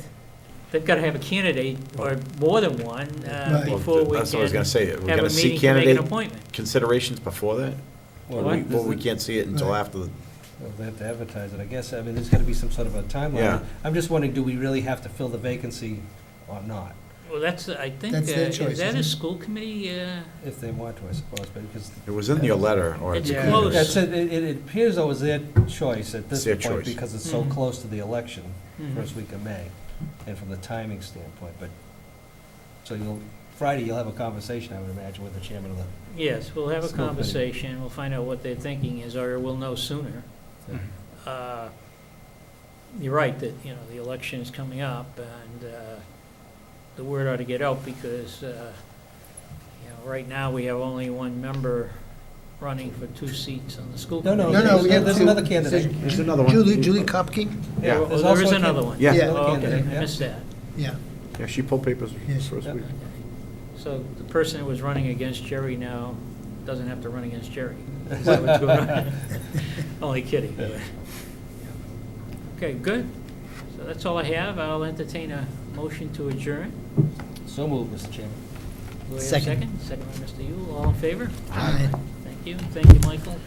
they've got to have a candidate, or more than one, Right. before we That's what I was going can to say. We're have going a to see meeting to make an candidate appointment. considerations before that? Well, What? Well, we can't see it until Right. after the. Well, they have to advertise it, I guess. I mean, there's got to be some sort of a timeline. Yeah. I'm just wondering, do we really have to fill the vacancy or not? Well, that's, I think, That's their is choice, that isn't a it? school committee? If they want to, I suppose, but because. It was in your letter, or It's it's close. That's it appears though it's their choice at this It's their point choice. because it's so Mhm. close to the election, Mhm. first week of May, and from the timing standpoint, but, so Friday you'll have a conversation, I would imagine, with the chairman of the. Yes, we'll have a School committee. conversation, we'll find out what their thinking is, or we'll know sooner. You're right that, you know, the election is coming up, and the word ought to get out, because, you know, right now, we have only one member running for 2 seats on the school No, committee. No, we have there's two. another candidate. There's another one. Julie Kopking? Yeah. Oh, There's there also is a another candidate. one? Yeah. Yeah. Another Oh, okay, candidate, I yeah. missed that. Yeah. Yeah, she pulled papers Yes. first Yeah. week. So the person who was running against Jerry now doesn't have to run against Jerry. Is that what's going on? Only kidding. but, yeah. Okay, good. So that's all I have. I'll entertain a motion to adjourn. So moved, Mr. Chairman. Do I have a Second. second? Second by Mr. Yule. All in favor? Aye. Thank you. Thank you, Michael.